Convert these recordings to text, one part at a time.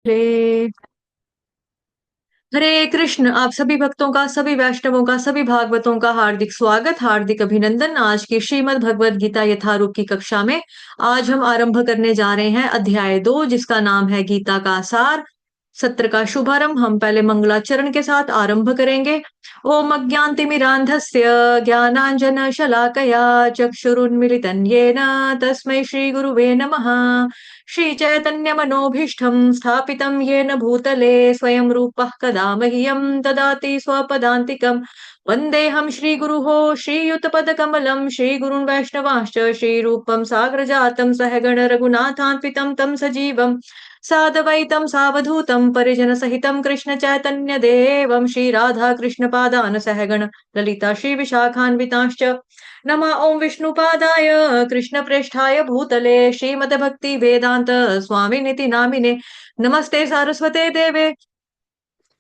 हरे हरे कृष्ण। आप सभी भक्तों का, सभी वैष्णवों का, सभी भागवतों का हार्दिक स्वागत, हार्दिक अभिनंदन। आज की श्रीमद् भगवत गीता यथारूप की कक्षा में आज हम आरंभ करने जा रहे हैं अध्याय 2, जिसका नाम है गीता का सार। सत्र का शुभारंभ हम पहले मंगलाचरण के साथ आरंभ करेंगे। ओम अज्ञानतिमिरान्धस्य ज्ञानांजन शलाकया चक्षुरुन्मिलितं येन तस्मै श्री गुरुवे नमः। श्री चैतन्य मनोभीष्टं स्थापितं येन भूतले स्वयं रूपः कदा मह्यं ददाति स्वपदान्तिकम्। वन्देऽहं श्रीगुरुः श्रीयुतपदकमलं श्रीगुरुन् वैष्णवांश्च श्रीरूपं साग्रजातं सहगण रघुनाथान्वितं तं सजीवम् साद्वैतं सावधूतं परिजनसहितं कृष्ण चैतन्य देवं श्री राधा कृष्ण पादान सहगण ललिता श्री विशाखान्वितांश्च नमः ओं विष्णुपादाय कृष्णप्रेष्ठाय भूतले श्रीमद्भक्ति वेदांत स्वामिनिति नामिने नमस्ते सारस्वते देवे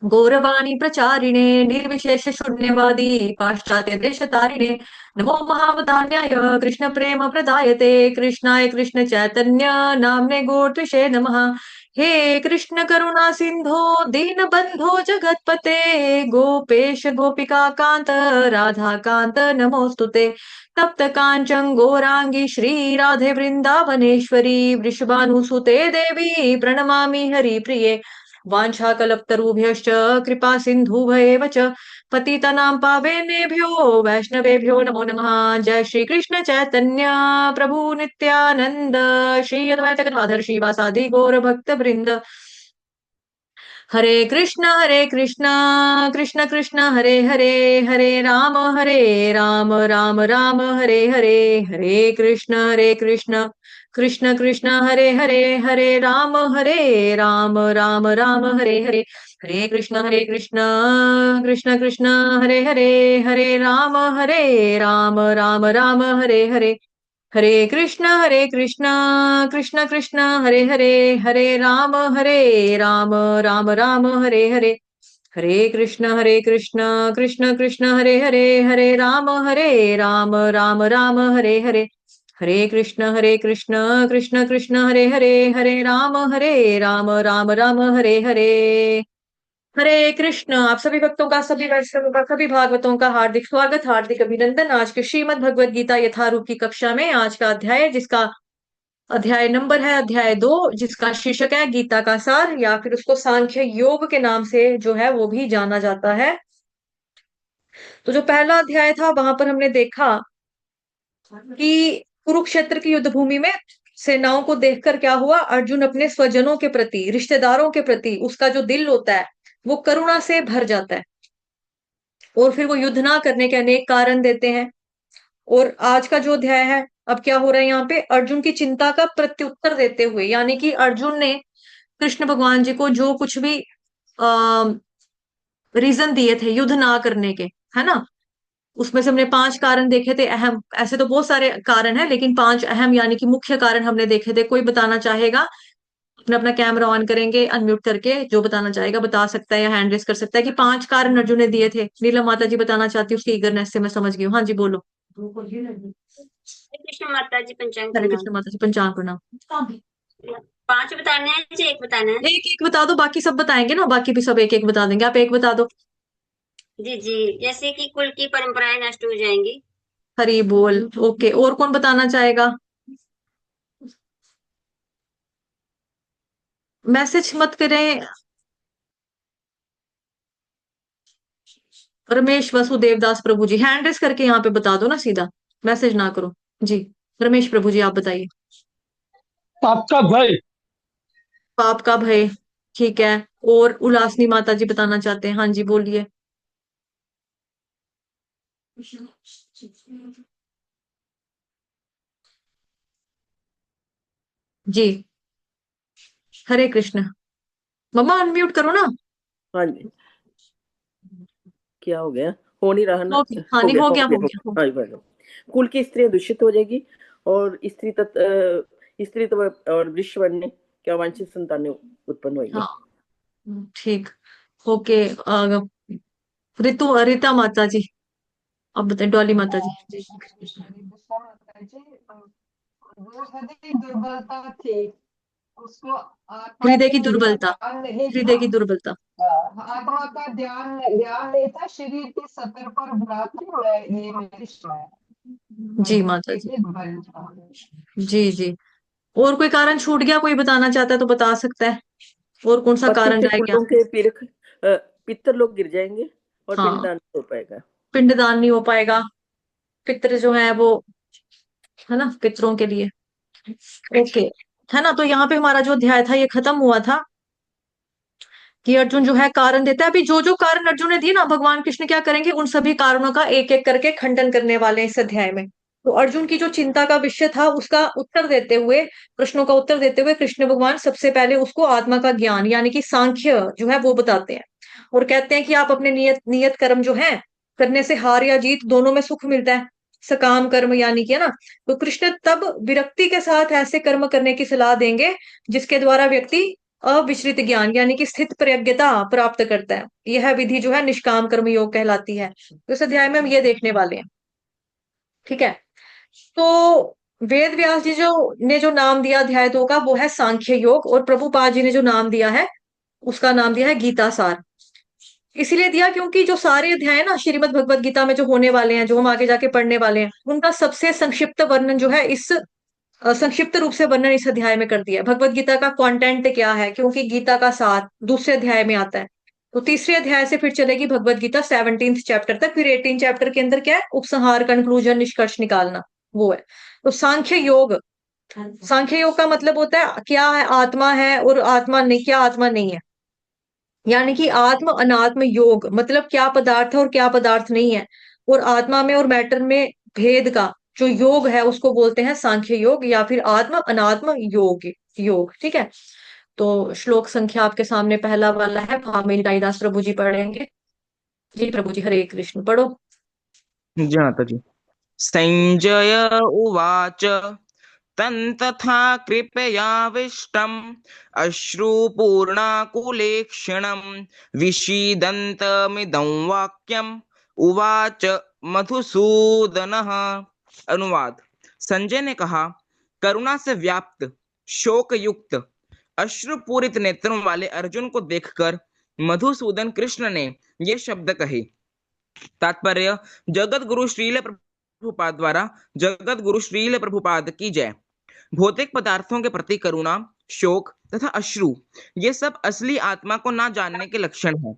गौरवाणी प्रचारिणे निर्विशेष शून्यवादी पाश्चात्य देशतारिणे नमो महावदान्याय कृष्ण प्रेम प्रदायते कृष्णाय कृष्ण चैतन्य नाम्ने गोत्विषे नमः। हे कृष्ण करुणा सिंधो दीनबंधो जगतपते गोपेश गोपिका कांत राधा कांत नमोस्तुते। तप्त कांचन गौरांगी श्री राधे वृंदावनेश्वरी वृषभानुसुते देवी प्रणमामि हरिप्रिये। वाञ्छाकल्पतरुभ्यश्च कृपा सिन्धुभ्येव च पतितानां पावनेभ्यो वैष्णवेभ्यो नमो नमः। जय श्री कृष्ण चैतन्य प्रभु नित्यानंद श्री अद्वैत गदाधर श्रीवासादि गौर भक्त वृंद। हरे कृष्ण कृष्ण कृष्ण हरे हरे, हरे राम राम राम हरे हरे। हरे कृष्ण कृष्ण कृष्ण हरे हरे, हरे राम राम राम हरे हरे। हरे कृष्ण कृष्ण कृष्ण हरे राम राम राम हरे हरे। हरे कृष्ण कृष्ण कृष्ण हरे राम राम राम हरे हरे। हरे कृष्ण कृष्ण कृष्ण हरे राम राम हरे हरे। हरे कृष्ण कृष्ण कृष्ण हरे राम राम राम हरे। हरे कृष्ण। आप सभी भक्तों का, सभी वैष्णवों का, सभी भागवतों का हार्दिक स्वागत, हार्दिक अभिनंदन। आज की श्रीमद् भगवत गीता यथारूप की कक्षा में आज का अध्याय, जिसका अध्याय नंबर है अध्याय 2, जिसका शीर्षक है गीता का सार, या फिर उसको सांख्य योग के नाम से जो है वो भी जाना जाता है। तो जो पहला अध्याय था वहां पर हमने देखा कि कुरुक्षेत्र की युद्ध भूमि में सेनाओं को देखकर क्या हुआ, अर्जुन अपने स्वजनों के प्रति, रिश्तेदारों के प्रति उसका जो दिल होता है वो करुणा से भर जाता है, और फिर वो युद्ध ना करने के अनेक कारण देते हैं। और आज का जो अध्याय है, अब क्या हो रहा है यहाँ पे, अर्जुन की चिंता का प्रत्युत्तर देते हुए, यानी कि अर्जुन ने कृष्ण भगवान जी को जो कुछ भी रीजन दिए थे युद्ध ना करने के, है ना, उसमें से हमने 5 कारण देखे थे अहम। ऐसे तो बहुत सारे कारण हैं, लेकिन 5 अहम यानी कि मुख्य कारण हमने देखे थे। कोई बताना चाहेगा? अपना अपना कैमरा ऑन करेंगे, अनम्यूट करके जो बताना चाहेगा बता सकता है या हैंड रेस कर सकता है कि 5 कारण अर्जुन ने दिए थे। नीलम माता जी बताना चाहती है, उसकी ईगरनेस से मैं समझ गई हूँ। हाँ जी बोलो। हरे कृष्ण माता जी, पंचांग हरे प्रणाम। कृष्ण माता जी, पंचांग प्रणाम। पांच बताने हैं जी, एक बताना है? एक एक बता दो, बाकी सब बताएंगे ना, बाकी भी सब एक एक बता देंगे, आप एक बता दो। जी जी। जैसे कि कुल की परंपराएं नष्ट हो जाएंगी। हरी बोल। ओके, और कौन बताना चाहेगा? मैसेज मत करें। रमेश वसुदेव दास प्रभु जी, हैंड रेस करके यहाँ पे बता दो ना सीधा, मैसेज ना करो जी। रमेश प्रभु जी आप बताइए। आपका भय। पाप का भय, ठीक है। और उल्लासनी माता जी बताना चाहते हैं, हाँ जी बोलिए। जी। हरे कृष्ण। मम्मा अनम्यूट करो ना। हाँ जी। क्या हो गया? हो नहीं रहा ना? हो गया, हाँ हो नहीं गया हो हो गया गया हो हो गया, हो गया। हाँ जी, बढ़ कुल की स्त्रियां दूषित हो जाएगी और स्त्रीत्व और वृक्ष बनने क्या वांछित संतानें उत्पन्न गया। होंगी। हाँ ठीक। ओके। ऋतु रीता माता जी अब बताए, डॉली माता जी। गुस्सा आता है जी। वो सदी दुर्बलता थी उसको आत्मा हृदय की का दुर्बलता, ध्यान नहीं हृदय था। की दुर्बलता। आत्मा का ध्यान नहीं था, शरीर के सतर पर भ्रातृ ये मेरी शिकायत। जी माता जी। बल था। जी जी। और कोई कारण छूट गया, कोई बताना चाहता है तो बता सकता है, और कौन सा पति कारण के रह गया? फूलों के पितर लोग गिर जाएंगे और हाँ, पिंडदान नहीं हो पाएगा। पिंडदान नहीं हो पाएगा, पितृ जो है वो, है ना, पितरों के लिए। ओके, है ना। तो यहाँ पे हमारा जो अध्याय था ये खत्म हुआ था कि अर्जुन जो है कारण देता है। अभी जो जो कारण अर्जुन ने दिए ना, भगवान कृष्ण क्या करेंगे, उन सभी कारणों का एक एक करके खंडन करने वाले हैं इस अध्याय में। तो अर्जुन की जो चिंता का विषय था उसका उत्तर देते हुए, प्रश्नों का उत्तर देते हुए, कृष्ण भगवान सबसे पहले उसको आत्मा का ज्ञान यानी कि सांख्य जो है वो बताते हैं, और कहते हैं कि आप अपने नियत नियत कर्म जो है करने से हार या जीत दोनों में सुख मिलता है, सकाम कर्म यानी कि, है ना। तो कृष्ण तब विरक्ति के साथ ऐसे कर्म करने की सलाह देंगे जिसके द्वारा व्यक्ति अविचलित ज्ञान यानी कि स्थित प्रज्ञता प्राप्त करता है। यह विधि जो है निष्काम कर्म योग कहलाती है। तो इस अध्याय में हम ये देखने वाले हैं, ठीक है। तो वेद व्यास जी जो नाम दिया अध्याय 2 का वो है सांख्य योग, और प्रभुपाद जी ने जो नाम दिया है उसका नाम दिया है गीता सार। इसीलिए दिया क्योंकि जो सारे अध्याय है ना श्रीमद् भगवत गीता में जो होने वाले हैं, जो हम आगे जाके पढ़ने वाले हैं, उनका सबसे संक्षिप्त वर्णन जो है इस संक्षिप्त रूप से वर्णन इस अध्याय में कर दिया है। भगवत गीता का कंटेंट क्या है, क्योंकि गीता का सार दूसरे अध्याय में आता है। तो तीसरे अध्याय से फिर चलेगी भगवत गीता 17th चैप्टर तक, फिर 18 चैप्टर के अंदर क्या है, उपसंहार, कंक्लूजन, निष्कर्ष निकालना, वो है। तो सांख्य योग, सांख्य योग का मतलब होता है क्या है, आत्मा है और आत्मा नहीं, क्या आत्मा नहीं है, यानी कि आत्म अनात्म योग, मतलब क्या पदार्थ है और क्या पदार्थ नहीं है, और आत्मा में और मैटर में भेद का जो योग है उसको बोलते हैं सांख्य योग या फिर आत्म अनात्म योग, ठीक है। तो श्लोक संख्या आपके सामने पहला वाला है, भामिनी दास प्रभु जी पढ़ेंगे। जी प्रभु जी, हरे कृष्ण, पढ़ो। जी माता जी। संजय उवाच तन्तथा कृपयाविष्टम् अश्रुपूर्णाकुलेक्षणम् विषीदन्तमिदं वाक्यम् उवाच मधुसूदनः। अनुवाद। संजय ने कहा, करुणा से व्याप्त, शोक युक्त, अश्रुपूरित नेत्रों वाले अर्जुन को देखकर मधुसूदन कृष्ण ने ये शब्द कहे। तात्पर्य, जगत गुरु श्रील प्रभुपाद द्वारा जगत गुरु श्रील प्रभुपाद की जय। भौतिक पदार्थों के प्रति करुणा, शोक तथा अश्रु, ये सब असली आत्मा को ना जानने के लक्षण हैं।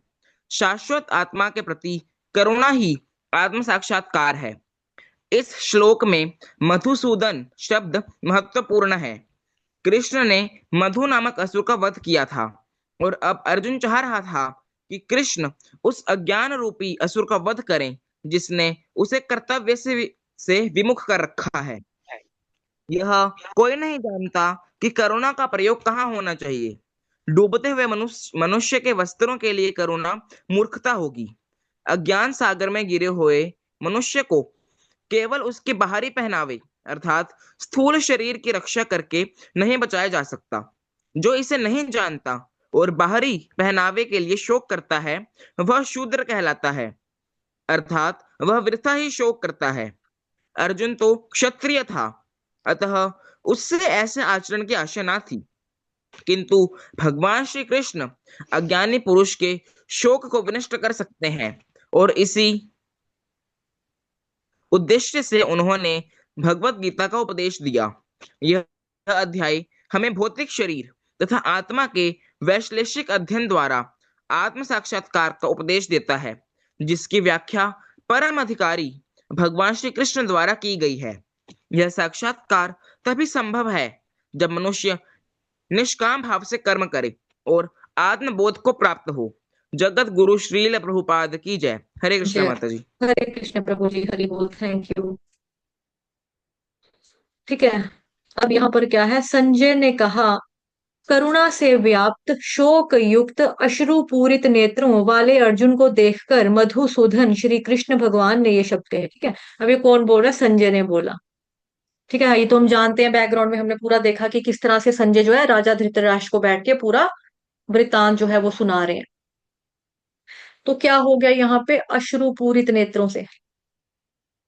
शाश्वत आत्मा के प्रति करुणा ही आत्म साक्षात्कार है। इस श्लोक में मधुसूदन शब्द महत्वपूर्ण है। कृष्ण ने मधु नामक असुर का वध किया था, और अब अर्जुन चाह रहा था कि कृष्ण उस अज्ञान रूपी असुर का वध करें जिसने उसे कर्तव्य से विमुख कर रखा है। यह कोई नहीं जानता कि करुणा का प्रयोग कहाँ होना चाहिए। डूबते हुए मनुष्य के वस्त्रों के लिए करुणा मूर्खता होगी। अज्ञान सागर में गिरे हुए मनुष्य को केवल उसके बाहरी पहनावे अर्थात स्थूल शरीर की रक्षा करके नहीं बचाया जा सकता। जो इसे नहीं जानता और बाहरी पहनावे के लिए शोक करता है वह शूद्र कहलाता है, अर्थात वह वृथा ही शोक करता है। अर्जुन तो क्षत्रिय था, अतः उससे ऐसे आचरण की आशा न थी, किंतु भगवान श्री कृष्ण अज्ञानी पुरुष के शोक को विनष्ट कर सकते हैं, और इसी उद्देश्य से उन्होंने भगवत गीता का उपदेश दिया। यह अध्याय हमें भौतिक शरीर तथा आत्मा के वैश्लेषिक अध्ययन द्वारा आत्म साक्षात्कार का उपदेश देता है, जिसकी व्याख्या परम अधिकारी भगवान श्री कृष्ण द्वारा की गई है। यह साक्षात्कार तभी संभव है जब मनुष्य निष्काम भाव से कर्म करे और आत्मबोध को प्राप्त हो। जगत गुरु श्रील प्रभुपाद की जय। हरे कृष्ण जय। माता जी। हरे कृष्ण प्रभु जी, हरि बोल, थैंक यू। ठीक है, अब यहाँ पर क्या है, संजय ने कहा, करुणा से व्याप्त, शोक युक्त, अश्रुपूरित नेत्रों वाले अर्जुन को देखकर मधुसूदन श्री कृष्ण भगवान ने ये शब्द कहे। ठीक है, अब ये कौन बोल रहा है, संजय ने बोला। ठीक है, ये तो हम जानते हैं, बैकग्राउंड में हमने पूरा देखा कि किस तरह से संजय जो है राजा धृतराष्ट्र को बैठ के पूरा वृतांत जो है वो सुना रहे हैं। तो क्या हो गया यहाँ पे, अश्रुपूरित नेत्रों से,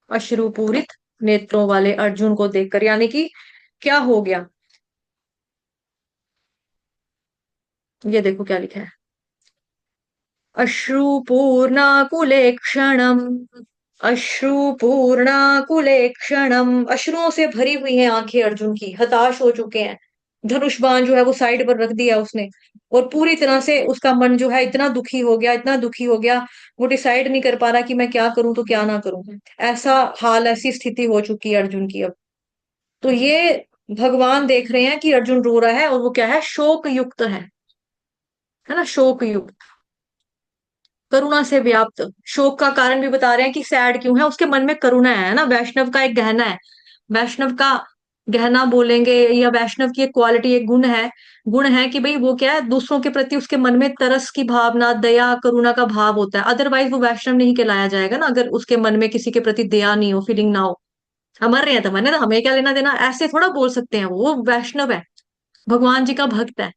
अश्रुपूरित नेत्रों वाले अर्जुन को देखकर, यानी कि क्या हो गया, ये देखो क्या लिखा है, अश्रुपूर्णाकुलेक्षणम्, अश्रुपूर्णाकुलेक्षणम्, अश्रुओं से भरी हुई हैं आंखें अर्जुन की, हताश हो चुके हैं। धनुष बाण जो है वो साइड पर रख दिया उसने, और पूरी तरह से उसका मन जो है इतना दुखी हो गया, इतना दुखी हो गया, वो डिसाइड नहीं कर पा रहा कि मैं क्या करूं तो क्या ना करूं। ऐसा हाल, ऐसी स्थिति हो चुकी है अर्जुन की अब। तो ये भगवान देख रहे हैं कि अर्जुन रो रहा है, और वो क्या है, शोक युक्त है ना, शोक युक्त, करुणा से व्याप्त। शोक का कारण भी बता रहे हैं कि सैड क्यों है, उसके मन में करुणा है ना, वैष्णव का एक गहना है, वैष्णव का गहना बोलेंगे, या वैष्णव की एक क्वालिटी, एक गुण है कि भाई वो क्या है, दूसरों के प्रति उसके मन में तरस की भावना, दया, करुणा का भाव होता है। अदरवाइज वो वैष्णव नहीं कहलाया जाएगा ना, अगर उसके मन में किसी के प्रति दया नहीं हो, फीलिंग ना हो। हम मर रहे हैं तो मरने दो, हमें क्या लेना देना, ऐसे थोड़ा बोल सकते हैं, वो वैष्णव है, भगवान जी का भक्त है,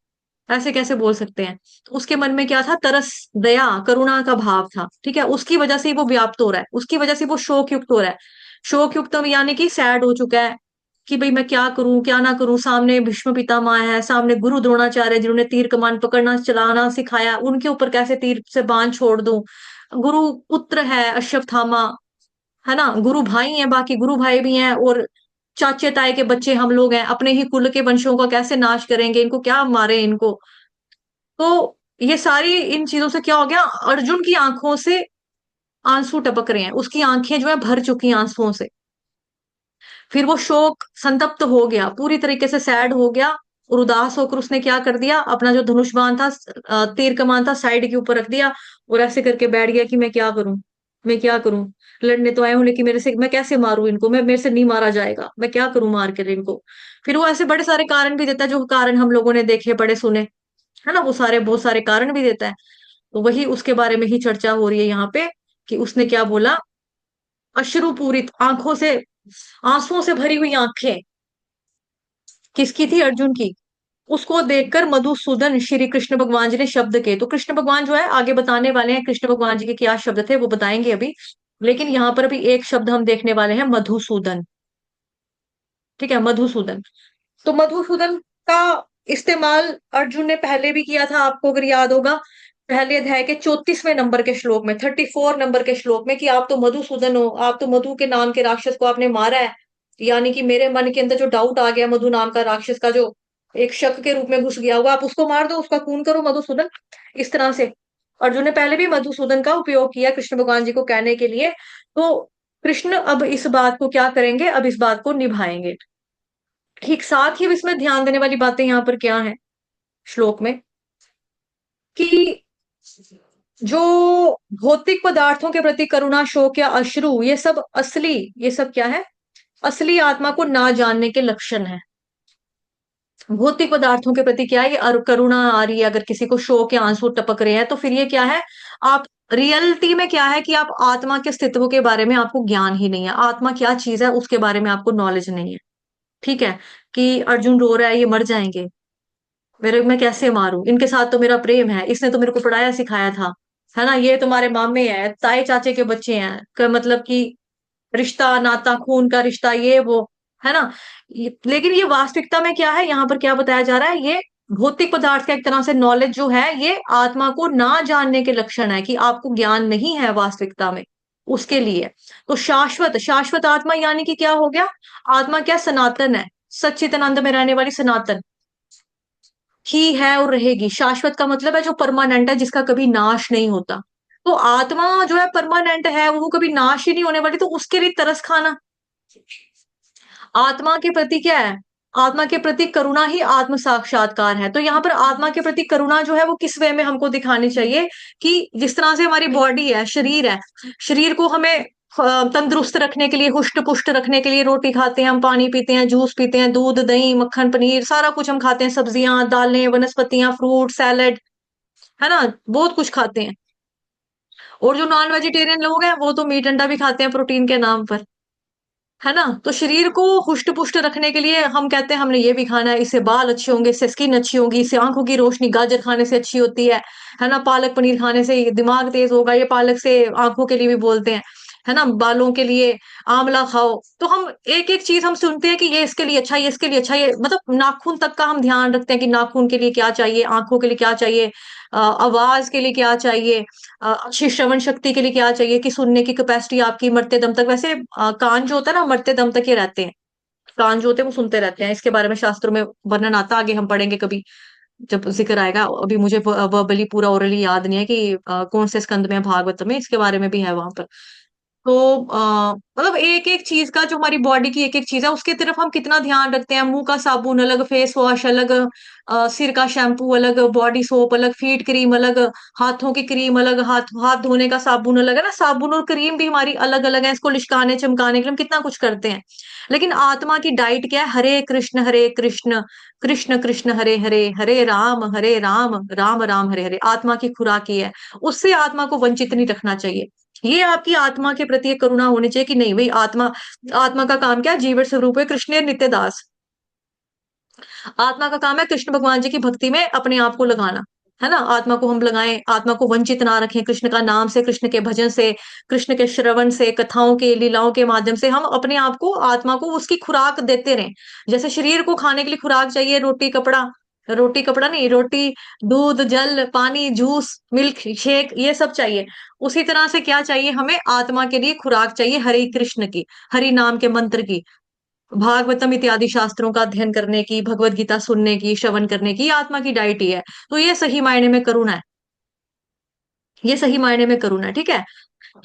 ऐसे कैसे बोल सकते हैं। तो उसके मन में क्या था, तरस, दया, करुणा का भाव था, ठीक है, उसकी वजह से ही वो व्याप्त हो रहा है, उसकी वजह से वो शोक युक्त हो रहा है। शोक युक्त यानी कि सैड हो चुका है कि भाई मैं क्या करूं क्या ना करूं, सामने भीष्म पितामह है, सामने गुरु द्रोणाचार्य जिन्होंने तीर कमान पकड़ना चलाना सिखाया, उनके ऊपर कैसे तीर से बाण छोड़ दूं, गुरु पुत्र है अश्वत्थामा, है ना, गुरु भाई हैं, बाकी गुरु भाई भी हैं, और चाचे ताए के बच्चे हम लोग हैं, अपने ही कुल के वंशों का कैसे नाश करेंगे, इनको क्या मारे इनको। तो ये सारी इन चीजों से क्या हो गया, अर्जुन की आंखों से आंसू टपक रहे हैं, उसकी आंखें जो है भर चुकी हैं आंसुओं से। फिर वो शोक संतप्त हो गया, पूरी तरीके से सैड हो गया, और उदास होकर उसने क्या कर दिया, अपना जो धनुष बाण था, तीर कमान था, साइड के ऊपर रख दिया, और ऐसे करके बैठ गया कि मैं क्या करूं, मैं क्या करूं, लड़ने तो आए हूं लेकिन मेरे से, मैं कैसे मारूं इनको, मैं, मेरे से नहीं मारा जाएगा, मैं क्या करूं मार कर इनको। फिर वो ऐसे बड़े सारे कारण भी देता है, जो कारण हम लोगों ने देखे, बड़े सुने, है ना, वो सारे बहुत सारे कारण भी देता है। तो वही उसके बारे में ही चर्चा हो रही है यहाँ पे, कि उसने क्या बोला, अश्रुपूरित आंखों से, आंसुओं से भरी हुई आंखें किसकी थी, अर्जुन की। उसको देखकर मधुसूदन श्री कृष्ण भगवान जी ने शब्द के, तो कृष्ण भगवान जो है आगे बताने वाले हैं कृष्ण भगवान जी के क्या शब्द थे, वो बताएंगे अभी। लेकिन यहाँ पर अभी एक शब्द हम देखने वाले हैं, मधुसूदन, ठीक है, मधुसूदन। तो मधुसूदन का इस्तेमाल अर्जुन ने पहले भी किया था, आपको अगर याद होगा, पहले अध्याय के 34वें नंबर के श्लोक में, 34 नंबर के श्लोक में, कि आप तो मधुसूदन हो, आप तो मधु के नाम के राक्षस को आपने मारा है, यानी कि मेरे मन के अंदर जो डाउट आ गया, मधु नाम का राक्षस का जो एक शक के रूप में घुस गया हुआ, आप उसको मार दो, उसका खून करो मधुसूदन। इस तरह से अर्जुन ने पहले भी मधुसूदन का उपयोग किया कृष्ण भगवान जी को कहने के लिए। तो कृष्ण अब इस बात को क्या करेंगे, अब इस बात को निभाएंगे। ठीक साथ ही अब इसमें ध्यान देने वाली बातें यहाँ पर क्या है श्लोक में, कि जो भौतिक पदार्थों के प्रति करुणा, शोक या अश्रु, ये सब असली, ये सब क्या है, असली आत्मा को ना जानने के लक्षण है। भौतिक पदार्थों के प्रति क्या है, ये करुणा आ रही है, अगर किसी को शोक या आंसू टपक रहे हैं, तो फिर ये क्या है, आप रियलिटी में क्या है, कि आप आत्मा के अस्तित्व के बारे में आपको ज्ञान ही नहीं है, आत्मा क्या चीज है उसके बारे में आपको नॉलेज नहीं है। ठीक है, कि अर्जुन रो रहा है, ये मर जाएंगे, मेरे, मैं कैसे मारूं, इनके साथ तो मेरा प्रेम है, इसने तो मेरे को पढ़ाया सिखाया था, है ना, ये तुम्हारे मामे हैं, ताए चाचे के बच्चे हैं, मतलब कि रिश्ता नाता, खून का रिश्ता, ये वो, है ना। लेकिन ये वास्तविकता में क्या है, यहाँ पर क्या बताया जा रहा है, ये भौतिक पदार्थ का एक तरह से नॉलेज जो है, ये आत्मा को ना जानने के लक्षण है, कि आपको ज्ञान नहीं है वास्तविकता में उसके लिए। तो शाश्वत, शाश्वत आत्मा यानी कि क्या हो गया, आत्मा क्या, सनातन है, सच्चिदानंद में रहने वाली सनातन ही है और रहेगी। शाश्वत का मतलब है जो परमानेंट है, जिसका कभी नाश नहीं होता। तो आत्मा जो है परमानेंट है, वो कभी नाश ही नहीं होने वाली, तो उसके लिए तरस खाना, आत्मा के प्रति क्या है, आत्मा के प्रति करुणा ही आत्म साक्षात्कार है। तो यहाँ पर आत्मा के प्रति करुणा जो है वो किस वे में हमको दिखानी चाहिए, कि जिस तरह से हमारी बॉडी है, शरीर है, शरीर को हमें तंदुरुस्त रखने के लिए, हुष्ट पुष्ट रखने के लिए रोटी खाते हैं हम, पानी पीते हैं, जूस पीते हैं, दूध दही मक्खन पनीर सारा कुछ हम खाते हैं, सब्जियां दालें वनस्पतियां फ्रूट सैलड, है ना, बहुत कुछ खाते हैं। और जो नॉन वेजिटेरियन लोग हैं वो तो मीट अंडा भी खाते हैं प्रोटीन के नाम पर, है ना। तो शरीर को हुष्ट पुष्ट रखने के लिए हम कहते हैं हमने ये भी खाना है, इससे बाल अच्छे होंगे, इससे स्किन अच्छी होगी, इससे आंखों की रोशनी गाजर खाने से अच्छी होती है ना, पालक पनीर खाने से दिमाग तेज होगा, ये पालक से आंखों के लिए भी बोलते हैं, है ना, बालों के लिए आंवला खाओ। तो हम एक एक चीज हम सुनते हैं कि ये इसके लिए अच्छा है, ये इसके लिए अच्छा है, ये मतलब नाखून तक का हम ध्यान रखते हैं कि नाखून के लिए क्या चाहिए, आंखों के लिए क्या चाहिए, आवाज के लिए क्या चाहिए, अच्छी श्रवण शक्ति के लिए क्या चाहिए, कि सुनने की कैपेसिटी आपकी मरते दम तक। वैसे कान जो होता है ना, मरते दम तक ही रहते हैं, कान जो होते हैं वो सुनते रहते हैं। इसके बारे में शास्त्रों में वर्णन आता, आगे हम पढ़ेंगे कभी जब जिक्र आएगा। अभी मुझे वर्बली पूरा ओरली याद नहीं है कि कौन से स्कंद में है भागवत में, इसके बारे में भी है वहां पर। तो मतलब एक एक चीज का, जो हमारी बॉडी की एक एक चीज है उसकी तरफ हम कितना ध्यान रखते हैं। मुंह का साबुन अलग, फेस वॉश अलग, सिर का शैम्पू अलग, बॉडी सोप अलग, फीट क्रीम अलग, हाथों की क्रीम अलग, हाथ हाथ धोने का साबुन अलग, है ना। साबुन और क्रीम भी हमारी अलग अलग है, इसको लिशकाने चमकाने के लिए हम कितना कुछ करते हैं। लेकिन आत्मा की डाइट क्या है? हरे कृष्ण कृष्ण कृष्ण हरे हरे, हरे राम राम राम हरे हरे। आत्मा की खुराक ये है, उससे आत्मा को वंचित नहीं रखना चाहिए। ये आपकी आत्मा के प्रति एक करुणा होनी चाहिए कि नहीं भाई, आत्मा, आत्मा का काम क्या है? जीवन स्वरूप है कृष्ण नित्य दास। आत्मा का काम है कृष्ण भगवान जी की भक्ति में अपने आप को लगाना, है ना। आत्मा को हम लगाएं, आत्मा को वंचित ना रखें कृष्ण का नाम से, कृष्ण के भजन से, कृष्ण के श्रवण से, कथाओं के, लीलाओं के माध्यम से हम अपने आप को, आत्मा को उसकी खुराक देते रहें। जैसे शरीर को खाने के लिए खुराक चाहिए, रोटी कपड़ा, रोटी कपड़ा नहीं, रोटी, दूध, जल, पानी, जूस, मिल्क शेक, ये सब चाहिए। उसी तरह से क्या चाहिए हमें? आत्मा के लिए खुराक चाहिए हरि कृष्ण की, हरि नाम के मंत्र की, भागवतम इत्यादि शास्त्रों का अध्ययन करने की, भगवत गीता सुनने की, श्रवण करने की, ये आत्मा की डाइट ही है। तो ये सही मायने में करुणा है, ये सही मायने में करुणा है, ठीक है।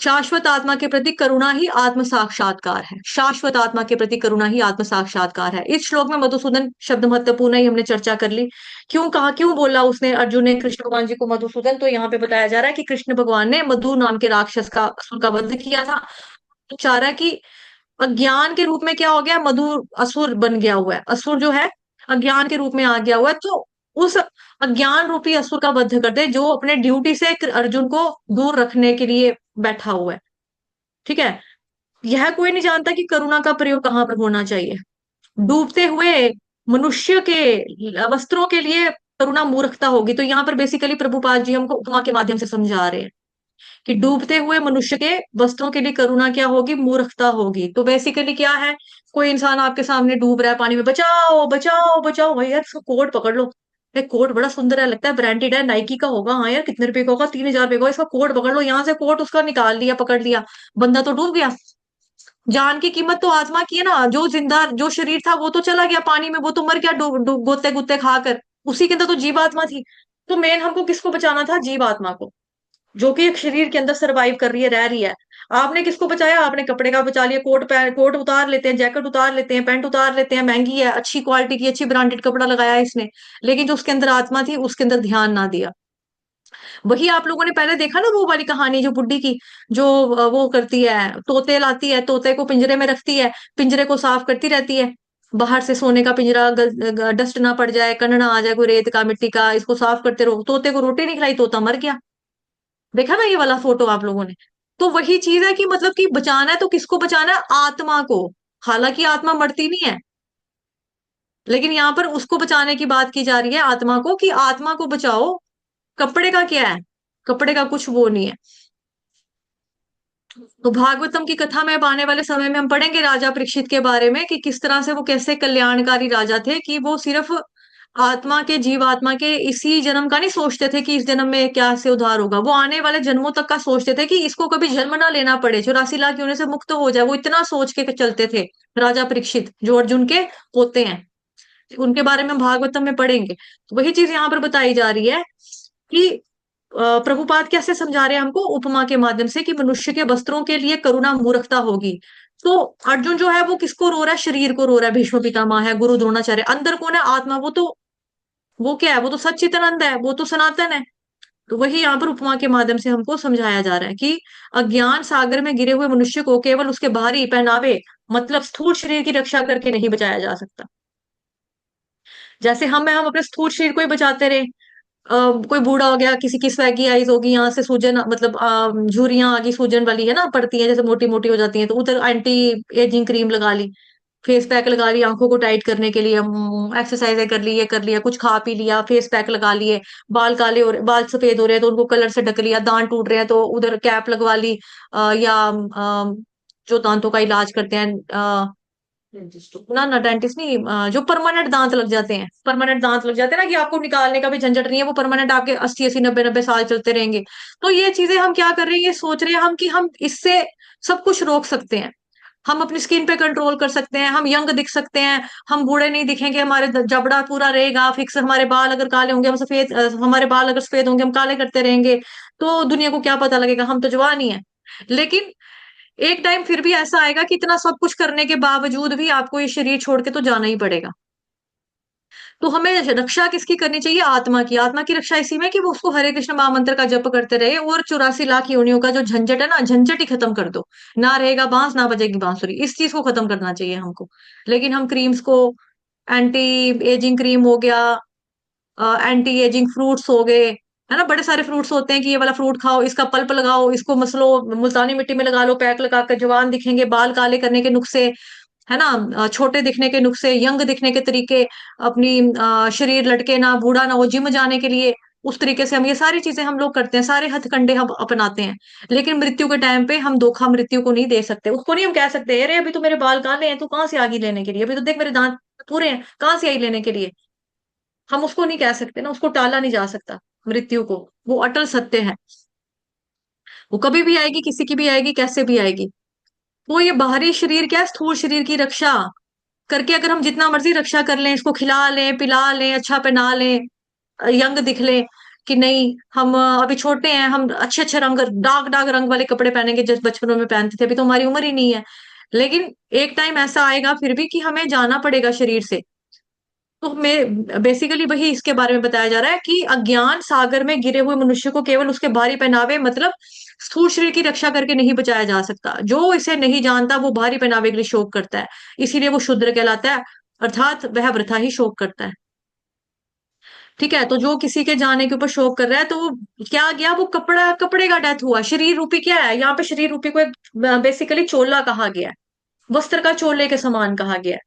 शाश्वत आत्मा के प्रति करुणा ही आत्म साक्षात्कार है, शाश्वत आत्मा के प्रति करुणा ही आत्म साक्षात्कार है। इस श्लोक में मधुसूदन शब्द महत्वपूर्ण है, ये हमने चर्चा कर ली। क्यों कहा, क्यों बोला उसने, अर्जुन ने कृष्ण भगवान जी को मधुसूदन? तो यहाँ पे बताया जा रहा है कि कृष्ण भगवान ने मधु नाम के राक्षस का, असुर का वध किया था। तो चाह रहा है कि अज्ञान के रूप में क्या हो गया, मधु असुर बन गया हुआ है, असुर जो है अज्ञान के रूप में आ गया हुआ है। तो उस अज्ञान रूपी असुर का वध कर दे, जो अपने ड्यूटी से अर्जुन को दूर रखने के लिए बैठा हुआ है, ठीक है। यह कोई नहीं जानता कि करुणा का प्रयोग कहाँ पर होना चाहिए। डूबते हुए मनुष्य के वस्त्रों के लिए करुणा मूर्खता होगी। तो यहाँ पर बेसिकली प्रभुपाद जी हमको उपमा के माध्यम से समझा रहे हैं कि डूबते हुए मनुष्य के वस्त्रों के लिए करुणा क्या होगी? मूर्खता होगी। तो बेसिकली क्या है, कोई इंसान आपके सामने डूब रहा है पानी में, बचाओ बचाओ बचाओ, भाई यार इसका कोट पकड़ लो, ये कोट बड़ा सुंदर है, लगता है ब्रांडेड है, नाइकी का होगा, हाँ यार कितने रुपए का होगा, 3,000 रुपए का, इसका कोट पकड़ लो। यहाँ से कोट उसका निकाल लिया, पकड़ लिया, बंदा तो डूब गया। जान की कीमत तो आत्मा की है ना। जो जिंदा, जो शरीर था वो तो चला गया पानी में, वो तो मर गया डूब डूब गोते गुत्ते खाकर। उसी के अंदर तो जीवात्मा थी। तो मेन हमको किसको बचाना था? जीवात्मा को, जो कि एक शरीर के अंदर सरवाइव कर रही है, रह रही है। आपने किसको बचाया? आपने कपड़े का बचा लिया, कोट उतार लेते हैं, जैकेट उतार लेते हैं, पैंट उतार लेते हैं, महंगी है, अच्छी क्वालिटी की, अच्छी ब्रांडेड कपड़ा लगाया है इसने, लेकिन जो उसके अंदर आत्मा थी उसके अंदर ध्यान ना दिया। वही आप लोगों ने पहले देखा ना वो वाली कहानी, जो बुड्ढी की, जो वो करती है, तोते लाती है, तोते को पिंजरे में रखती है, पिंजरे को साफ करती रहती है, बाहर से सोने का पिंजरा, डस्ट ना पड़ जाए, कण ना आ जाए कोई रेत का मिट्टी का, इसको साफ करते रहो। तोते को रोटी नहीं खिलाई, तोता मर गया। देखा ना ये वाला फोटो आप लोगों ने? तो वही चीज है कि मतलब कि बचाना है तो किसको बचाना है? आत्मा को। हालांकि आत्मा मरती नहीं है, लेकिन यहाँ पर उसको बचाने की बात की जा रही है, आत्मा को, कि आत्मा को बचाओ। कपड़े का क्या है? कपड़े का कुछ वो नहीं है। तो भागवतम की कथा में अब आने वाले समय में हम पढ़ेंगे राजा परीक्षित के बारे में, कि किस तरह से वो कैसे कल्याणकारी राजा थे, कि वो सिर्फ आत्मा के, जीवात्मा के इसी जन्म का नहीं सोचते थे कि इस जन्म में क्या से उद्धार होगा, वो आने वाले जन्मों तक का सोचते थे कि इसको कभी जन्म ना लेना पड़े, 84 लाख योनि से मुक्त हो जाए। वो इतना सोच के चलते थे राजा परीक्षित, जो अर्जुन के पोते हैं। उनके बारे में हम भागवतम में पढ़ेंगे। तो वही चीज यहाँ पर बताई जा रही है कि प्रभुपाद कैसे समझा रहे हैं हमको उपमा के माध्यम से, कि मनुष्य के वस्त्रों के लिए करुणा मूर्खता होगी। तो अर्जुन जो है वो किसको रो रहा है? शरीर को रो रहा है। भीष्म पितामह है, गुरु द्रोणाचार्य, अंदर कौन है? आत्मा। वो क्या है? वो तो सच्चिदानंद है, वो तो सनातन है। तो वही यहाँ पर उपमा के माध्यम से हमको समझाया जा रहा है कि अज्ञान सागर में गिरे हुए मनुष्य को केवल उसके बाहरी पहनावे, मतलब स्थूल शरीर की रक्षा करके नहीं बचाया जा सकता। जैसे हम अपने स्थूल शरीर को ही बचाते रहे, कोई बूढ़ा हो गया, किसी की स्वैगी आइज होगी, यहाँ से सूजन, मतलब झुर्रियां आ गई सूजन वाली, है ना, पड़ती है, जैसे मोटी मोटी हो जाती है, तो उधर एंटी एजिंग क्रीम लगा ली, फेस पैक लगा लिया आंखों को टाइट करने के लिए, एक्सरसाइज कर ली, ये कर लिया, कुछ खा पी लिया, फेस पैक लगा लिए, बाल काले हो रहे, बाल सफेद हो रहे हैं तो उनको कलर से ढक लिया, दांत टूट रहे हैं तो उधर कैप लगवा ली, या जो दांतों का इलाज करते हैं, ना ना डेंटिस्ट नहीं, जो परमानेंट दांत लग जाते हैं, परमानेंट दांत लग जाते हैं ना, कि आपको निकालने का भी झंझट नहीं है, वो परमानेंट आपके 80 80 90 90 साल चलते रहेंगे। तो ये चीजें हम क्या कर रहे हैं, ये सोच रहे हैं हम कि हम इससे सब कुछ रोक सकते हैं, हम अपनी स्किन पे कंट्रोल कर सकते हैं, हम यंग दिख सकते हैं, हम बूढ़े नहीं दिखेंगे, हमारे जबड़ा पूरा रहेगा फिक्स, हमारे बाल अगर काले होंगे हम सफेद, हमारे बाल अगर सफेद होंगे हम काले करते रहेंगे, तो दुनिया को क्या पता लगेगा, हम तो जवान ही है। लेकिन एक टाइम फिर भी ऐसा आएगा कि इतना सब कुछ करने के बावजूद भी आपको ये शरीर छोड़ के तो जाना ही पड़ेगा। तो हमें रक्षा किसकी करनी चाहिए, आत्मा की। आत्मा की रक्षा इसी में कि वो उसको हरे कृष्ण महामंत्र का जप करते रहे, और 84 लाख योनियों का जो झंझट है ना, झंझट ही खत्म कर दो, ना रहेगा बांस ना बजेगी बांसुरी, इस चीज को खत्म करना चाहिए हमको। लेकिन हम क्रीम्स को, एंटी एजिंग क्रीम हो गया, एंटी एजिंग फ्रूट्स हो गए, है ना, बड़े सारे फ्रूट्स होते हैं कि ये वाला फ्रूट खाओ, इसका पल्प लगाओ, इसको मसलो, मुल्तानी मिट्टी में लगा लो, पैक लगा कर जवान दिखेंगे, बाल काले करने के नुस्खे, है ना, छोटे दिखने के नुस्खे, यंग दिखने के तरीके, अपनी शरीर लटके ना, बूढ़ा ना हो, जिम जाने के लिए, उस तरीके से हम ये सारी चीजें हम लोग करते हैं, सारे हथकंडे हम अपनाते हैं। लेकिन मृत्यु के टाइम पे हम धोखा मृत्यु को नहीं दे सकते, उसको नहीं हम कह सकते अरे अभी तो मेरे बाल काले हैं, तू कहाँ से आ गई लेने के लिए, अभी तो देख मेरे दांत पूरे हैं, कहाँ से आई लेने के लिए। हम उसको नहीं कह सकते ना, उसको टाला नहीं जा सकता मृत्यु को, वो अटल सत्य है, वो कभी भी आएगी, किसी की भी आएगी, कैसे भी आएगी। वो ये बाहरी शरीर क्या है, स्थूल शरीर की रक्षा करके अगर हम जितना मर्जी रक्षा कर लें, इसको खिला लें, पिला लें, अच्छा पहना लें, यंग दिख लें, कि नहीं हम अभी छोटे हैं, हम अच्छे अच्छे रंग, डार्क डार्क रंग वाले कपड़े पहनेंगे जैसे बचपन में पहनते थे, अभी तो हमारी उम्र ही नहीं है। लेकिन एक टाइम ऐसा आएगा फिर भी कि हमें जाना पड़ेगा शरीर से। तो मैं बेसिकली वही इसके बारे में बताया जा रहा है कि अज्ञान सागर में गिरे हुए मनुष्य को केवल उसके बाहरी पहनावे, मतलब स्थूल शरीर की रक्षा करके नहीं बचाया जा सकता। जो इसे नहीं जानता वो बाहरी पहनावे के लिए शोक करता है, इसीलिए वो शूद्र कहलाता है, अर्थात वह वृथा ही शोक करता है। ठीक है, तो जो किसी के जाने के ऊपर शोक कर रहा है, तो वो क्या गया, वो कपड़ा, कपड़े का डेथ हुआ। शरीर रूपी क्या है यहाँ पे, शरीर रूपी को एक बेसिकली चोला कहा गया है, वस्त्र का चोले के समान कहा गया है,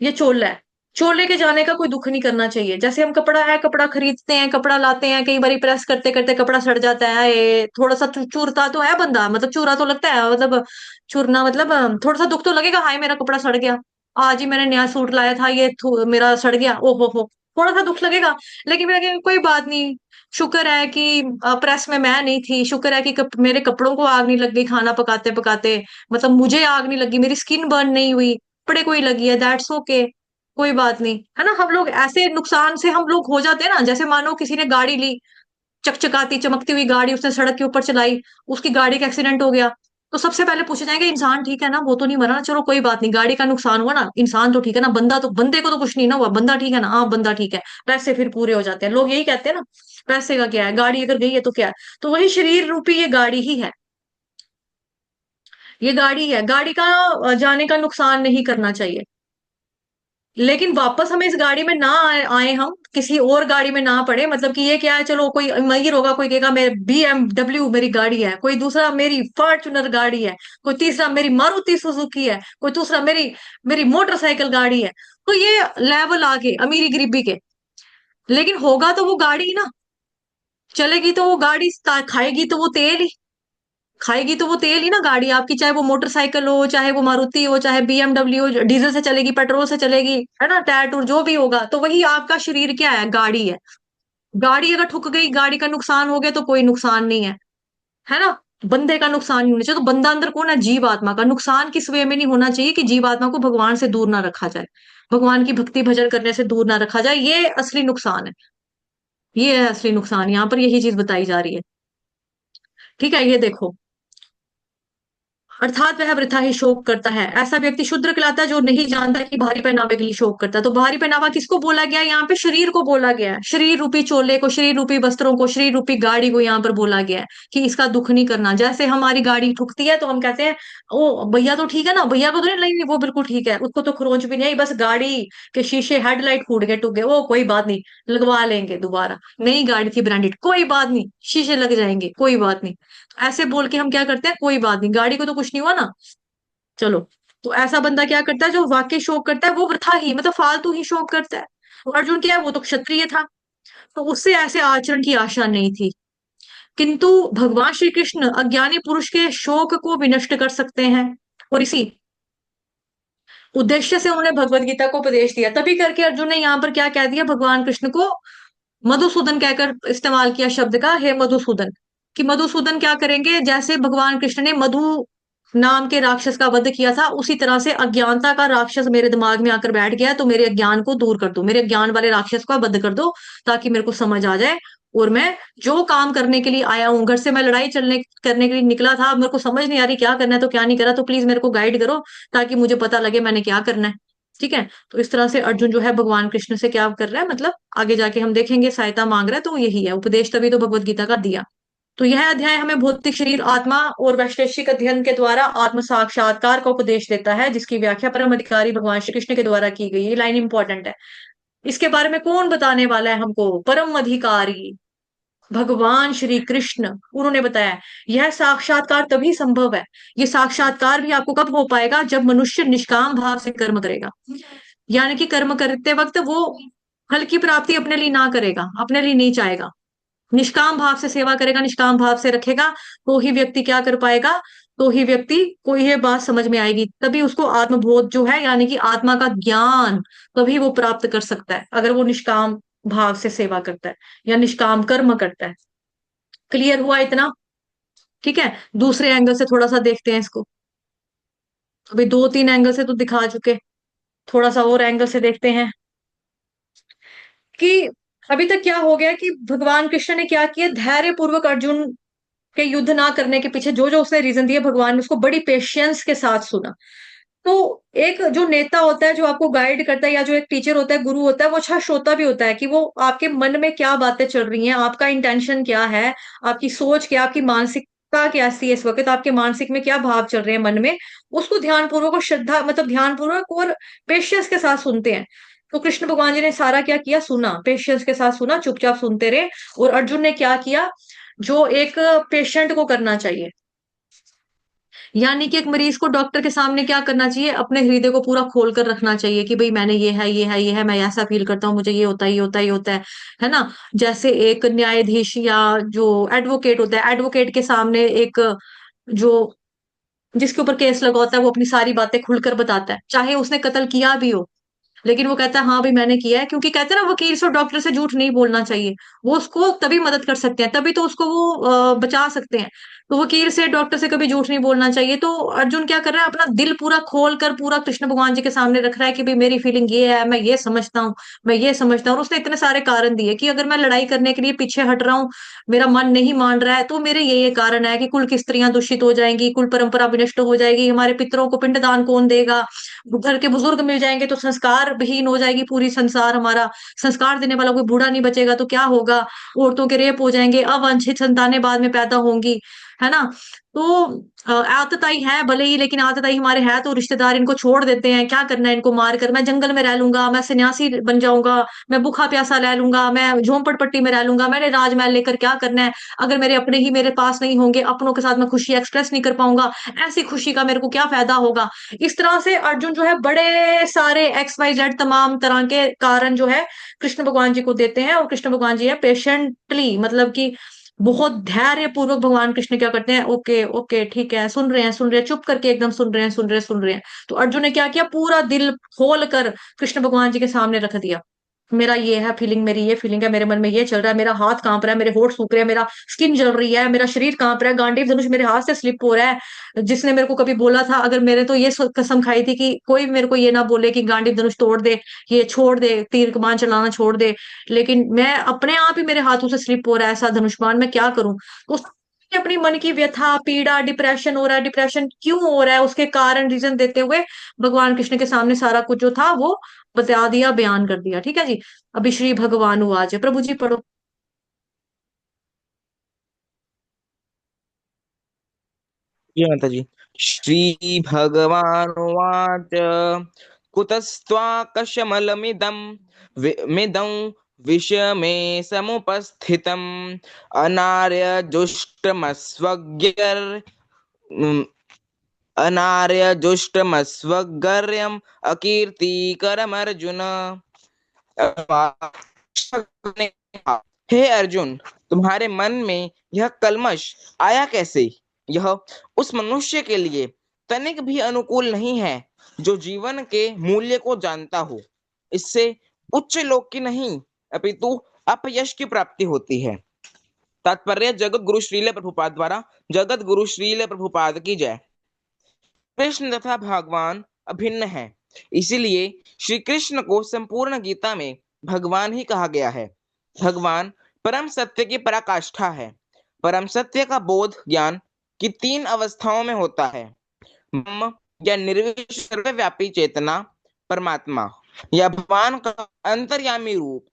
ये चोला है। चोले के जाने का कोई दुख नहीं करना चाहिए। जैसे हम कपड़ा है, कपड़ा खरीदते हैं, कपड़ा लाते हैं, कई बार प्रेस करते करते कपड़ा सड़ जाता है, ये थोड़ा सा चूरता तो है बंदा, मतलब चूरा तो लगता है, मतलब चूरना मतलब थोड़ा सा दुख तो लगेगा, हाय मेरा कपड़ा सड़ गया, आज ही मैंने नया सूट लाया था, ये मेरा सड़ गया, ओहो हो, थोड़ा सा दुख लगेगा। लेकिन मैं कहेंगे कोई बात नहीं, शुक्र है कि प्रेस में मैं नहीं थी, शुक्र है कि मेरे कपड़ों को आग नहीं लग गई खाना पकाते पकाते, मतलब मुझे आग नहीं लगी, मेरी स्किन बर्न नहीं हुई, कपड़े कोई लगी है, दैट्स ओके, कोई बात नहीं, है ना। हम लोग ऐसे नुकसान से हम लोग हो जाते हैं ना, जैसे मानो किसी ने गाड़ी ली, चकचकाती चमकती हुई गाड़ी उसने सड़क के ऊपर चलाई, उसकी गाड़ी का एक्सीडेंट हो गया, तो सबसे पहले पूछे जाएंगे इंसान ठीक है ना, वो तो नहीं मरा ना, चलो कोई बात नहीं, गाड़ी का नुकसान हुआ ना, इंसान तो ठीक है ना, बंदा तो, बंदे को तो कुछ नहीं ना हुआ, बंदा ठीक है ना, हाँ बंदा ठीक है, पैसे फिर पूरे हो जाते हैं, लोग यही कहते हैं ना, पैसे का क्या है, गाड़ी अगर गई है तो क्या है। तो वही शरीर रूपी ये गाड़ी ही है, ये गाड़ी है, गाड़ी का जाने का नुकसान नहीं करना चाहिए। लेकिन वापस हमें इस गाड़ी में ना आए हम किसी और गाड़ी में ना पड़े, मतलब कि ये क्या है, चलो कोई अमीर होगा, कोई कहेगा मेरे BMW मेरी गाड़ी है, कोई दूसरा मेरी फॉर्च्यूनर गाड़ी है, कोई तीसरा मेरी मारुति सुजुकी है, कोई दूसरा मेरी मेरी मोटरसाइकिल गाड़ी है। तो ये लेवल आगे अमीरी गरीबी के। लेकिन होगा तो वो गाड़ी ही ना, चलेगी तो वो गाड़ी, खाएगी तो वो तेल ही, खाएगी तो वो तेल ही ना गाड़ी आपकी, चाहे वो मोटरसाइकिल हो, चाहे वो मारुति हो, चाहे BMW हो, डीजल से चलेगी, पेट्रोल से चलेगी, है ना, टायर टूर जो भी होगा। तो वही आपका शरीर क्या है, गाड़ी है। गाड़ी अगर ठुक गई, गाड़ी का नुकसान हो गया तो कोई नुकसान नहीं है ना, बंदे का नुकसान नहीं होना चाहिए। तो बंदा अंदर कौन है, जीव आत्मा का नुकसान किस वे में नहीं होना चाहिए कि जीव आत्मा को भगवान से दूर ना रखा जाए, भगवान की भक्ति भजन करने से दूर ना रखा जाए, ये असली नुकसान है, ये है असली नुकसान, यहाँ पर यही चीज बताई जा रही है। ठीक है, ये देखो, अर्थात वह वृथा ही शोक करता है। ऐसा व्यक्ति शूद्र कहलाता है जो नहीं जानता कि भारी पहनावे के लिए शोक करता है। तो भारी पहनावा किसको बोला गया है, यहाँ पे शरीर को बोला गया है, शरीर रूपी चोले को, शरीर रूपी वस्त्रों को, शरीर रूपी गाड़ी को यहाँ पर बोला गया है कि इसका दुख नहीं करना। जैसे हमारी गाड़ी ठुकती है तो हम कहते हैं ओ भैया तो ठीक है ना, भैया को तो नहीं, वो बिल्कुल ठीक है, उसको तो खरोंच भी नहीं आई, बस गाड़ी के शीशे हेडलाइट फूट गए, टूट गए, ओ कोई बात नहीं, लगवा लेंगे दोबारा, नई गाड़ी थी ब्रांडेड, कोई बात नहीं, शीशे लग जाएंगे, कोई बात नहीं। ऐसे बोल के हम क्या करते हैं, कोई बात नहीं, गाड़ी को तो कुछ नहीं हुआ ना, चलो तो ऐसा बंदा क्या करता है, जो वाकई शोक करता है वो वृथा ही, मतलब फालतू ही शोक करता है। तो अर्जुन क्या है, वो तो क्षत्रिय था, तो उससे ऐसे आचरण की आशा नहीं थी। किंतु भगवान श्री कृष्ण अज्ञानी पुरुष के शोक को विनष्ट कर सकते हैं, और इसी उद्देश्य से उन्होंने भगवत गीता को उपदेश दिया। तभी करके अर्जुन ने यहाँ पर क्या कह दिया, भगवान कृष्ण को मधुसूदन कहकर इस्तेमाल किया शब्द का, हे मधुसूदन। कि मधुसूदन क्या करेंगे, जैसे भगवान कृष्ण ने मधु नाम के राक्षस का वध किया था, उसी तरह से अज्ञानता का राक्षस मेरे दिमाग में आकर बैठ गया, तो मेरे अज्ञान को दूर कर दो, मेरे अज्ञान वाले राक्षस का वध कर दो, ताकि मेरे को समझ आ जाए, और मैं जो काम करने के लिए आया हूँ, घर से मैं लड़ाई चलने करने के लिए निकला था, अब मेरे को समझ नहीं आ रही क्या करना है तो क्या नहीं करा, तो प्लीज मेरे को गाइड करो, ताकि मुझे पता लगे मैंने क्या करना है। ठीक है, तो इस तरह से अर्जुन जो है भगवान कृष्ण से क्या कर रहा है, मतलब आगे जाके हम देखेंगे सहायता मांग रहा है, तो यही है उपदेश, तभी तो भगवत गीता का दिया। तो यह अध्याय हमें भौतिक शरीर, आत्मा और वैशेषिक अध्ययन के द्वारा आत्म साक्षात्कार का उपदेश देता है, जिसकी व्याख्या परम अधिकारी भगवान श्री कृष्ण के द्वारा की गई। ये लाइन इंपॉर्टेंट है। इसके बारे में कौन बताने वाला है हमको, परम अधिकारी भगवान श्री कृष्ण, उन्होंने बताया। यह साक्षात्कार तभी संभव है, ये साक्षात्कार भी आपको कब हो पाएगा, जब मनुष्य निष्काम भाव से कर्म करेगा। यानी कि कर्म करते वक्त वो फल की प्राप्ति अपने लिए ना करेगा, अपने लिए नहीं चाहेगा, निष्काम भाव से सेवा करेगा, निष्काम भाव से रखेगा, तो ही व्यक्ति क्या कर पाएगा, तो ही व्यक्ति को ये बात समझ में आएगी, तभी उसको आत्मबोध जो है, यानी कि आत्मा का ज्ञान, तभी वो प्राप्त कर सकता है, अगर वो निष्काम भाव से सेवा करता है या निष्काम कर्म करता है। क्लियर हुआ इतना? ठीक है, दूसरे एंगल से थोड़ा सा देखते हैं इसको। अभी दो तीन एंगल से तो दिखा चुके, थोड़ा सा और एंगल से देखते हैं कि अभी तक क्या हो गया, कि भगवान कृष्ण ने क्या किया, धैर्य पूर्वक अर्जुन के युद्ध ना करने के पीछे जो जो उसने रीजन दिए, भगवान ने उसको बड़ी पेशेंस के साथ सुना। तो एक जो नेता होता है, जो आपको गाइड करता है, या जो एक टीचर होता है, गुरु होता है, वो अच्छा श्रोता भी होता है, कि वो आपके मन में क्या बातें चल रही हैं, आपका इंटेंशन क्या है, आपकी सोच क्या, आपकी मानसिकता कैसी है इस वक्त, आपके मानसिक में क्या भाव चल रहे हैं मन में, उसको ध्यानपूर्वक और श्रद्धा, मतलब ध्यानपूर्वक और पेशेंस के साथ सुनते हैं। तो कृष्ण भगवान जी ने सारा क्या किया, सुना, पेशेंस के साथ सुना, चुपचाप सुनते रहे। और अर्जुन ने क्या किया, जो एक पेशेंट को करना चाहिए, यानी कि एक मरीज को डॉक्टर के सामने क्या करना चाहिए, अपने हृदय को पूरा खोल कर रखना चाहिए, कि भाई मैंने ये है, ये है, ये है, मैं ऐसा फील करता हूँ, मुझे ये होता है, ये होता है, ये होता है ना। जैसे एक न्यायाधीश या जो एडवोकेट होता है, एडवोकेट के सामने एक जो जिसके ऊपर केस लगा होता है, वो अपनी सारी बातें खुलकर बताता है, चाहे उसने कत्ल किया भी हो, लेकिन वो कहता है हाँ भाई मैंने किया है, क्योंकि कहते हैं ना, वकील से और डॉक्टर से झूठ नहीं बोलना चाहिए, वो उसको तभी मदद कर सकते हैं, तभी तो उसको वो बचा सकते हैं। तो वकील से डॉक्टर से कभी झूठ नहीं बोलना चाहिए। तो अर्जुन क्या कर रहा है, अपना दिल पूरा खोल कर पूरा कृष्ण भगवान जी के सामने रख रहा है, कि भाई मेरी फीलिंग ये है, मैं ये समझता हूँ, मैं ये समझता हूँ। और उसने इतने सारे कारण दिए, कि अगर मैं लड़ाई करने के लिए पीछे हट रहा हूँ, मेरा मन नहीं मान रहा है, तो मेरे ये कारण है, कि कुल की स्त्रियां दूषित हो जाएंगी, कुल परंपरा विनष्ट हो जाएगी, हमारे पितरों को पिंडदान कौन देगा, घर के बुजुर्ग मिल जाएंगे तो संस्कार विहीन हो जाएगी पूरी संसार, हमारा संस्कार देने वाला कोई बूढ़ा नहीं बचेगा तो क्या होगा, औरतों के रेप हो जाएंगे, अवांछित संतानें बाद में पैदा होंगी, है ना। तो आतताई है भले ही, लेकिन आतताई हमारे है तो रिश्तेदार इनको छोड़ देते हैं, क्या करना है इनको मार कर, मैं जंगल में रह लूंगा, मैं सन्यासी बन जाऊंगा, मैं भूखा प्यासा रह लूंगा, मैं झोंपड़ पट्टी में रह लूंगा, मैंने राजमहल लेकर क्या करना है, अगर मेरे अपने ही मेरे पास नहीं होंगे, अपनों के साथ मैं खुशी एक्सप्रेस नहीं कर पाऊंगा, ऐसी खुशी का मेरे को क्या फायदा होगा। इस तरह से अर्जुन जो है बड़े सारे XYZ तमाम तरह के कारण जो है कृष्ण भगवान जी को देते हैं। और कृष्ण भगवान जी है पेशेंटली, मतलब कि बहुत धैर्य पूर्वक भगवान कृष्ण क्या करते हैं, ओके ओके ठीक है, सुन रहे हैं, सुन रहे हैं, चुप करके एकदम सुन रहे हैं, सुन रहे हैं, सुन रहे हैं। तो अर्जुन ने क्या किया, पूरा दिल खोल कर कृष्ण भगवान जी के सामने रख दिया, मेरा ये है फीलिंग, मेरी ये फीलिंग है, मेरे मन में ये चल रहा है, मेरा हाथ कांप रहा है, मेरे होठ सूख रहे हैं, मेरा स्किन जल रही है, मेरा शरीर कांप रहा है, गांडीव धनुष मेरे हाथ से स्लिप हो रहा है। जिसने मेरे को कभी बोला था, अगर मेरे तो ये कसम खाई थी कि कोई मेरे को ये ना बोले कि गांडीव धनुष तोड़ दे, ये छोड़ दे, तीर कमान चलाना छोड़ दे, लेकिन मैं अपने आप ही मेरे हाथों से स्लिप हो रहा है ऐसा धनुष्मान, मैं क्या करूं। तो अपनी मन की व्यथा, पीड़ा, डिप्रेशन हो रहा है, डिप्रेशन क्यों हो रहा है, उसके कारण रीजन देते हुए भगवान कृष्ण के सामने सारा कुछ जो था वो बता दिया, बयान कर दिया। ठीक है जी, अभी श्री भगवान उवाच, प्रभु जी पढ़ो। ये माता जी। श्री भगवानुवाच कुतस्त्वाकशमलमिदं मिदं विषमे समुपस्थितम् अनार्यजुष्टमस्वज्ञर् अनार्य जुष्टमस्वगर्यम अकीर्तिकरम अर्जुन। हे अर्जुन, तुम्हारे मन में यह कल्मश आया कैसे? यह उस मनुष्य के लिए तनिक भी अनुकूल नहीं है जो जीवन के मूल्य को जानता हो। इससे उच्च लोक की नहीं अपितु अपयश की प्राप्ति होती है। तात्पर्य जगत गुरु श्रील प्रभुपाद द्वारा। जगत गुरु श्रील प्रभुपाद की जय। कृष्ण तथा भगवान अभिन्न है, इसीलिए श्री कृष्ण को संपूर्ण गीता में भगवान ही कहा गया है। भगवान परम सत्य की पराकाष्ठा है। परम सत्य का बोध ज्ञान की 3 अवस्थाओं में होता है। ब्रह्म या निर्विशेष सर्वव्यापी चेतना परमात्मा या भगवान का अंतर्यामी रूप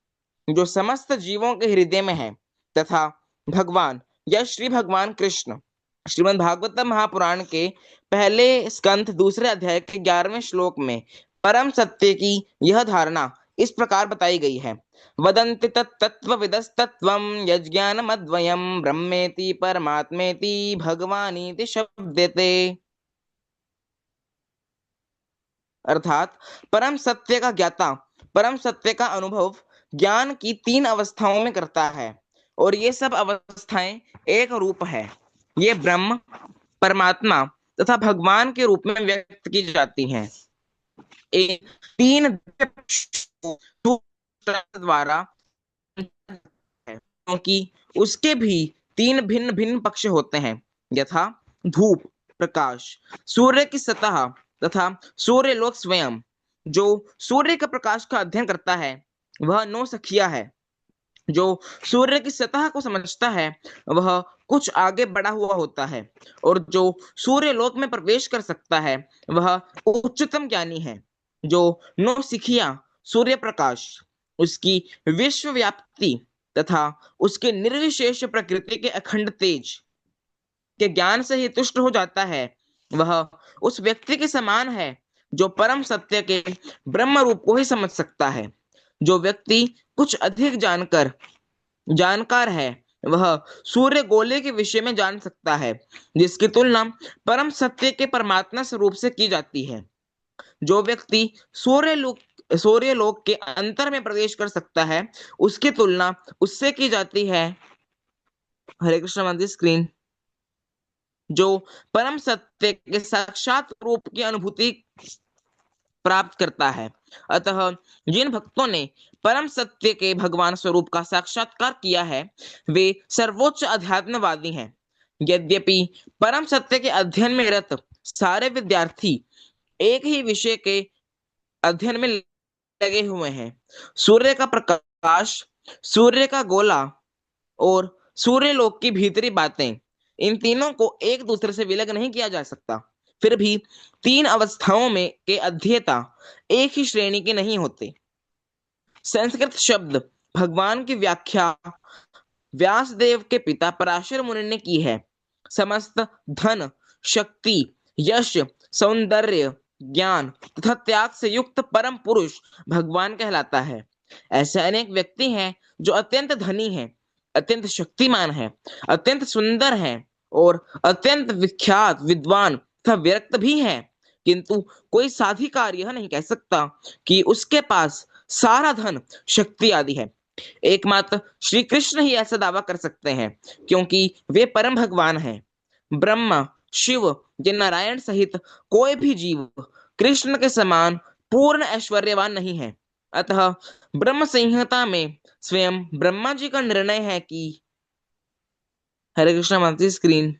जो समस्त जीवों के हृदय में है, तथा भगवान या श्री भगवान कृष्ण। श्रीमद् भागवतम महापुराण के पहले स्कंध 2 अध्याय के 11वें श्लोक में परम सत्य की यह धारणा इस प्रकार बताई गई है। वदन्ति तत्त्वविदस्तत्त्वं यज्ञानमद्वयं ब्रह्मेति परमात्मेति भगवानीति शब्दते। अर्थात परम सत्य का ज्ञाता परम सत्य का अनुभव ज्ञान की 3 अवस्थाओं में करता है, और ये सब अवस्थाएं एक रूप है। ये ब्रह्म, परमात्मा तथा भगवान के रूप में व्यक्त की जाती हैं। 3 द्वारा, क्योंकि उसके भी 3 भिन्न भिन्न पक्ष होते हैं, यथा धूप प्रकाश, सूर्य की सतह तथा सूर्य लोक स्वयं। जो सूर्य के प्रकाश का अध्ययन करता है वह 9 सखिया है। जो सूर्य की सतह को समझता है वह कुछ आगे बढ़ा हुआ होता है, और जो सूर्य लोक में प्रवेश कर सकता है वह उच्चतम ज्ञानी है। जो 9 सिखिया सूर्य प्रकाश, उसकी विश्व व्याप्ति तथा उसके निर्विशेष प्रकृति के अखंड तेज के ज्ञान से ही तुष्ट हो जाता है, वह उस व्यक्ति के समान है जो परम सत्य के ब्रह्म रूप को ही समझ सकता है। जो व्यक्ति कुछ अधिक जानकार है वह सूर्य गोले के विषय में जान सकता है, जिसकी तुलना परम सत्य के परमात्मा स्वरूप से की जाती है। जो व्यक्ति सूर्य लोक के अंतर में प्रवेश कर सकता है उसकी तुलना उससे की जाती है। हरे कृष्ण मंदिर स्क्रीन। जो परम सत्य के साक्षात रूप की अनुभूति प्राप्त करता है। अतः जिन भक्तों ने परम सत्य के भगवान स्वरूप का साक्षात्कार किया है वे सर्वोच्च अध्यात्मवादी हैं। यद्यपि परम सत्य के अध्ययन में रत सारे विद्यार्थी एक ही विषय के अध्ययन में लगे हुए हैं। सूर्य का प्रकाश, सूर्य का गोला और सूर्य लोक की भीतरी बातें, इन तीनों को एक दूसरे से विलग नहीं किया जा सकता। फिर भी 3 अवस्थाओं में के अध्येता एक ही श्रेणी के नहीं होते। संस्कृत शब्द भगवान की व्याख्या व्यासदेव के पिता पराशर मुनि ने की है। समस्त धन, शक्ति, यश, सौंदर्य, ज्ञान तथा त्याग से युक्त परम पुरुष भगवान कहलाता है। ऐसे अनेक व्यक्ति हैं जो अत्यंत धनी हैं, अत्यंत शक्तिमान हैं, अत्यंत सुंदर हैं और अत्यंत विख्यात विद्वान तथा विरक्त भी हैं, किंतु कोई साधिकार यह नहीं कह सकता कि उसके पास सारा धन, शक्ति आदि है। एकमात्र श्री कृष्ण ही ऐसा दावा कर सकते हैं, क्योंकि वे परम भगवान हैं। ब्रह्मा, शिव या नारायण सहित कोई भी जीव कृष्ण के समान पूर्ण ऐश्वर्यवान नहीं है। अतः ब्रह्म संहिता में स्वयं ब्रह्मा जी का निर्णय है कि हरे कृष्ण मंत्री स्क्रीन।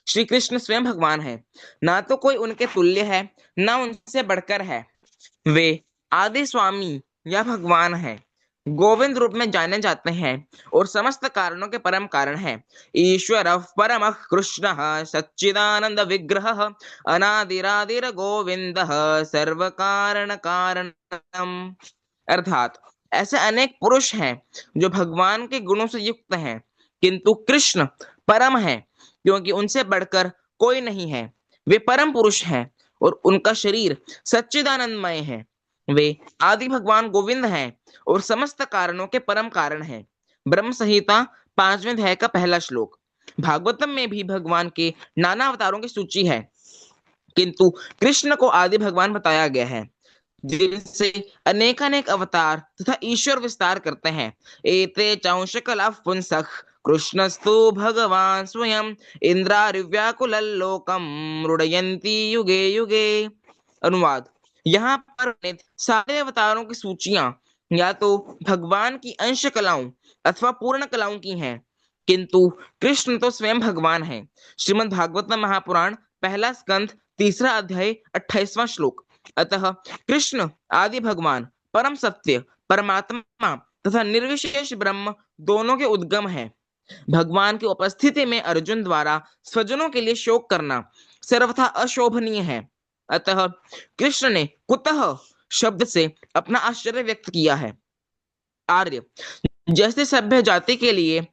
श्री कृष्ण स्वयं भगवान है, ना तो कोई उनके तुल्य है ना उनसे बढ़कर है। वे आदि स्वामी या भगवान है, गोविंद रूप में जाने जाते हैं और समस्त कारणों के परम कारण है। ईश्वर परम कृष्ण सच्चिदानंद विग्रह अनादिरादिर गोविंद सर्व कारण कारणम। अर्थात ऐसे अनेक पुरुष हैं जो भगवान के गुणों से युक्त हैं, किंतु कृष्ण परम है क्योंकि उनसे बढ़कर कोई नहीं है। वे परम पुरुष हैं और उनका शरीर सच्चिदानंदमय है। वे आदि भगवान गोविंद हैं और समस्त कारणों के परम कारण हैं। ब्रह्म संहिता 5वें अध्याय का पहला श्लोक। भागवतम में भी भगवान के नाना अवतारों की सूची है, किंतु कृष्ण को आदि भगवान बताया गया है, जिनसे अनेकानेक अवतार तथा ईश्वर विस्तार करते हैं। एते चांश कला पुंसक कृष्णस्तु भगवान स्वयं इंद्रारिव्याकुलल्लोकम रुडयन्ति युगे युगे। अनुवाद। यहाँ पर वर्णित सारे अवतारों की सूचियां या तो भगवान की अंश कलाओं अथवा पूर्ण कलाओं की हैं, किंतु कृष्ण तो स्वयं भगवान है। श्रीमद् भागवतम महापुराण पहला स्कंध 3रा अध्याय 28वां श्लोक। अतः कृष्ण आदि भगवान परम सत्य परमात्मा तथा निर्विशेष ब्रह्म दोनों के उद्गम है। भगवान की उपस्थिति में अर्जुन द्वारा स्वजनों के लिए शोक करना सर्वथा अशोभनीय है। अतः कृष्ण ने कुतः शब्द से अपना आश्चर्य व्यक्त किया है। आर्य जैसे सभ्य जाति के लिए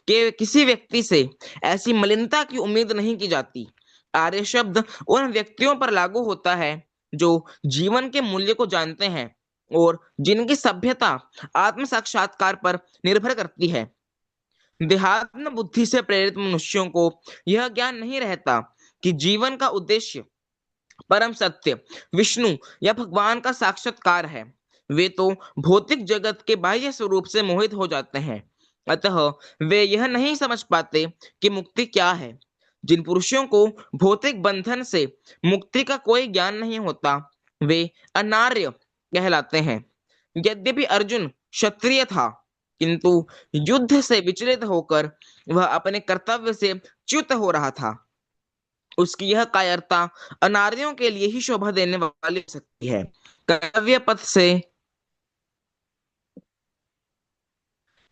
किसी व्यक्ति से ऐसी मलिनता की उम्मीद नहीं की जाती। आर्य शब्द उन व्यक्तियों पर लागू होता है जो जीवन के मूल्य को जानते हैं और जिनकी सभ्यता आत्म साक्षात्कार पर निर्भर करती है। देहात्म बुद्धि से प्रेरित मनुष्यों को यह ज्ञान नहीं रहता कि जीवन का उद्देश्य परम सत्य विष्णु या भगवान का साक्षात्कार है। वे तो भौतिक जगत के बाह्य स्वरूप से मोहित हो जाते हैं। अतः वे यह नहीं समझ पाते कि मुक्ति क्या है। जिन पुरुषों को भौतिक बंधन से मुक्ति का कोई ज्ञान नहीं होता, वे अनार्य कहलाते हैं। यद्यपि अर्जुन क्षत्रिय था, किंतु युद्ध से विचलित होकर वह अपने कर्तव्य से च्युत हो रहा था। उसकी यह कायरता अनार्यों के लिए ही शोभा देने वाली हो सकती है। कर्तव्य पथ से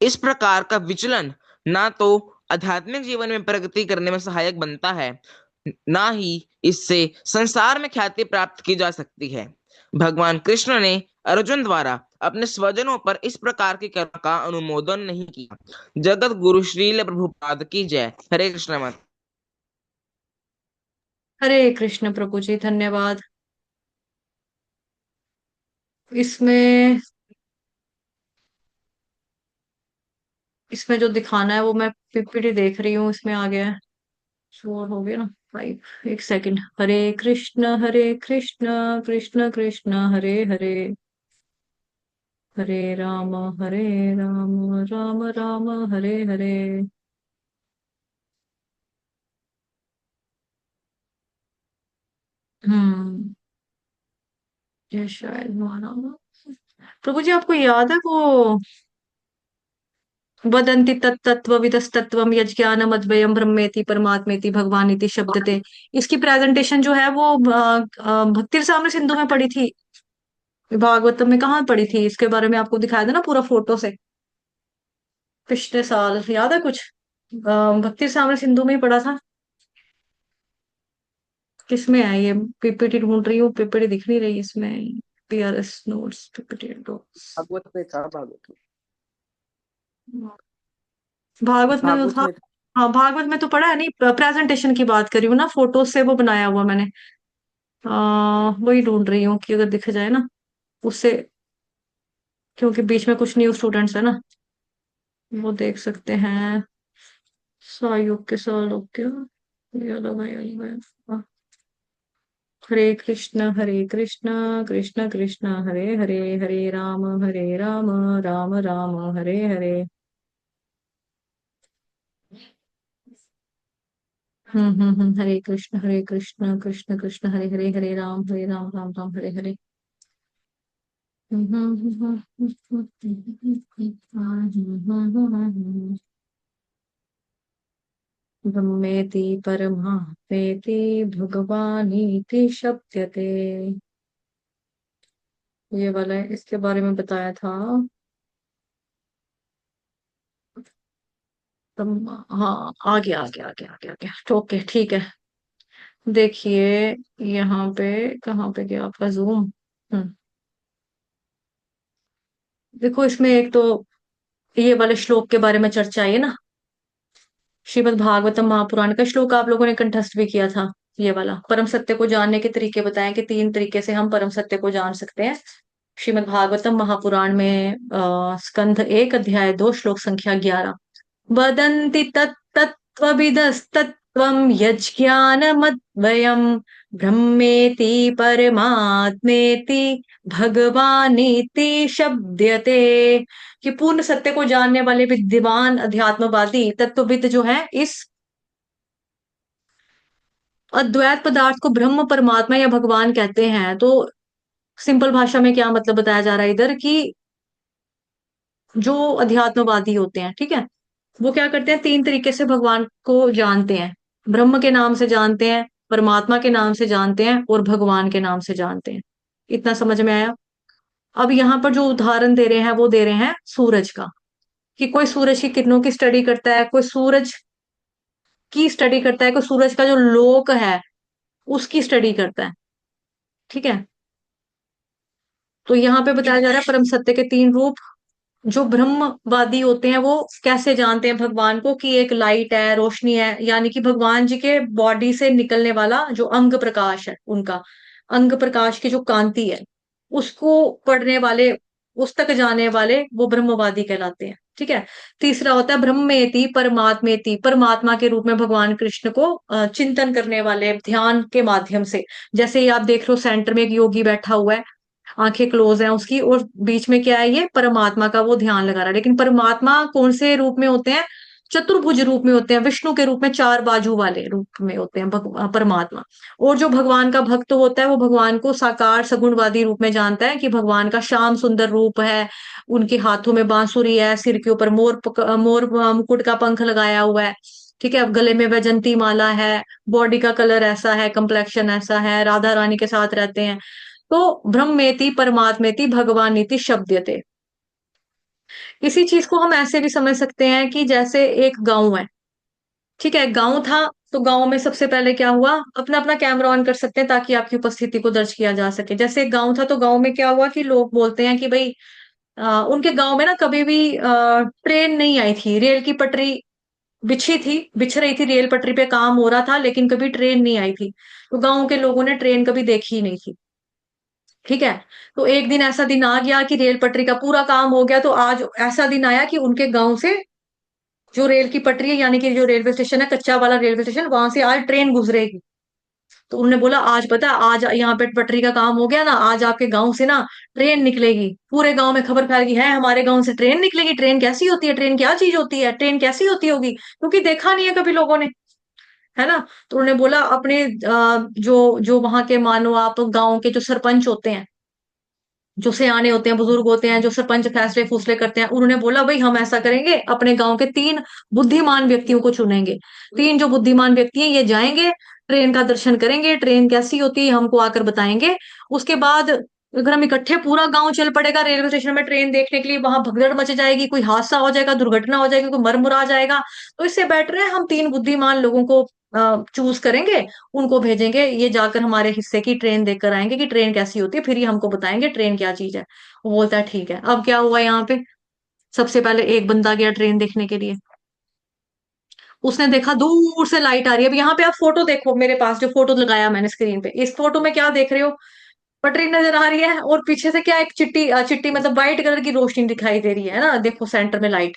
इस प्रकार का विचलन ना तो आध्यात्मिक जीवन में प्रगति करने में सहायक बनता है, ना ही इससे संसार में ख्याति प्राप्त की जा सकती है। भगवान कृष्ण ने अर्जुन द्वारा अपने स्वजनों पर इस प्रकार की करुणा का अनुमोदन नहीं किया। जगत गुरु श्रील प्रभुपाद की जय। हरे कृष्ण मत। हरे कृष्ण प्रभु जी, धन्यवाद। इसमें इसमें जो दिखाना है वो मैं पीपीटी देख रही हूँ, इसमें आ गया है। शोर हो गया ना 5, एक सेकंड। हरे कृष्ण कृष्ण कृष्ण हरे हरे, हरे राम राम राम हरे हरे। हम्म, ये शायद हमारा प्रभु जी, आपको याद है वो वदन्ति तत्तत्त्वविदस्तत्त्वं यज्ञानमद्वयं ब्रह्मेति परमात्मेति भगवानिति शब्दते। इसकी प्रेजेंटेशन जो है वो भक्ति रसामृत सिंधु में पड़ी थी। भागवतम में कहाँ पड़ी थी? इसके बारे में आपको दिखाया था ना पूरा फोटो से, पिछले साल। याद है कुछ? भक्ति रसामृत सिंधु में ही पड़ा था। किसमें है ये? पीपीटी ढूंढ रही हूँ, पीपीटी दिख नहीं रही इसमें। PRS notes PPT notes. Bhagwat में था, भागवत भागवत में तो था। में था। हाँ, भागवत में तो पढ़ा है। नहीं, प्रेजेंटेशन की बात कर रही हूँ ना, फोटो से वो बनाया हुआ मैंने। वही ढूंढ रही हूँ कि अगर दिख जाए ना उससे, क्योंकि बीच में कुछ न्यू स्टूडेंट्स है ना, वो देख सकते हैं। सहयोग के सहयोग के ये अलग है, ये अलग है। हरे कृष्ण कृष्ण कृष्ण हरे हरे, हरे राम राम राम हरे हरे। हरे कृष्ण कृष्ण कृष्ण हरे हरे, हरे राम राम राम हरे हरे। ब्रह्मेति परमात्मेति भगवानीति शब्दते। ये वाला है, इसके बारे में बताया था। हाँ, आगे ओके, ठीक है। देखिए यहाँ पे, कहाँ पे गया आपका जूम? देखो, इसमें एक तो ये वाले श्लोक के बारे में चर्चा है ना, श्रीमद् भागवतम महापुराण का श्लोक आप लोगों ने कंठस्थ भी किया था। ये वाला परम सत्य को जानने के तरीके बताए कि 3 तरीके से हम परम सत्य को जान सकते हैं। श्रीमद् भागवतम महापुराण में स्कंध 1 अध्याय 2 श्लोक संख्या 11। वदन्ति तत्तत्त्वविदस्तत्त्वं यज्ञानमद्वयम् ब्रह्मेति परमात्मेति भगवानीति शब्दयते। कि पूर्ण सत्य को जानने वाले विद्वान अध्यात्मवादी तत्वविद जो है इस अद्वैत पदार्थ को ब्रह्म परमात्मा या भगवान कहते हैं। तो सिंपल भाषा में क्या मतलब बताया जा रहा है इधर कि जो अध्यात्मवादी होते हैं, ठीक है, वो क्या करते हैं, 3 तरीके से भगवान को जानते हैं। ब्रह्म के नाम से जानते हैं, परमात्मा के नाम से जानते हैं और भगवान के नाम से जानते हैं। इतना समझ में आया? अब यहाँ पर जो उदाहरण दे रहे हैं वो दे रहे हैं सूरज का, कि कोई सूरज की किरणों की स्टडी करता है, कोई सूरज की स्टडी करता है, कोई सूरज का जो लोक है उसकी स्टडी करता है, ठीक है। तो यहाँ पे बताया जा रहा है परम सत्य के 3 रूप। जो ब्रह्मवादी होते हैं वो कैसे जानते हैं भगवान को, कि एक लाइट है, रोशनी है, यानी कि भगवान जी के बॉडी से निकलने वाला जो अंग प्रकाश है, उनका अंग प्रकाश की जो कांति है उसको पढ़ने वाले, उस तक जाने वाले वो ब्रह्मवादी कहलाते हैं, ठीक है। तीसरा होता है ब्रह्मेति परमात्मेति, परमात्मा के रूप में भगवान कृष्ण को चिंतन करने वाले ध्यान के माध्यम से। जैसे ही आप देख लो सेंटर में एक योगी बैठा हुआ है, आंखें क्लोज हैं उसकी, और बीच में क्या है, ये परमात्मा का वो ध्यान लगा रहा है। लेकिन परमात्मा कौन से रूप में होते हैं? चतुर्भुज रूप में होते हैं, विष्णु के रूप में 4 बाजू वाले रूप में होते हैं परमात्मा। और जो भगवान का भक्त होता है वो भगवान को साकार सगुणवादी रूप में जानता है, कि भगवान का श्याम सुंदर रूप है, उनके हाथों में बांसुरी है, सिर के ऊपर मोर मुकुट का पंख लगाया हुआ है, ठीक है, अब गले में वैजंती माला है, बॉडी का कलर ऐसा है, कंप्लेक्शन ऐसा है, राधा रानी के साथ रहते हैं। तो ब्रह्मेति परमात्मेति भगवानीति शब्दयते। इसी चीज को हम ऐसे भी समझ सकते हैं कि जैसे एक गांव है, ठीक है, गांव था, तो गांव में सबसे पहले क्या हुआ, अपना अपना कैमरा ऑन कर सकते हैं ताकि आपकी उपस्थिति को दर्ज किया जा सके। जैसे एक गांव था तो गांव में क्या हुआ कि लोग बोलते हैं कि भाई उनके गांव में ना कभी भी ट्रेन नहीं आई थी, रेल की पटरी बिछ रही थी, रेल पटरी पे काम हो रहा था लेकिन कभी ट्रेन नहीं आई थी। तो गांव के लोगों ने ट्रेन कभी देखी ही नहीं थी, ठीक है। तो एक दिन ऐसा दिन आ गया कि रेल पटरी का पूरा काम हो गया, तो आज ऐसा दिन आया कि उनके गांव से जो रेल की पटरी है, यानी कि जो रेलवे स्टेशन है, कच्चा वाला रेलवे स्टेशन, वहां से आज ट्रेन गुजरेगी। तो उन्होंने बोला आज पता है, आज यहाँ पे पटरी का काम हो गया ना, आज आपके गांव से ना ट्रेन निकलेगी। पूरे गांव में खबर फैल गई है, हमारे गांव से ट्रेन निकलेगी। ट्रेन कैसी होती है, ट्रेन क्या चीज होती है, ट्रेन कैसी होती होगी, क्योंकि देखा नहीं है कभी लोगों ने, है ना। तो उन्होंने बोला अपने जो जो वहां के, मानो आप गांव के जो सरपंच होते हैं, जो सियाने होते हैं, बुजुर्ग होते हैं, जो सरपंच फैसले फूसले करते हैं, उन्होंने बोला भाई हम ऐसा करेंगे, अपने गांव के 3 बुद्धिमान व्यक्तियों को चुनेंगे। 3 जो बुद्धिमान व्यक्ति हैं ये जाएंगे, ट्रेन का दर्शन करेंगे, ट्रेन कैसी होती है हमको आकर बताएंगे। उसके बाद अगर हम इकट्ठे, पूरा गांव चल पड़ेगा रेलवे स्टेशन में ट्रेन देखने के लिए, वहां भगदड़ मच जाएगी, कोई हादसा हो जाएगा, दुर्घटना हो जाएगी, कोई मर मुरा जाएगा। तो इससे बेटर है हम 3 बुद्धिमान लोगों को चूज करेंगे, उनको भेजेंगे, ये जाकर हमारे हिस्से की ट्रेन देखकर आएंगे कि ट्रेन कैसी होती है, फिर ये हमको बताएंगे ट्रेन क्या चीज है। वो बोलता है ठीक है। अब क्या हुआ यहाँ पे, सबसे पहले एक बंदा गया ट्रेन देखने के लिए, उसने देखा दूर से लाइट आ रही है। अब यहाँ पे आप फोटो देखो, मेरे पास जो फोटो लगाया मैंने स्क्रीन पे, इस फोटो में क्या देख रहे हो, पटरी नजर आ रही है और पीछे से क्या, एक चिट्टी चिट्टी मतलब व्हाइट कलर की रोशनी दिखाई दे रही है ना, देखो सेंटर में लाइट।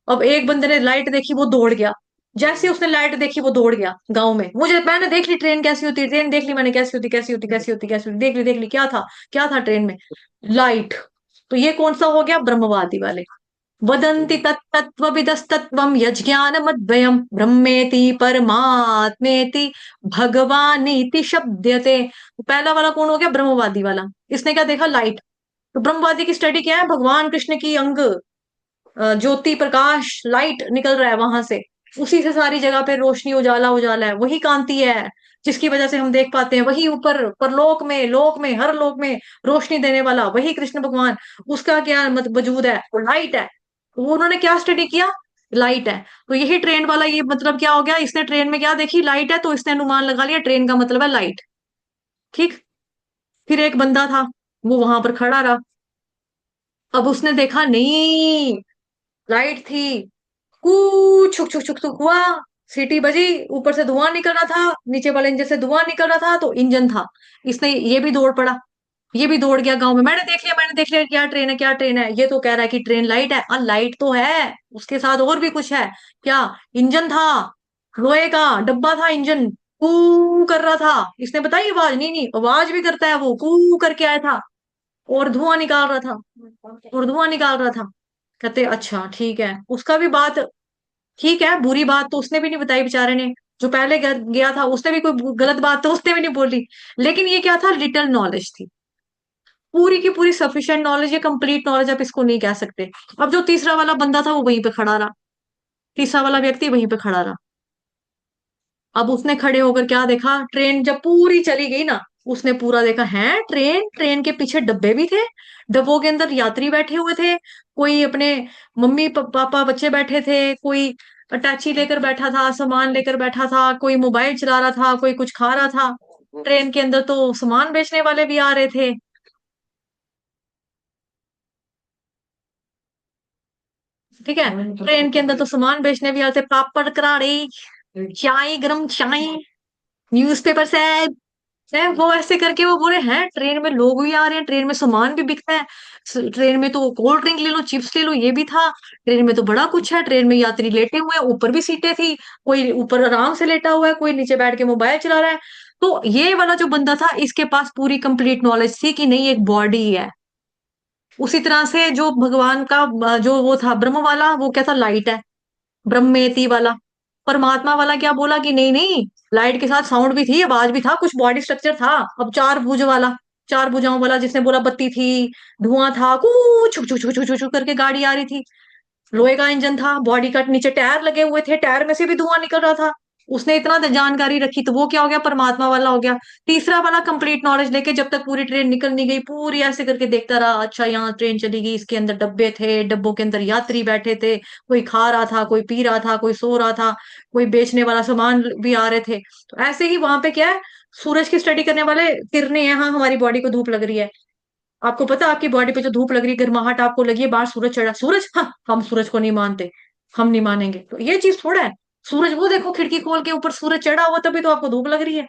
अब एक बंदे ने लाइट देखी, वो दौड़ गया। जैसे ही उसने लाइट देखी वो दौड़ गया गांव में, मुझे, मैंने देख ली ट्रेन कैसी होती है, ट्रेन देख ली मैंने, कैसी होती कैसी होती कैसी होती कैसी होती, देख ली क्या था, क्या था ट्रेन में, लाइट। तो ये कौन सा हो गया, ब्रह्मवादी वाले। वदन्ति तत्तत्त्वविदस्तत्त्वं यज्ञानमद्वयं ब्रह्मेति परमात्मेति भगवानीति शब्दयते। तो पहला वाला कौन हो गया, ब्रह्मवादी वाला। इसने क्या देखा, लाइट। तो ब्रह्मवादी की स्टडी क्या है, भगवान कृष्ण की अंग ज्योति प्रकाश लाइट निकल रहा है वहां से, उसी से सारी जगह पे रोशनी उजाला उजाला है, वही कांति है जिसकी वजह से हम देख पाते हैं। वही ऊपर परलोक में, लोक में, हर लोक में रोशनी देने वाला वही कृष्ण भगवान, उसका क्या मत वजूद है, वो लाइट है। तो वो उन्होंने क्या स्टडी किया, लाइट है। तो यही ट्रेन वाला, ये मतलब क्या हो गया, इसने ट्रेन में क्या देखी, लाइट है, तो इसने अनुमान लगा लिया ट्रेन का मतलब है लाइट, ठीक। फिर एक बंदा था, वो वहां पर खड़ा रहा। अब उसने देखा नहीं, लाइट थी, कुछ छुक छुक छुक छुक हुआ, सीटी बजी, ऊपर से धुआं निकल रहा था, नीचे वाले इंजन से धुआं निकल रहा था, तो इंजन था। इसने ये भी दौड़ पड़ा, ये भी दौड़ गया गांव में, मैंने देख लिया, क्या ट्रेन है, क्या ट्रेन है। ये तो कह रहा है कि ट्रेन लाइट है। लाइट तो है, उसके साथ और भी कुछ है। क्या? इंजन था, लोहे का डब्बा था, इंजन कू कर रहा था। इसने बताई आवाज? नहीं नहीं, आवाज भी करता है वो, कू करके आया था। और धुआं निकाल रहा था, और धुआं निकाल रहा था। कहते अच्छा ठीक है, उसका भी बात ठीक है। बुरी बात तो उसने भी नहीं बताई बेचारे ने, जो पहले गया था उसने भी कोई गलत बात तो उसने भी नहीं बोली। लेकिन ये क्या था, लिटिल नॉलेज थी। पूरी की पूरी सफिशिएंट नॉलेज या कंप्लीट नॉलेज आप इसको नहीं कह सकते। अब जो तीसरा वाला बंदा था वो वहीं पे खड़ा रहा, तीसरा वाला व्यक्ति वहीं पे खड़ा रहा। अब उसने खड़े होकर क्या देखा, ट्रेन जब पूरी चली गई ना, उसने पूरा देखा है ट्रेन, ट्रेन के पीछे डब्बे भी थे, डब्बों के अंदर यात्री बैठे हुए थे। कोई अपने मम्मी पापा बच्चे बैठे थे, कोई अटैची लेकर बैठा था, सामान लेकर बैठा था, कोई मोबाइल चला रहा था, कोई कुछ खा रहा था। ट्रेन के अंदर तो सामान बेचने वाले भी आ रहे थे। ठीक है, ट्रेन के अंदर तो सामान बेचने भी आते, पापड़ कराड़ी, चाय, गरम चाय, न्यूज़पेपर से है। वो ऐसे करके वो बोले हैं ट्रेन में लोग भी आ रहे हैं, ट्रेन में सामान भी बिकता है, ट्रेन में तो कोल्ड ड्रिंक ले लो, चिप्स ले लो, ये भी था। ट्रेन में तो बड़ा कुछ है, ट्रेन में यात्री लेटे हुए हैं, ऊपर भी सीटें थी, कोई ऊपर आराम से लेटा हुआ है, कोई नीचे बैठ के मोबाइल चला रहा है। तो ये वाला जो बंदा था, इसके पास पूरी कंप्लीट नॉलेज थी कि नहीं एक बॉडी है। उसी तरह से जो भगवान का जो वो था ब्रह्म वाला, वो क्या था, लाइट है, ब्रह्मेति वाला। परमात्मा वाला क्या बोला कि नहीं नहीं, लाइट के साथ साउंड भी थी, आवाज भी था, कुछ बॉडी स्ट्रक्चर था। अब चार भुज वाला, चार भुजाओं वाला, जिसने बोला बत्ती थी, धुआं था, कुछ छुक छुक छुक छुक छुक करके गाड़ी आ रही थी, लोहे का इंजन था, बॉडी का नीचे टायर लगे हुए थे, टायर में से भी धुआं निकल रहा था। उसने इतना जानकारी रखी, तो वो क्या हो गया, परमात्मा वाला हो गया। तीसरा वाला कंप्लीट नॉलेज लेके जब तक पूरी ट्रेन निकल नहीं गई, पूरी ऐसे करके देखता रहा, अच्छा यहाँ ट्रेन चली गई, इसके अंदर डब्बे थे, डब्बों के अंदर यात्री बैठे थे, कोई खा रहा था, कोई पी रहा था, कोई सो रहा था, कोई बेचने वाला सामान भी आ रहे थे। तो ऐसे ही वहां पे क्या है, सूरज की स्टडी करने वाले किरणें हैं। हाँ, हमारी बॉडी को धूप लग रही है, आपको पता आपकी बॉडी पे जो धूप लग रही है, गर्माहट आपको लगी है, बाहर सूरज चढ़ा, सूरज, हाँ हम सूरज को नहीं मानते, हम नहीं मानेंगे, तो ये चीज थोड़ा है। सूरज वो देखो, खिड़की खोल के ऊपर सूरज चढ़ा हुआ, तभी तो आपको धूप लग रही है।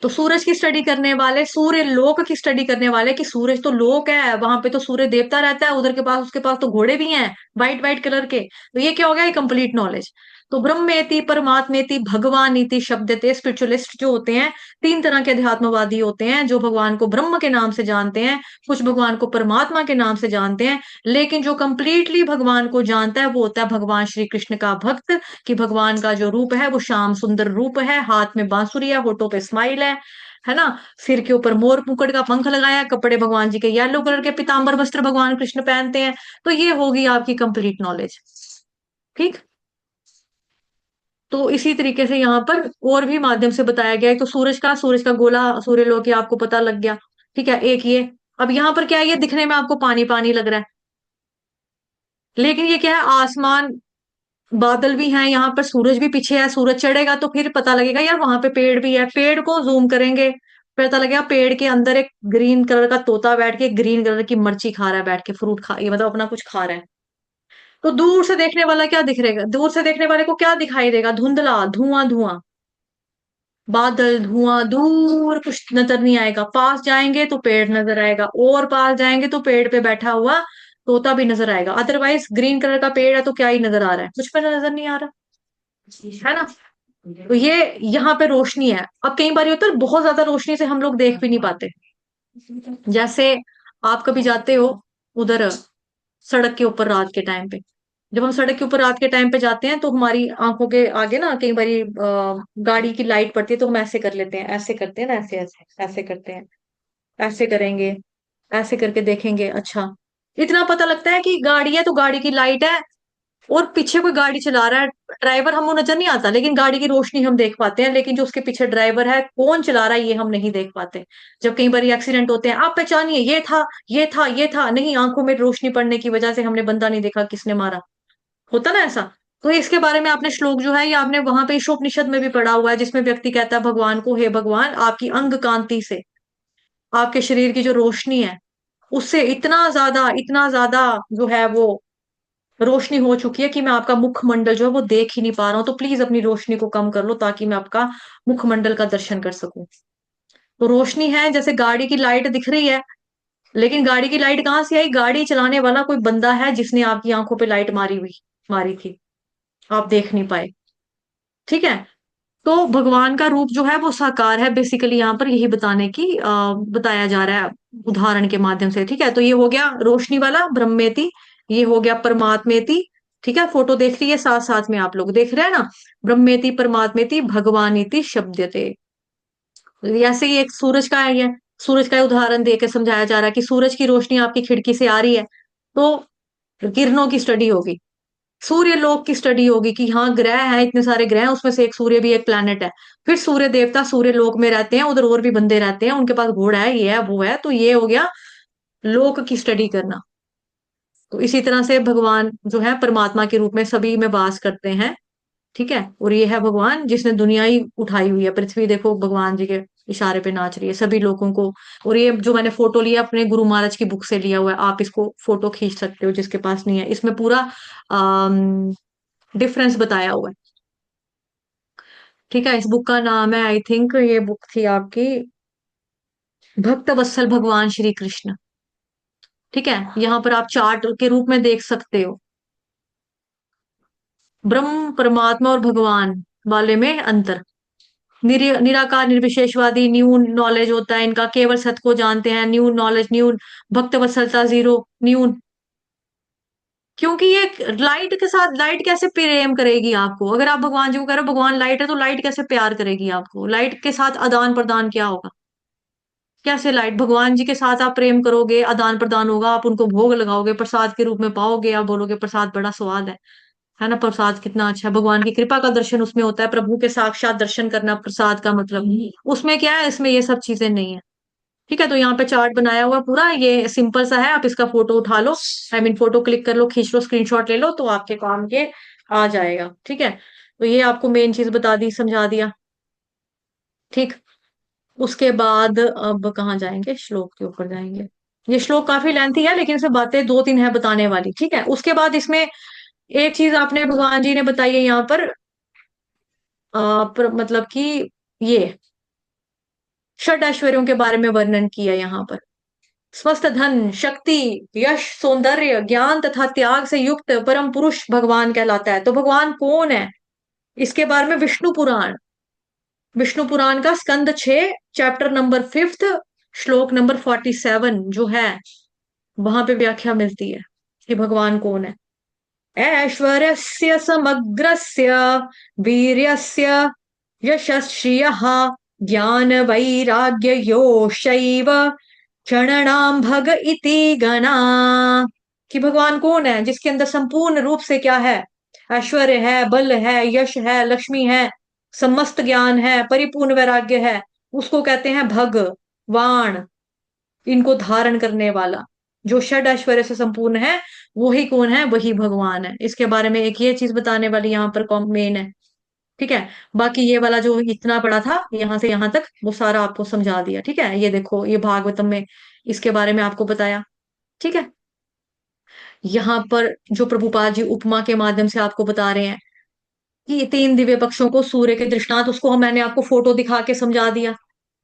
तो सूरज की स्टडी करने वाले, सूर्य लोक की स्टडी करने वाले, कि सूरज तो लोक है, वहां पे तो सूर्य देवता रहता है, उधर के पास, उसके पास तो घोड़े भी हैं वाइट वाइट कलर के। तो ये क्या हो गया, ये कंप्लीट नॉलेज। तो ब्रह्मेति, परमात्मेति, भगवानीति शब्दते, स्पिरिचुअलिस्ट जो होते हैं, तीन तरह के अध्यात्मवादी होते हैं, जो भगवान को ब्रह्म के नाम से जानते हैं, कुछ भगवान को परमात्मा के नाम से जानते हैं। लेकिन जो कंप्लीटली भगवान को जानता है, वो होता है भगवान श्री कृष्ण का भक्त, कि भगवान का जो रूप है वो श्याम सुंदर रूप है, हाथ में बांसुरी है, होठों पे स्माइल है ना, सिर के ऊपर मोर मुकुट का पंख लगाया है, कपड़े भगवान जी के येलो कलर के पीतांबर वस्त्र भगवान कृष्ण पहनते हैं। तो ये होगी आपकी कंप्लीट नॉलेज। ठीक। तो इसी तरीके से यहाँ पर और भी माध्यम से बताया गया है। तो सूरज का गोला, सूर्य लोक, ये आपको पता लग गया। ठीक है, एक ये। अब यहाँ पर क्या है, ये दिखने में आपको पानी पानी लग रहा है, लेकिन ये क्या है, आसमान, बादल भी हैं, यहाँ पर सूरज भी पीछे है, सूरज चढ़ेगा तो फिर पता लगेगा यार वहां पे पेड़ भी है, पेड़ को जूम करेंगे, पता लगेगा पेड़ के अंदर एक ग्रीन कलर का तोता बैठ के ग्रीन कलर की मिर्ची खा रहा है, बैठ के फ्रूट खा, ये मतलब अपना कुछ खा रहा है। तो दूर से देखने वाला क्या दिख रहेगा, दूर से देखने वाले को क्या दिखाई देगा, धुंधला, धुआं धुआं, बादल, धुआं, दूर कुछ नजर नहीं आएगा। पास जाएंगे तो पेड़ नजर आएगा, और पास जाएंगे तो पेड़ पे बैठा हुआ तोता भी नजर आएगा। अदरवाइज ग्रीन कलर का पेड़ है तो क्या ही नजर आ रहा है, कुछ पे नजर नहीं आ रहा, है ना। तो ये यहाँ पे रोशनी है। अब कई बार होता है बहुत ज्यादा रोशनी से हम लोग देख भी नहीं पाते। जैसे आप कभी जाते हो उधर सड़क के ऊपर रात के टाइम पे, जब हम सड़क के ऊपर रात के टाइम पे जाते हैं तो हमारी आंखों के आगे ना कई बारी गाड़ी की लाइट पड़ती है, तो हम ऐसे कर लेते हैं, ऐसे करते हैं ना, ऐसे ऐसे ऐसे करते हैं, ऐसे करेंगे, ऐसे करके देखेंगे। अच्छा, इतना पता लगता है कि गाड़ी है तो गाड़ी की लाइट है, और पीछे कोई गाड़ी चला रहा है, ड्राइवर हमको नजर नहीं आता, लेकिन गाड़ी की रोशनी हम देख पाते हैं, लेकिन जो उसके पीछे ड्राइवर है कौन चला रहा है ये हम नहीं देख पाते। जब कई बार एक्सीडेंट होते हैं, आप पहचानिए ये था, ये था, ये था, नहीं, आंखों में रोशनी पड़ने की वजह से हमने बंदा नहीं देखा किसने मारा, होता ना ऐसा। तो इसके बारे में आपने श्लोक जो है, ये आपने वहां पे ईशोपनिषद में भी पढ़ा हुआ है, जिसमें व्यक्ति कहता है भगवान को, हे भगवान, आपकी अंग कांति से, आपके शरीर की जो रोशनी है उससे इतना ज्यादा जो है वो रोशनी हो चुकी है कि मैं आपका मुखमंडल जो है वो देख ही नहीं पा रहा हूं, तो प्लीज अपनी रोशनी को कम कर लो ताकि मैं आपका मुखमंडल का दर्शन कर सकूं। तो रोशनी है, जैसे गाड़ी की लाइट दिख रही है, लेकिन गाड़ी की लाइट कहाँ से आई? गाड़ी चलाने वाला कोई बंदा है जिसने आपकी आंखों पे लाइट मारी थी, आप देख नहीं पाए। ठीक है। तो भगवान का रूप जो है वो साकार है, बेसिकली यहाँ पर यही बताने की बताया जा रहा है उदाहरण के माध्यम से। ठीक है, तो ये हो गया रोशनी वाला ब्रह्मेति, ये हो गया परमात्मेति। ठीक है, फोटो देख लीजिए, साथ साथ में आप लोग देख रहे हैं ना, ब्रह्मेति परमात्मेति भगवानिति शब्दते। ऐसे ही एक सूरज का है, ये सूरज का उदाहरण दे के समझाया जा रहा है कि सूरज की रोशनी आपकी खिड़की से आ रही है, तो किरणों की स्टडी होगी, सूर्य लोक की स्टडी होगी कि हाँ ग्रह है, इतने सारे ग्रह हैं, उसमें से एक सूर्य भी एक प्लैनेट है। फिर सूर्य देवता सूर्य लोक में रहते हैं, उधर और भी बंदे रहते हैं, उनके पास घोड़ा है, ये है वो है, तो ये हो गया लोक की स्टडी करना। तो इसी तरह से भगवान जो है परमात्मा के रूप में सभी में वास करते हैं। ठीक है, और ये है भगवान जिसने दुनिया ही उठाई हुई है, पृथ्वी देखो भगवान जी के इशारे पे नाच रही है सभी लोगों को। और ये जो मैंने फोटो लिया अपने गुरु महाराज की बुक से लिया हुआ है, आप इसको फोटो खींच सकते हो जिसके पास नहीं है, इसमें पूरा डिफरेंस बताया हुआ है। ठीक है, इस बुक का नाम है, आई थिंक ये बुक थी आपकी भक्त वत्सल भगवान श्री कृष्ण। ठीक है, यहाँ पर आप चार्ट के रूप में देख सकते हो ब्रह्म परमात्मा और भगवान वाले में अंतर। निराकार निर्विशेषवादी न्यून नॉलेज होता है इनका, केवल सत्य को जानते हैं, न्यून नॉलेज न्यून, भक्त वत्सलता जीरो न्यून। क्योंकि ये लाइट के साथ, लाइट कैसे प्रेम करेगी आपको? अगर आप भगवान जी को कह रहे हो भगवान लाइट है, तो लाइट कैसे प्यार करेगी आपको? लाइट के साथ आदान प्रदान क्या होगा? कैसे लाइट भगवान जी के साथ आप प्रेम करोगे, आदान प्रदान होगा, आप उनको भोग लगाओगे, प्रसाद के रूप में पाओगे, आप बोलोगे प्रसाद बड़ा स्वाद है ना, प्रसाद कितना अच्छा है, भगवान की कृपा का दर्शन उसमें होता है, प्रभु के साक्षात दर्शन करना प्रसाद का मतलब। उसमें क्या है, इसमें ये सब चीजें नहीं है। ठीक है, तो यहाँ पे चार्ट बनाया हुआ पूरा, ये सिंपल सा है, आप इसका फोटो उठा लो, आई मीन फोटो क्लिक कर लो, खींच लो, स्क्रीनशॉट ले लो, तो आपके काम के आ जाएगा। ठीक है, तो ये आपको मेन चीज बता दी, समझा दिया। ठीक, उसके बाद अब कहाँ जाएंगे, श्लोक के ऊपर जाएंगे। ये श्लोक काफी लेंथी है, लेकिन इसमें बातें दो तीन है बताने वाली। ठीक है, उसके बाद इसमें एक चीज आपने भगवान जी ने बताई है यहाँ पर, मतलब कि ये षड ऐश्वर्यों के बारे में वर्णन किया यहाँ पर। स्वस्थ धन, शक्ति, यश, सौंदर्य, ज्ञान तथा त्याग से युक्त परम पुरुष भगवान कहलाता है। तो भगवान कौन है, इसके बारे में विष्णु पुराण का स्कंद 6 चैप्टर नंबर 5 श्लोक नंबर 47 जो है, वहां पे व्याख्या मिलती है कि भगवान कौन है। ऐश्वर्यस्य समग्रस्य वीर्यस्य यशस्श्रियः ज्ञान वैराग्य योशैव क्षणनाम भग इति गणा। कि भगवान कौन है जिसके अंदर संपूर्ण रूप से क्या है, ऐश्वर्य है, बल है, यश है, लक्ष्मी है, समस्त ज्ञान है, परिपूर्ण वैराग्य है, उसको कहते हैं भगवान। इनको धारण करने वाला जो षड ऐश्वर्य से संपूर्ण है, वही कौन है, वही भगवान है। इसके बारे में एक ये चीज बताने वाली यहाँ पर मेन है। ठीक है, बाकी ये वाला जो इतना पड़ा था यहाँ से यहाँ तक, वो सारा आपको समझा दिया। ठीक है, ये देखो ये भागवतम में इसके बारे में आपको बताया। ठीक है, यहाँ पर जो प्रभुपाद जी उपमा के माध्यम से आपको बता रहे हैं कि 3 दिव्य पक्षों को सूर्य के दृष्टांत, उसको मैंने आपको फोटो दिखा के समझा दिया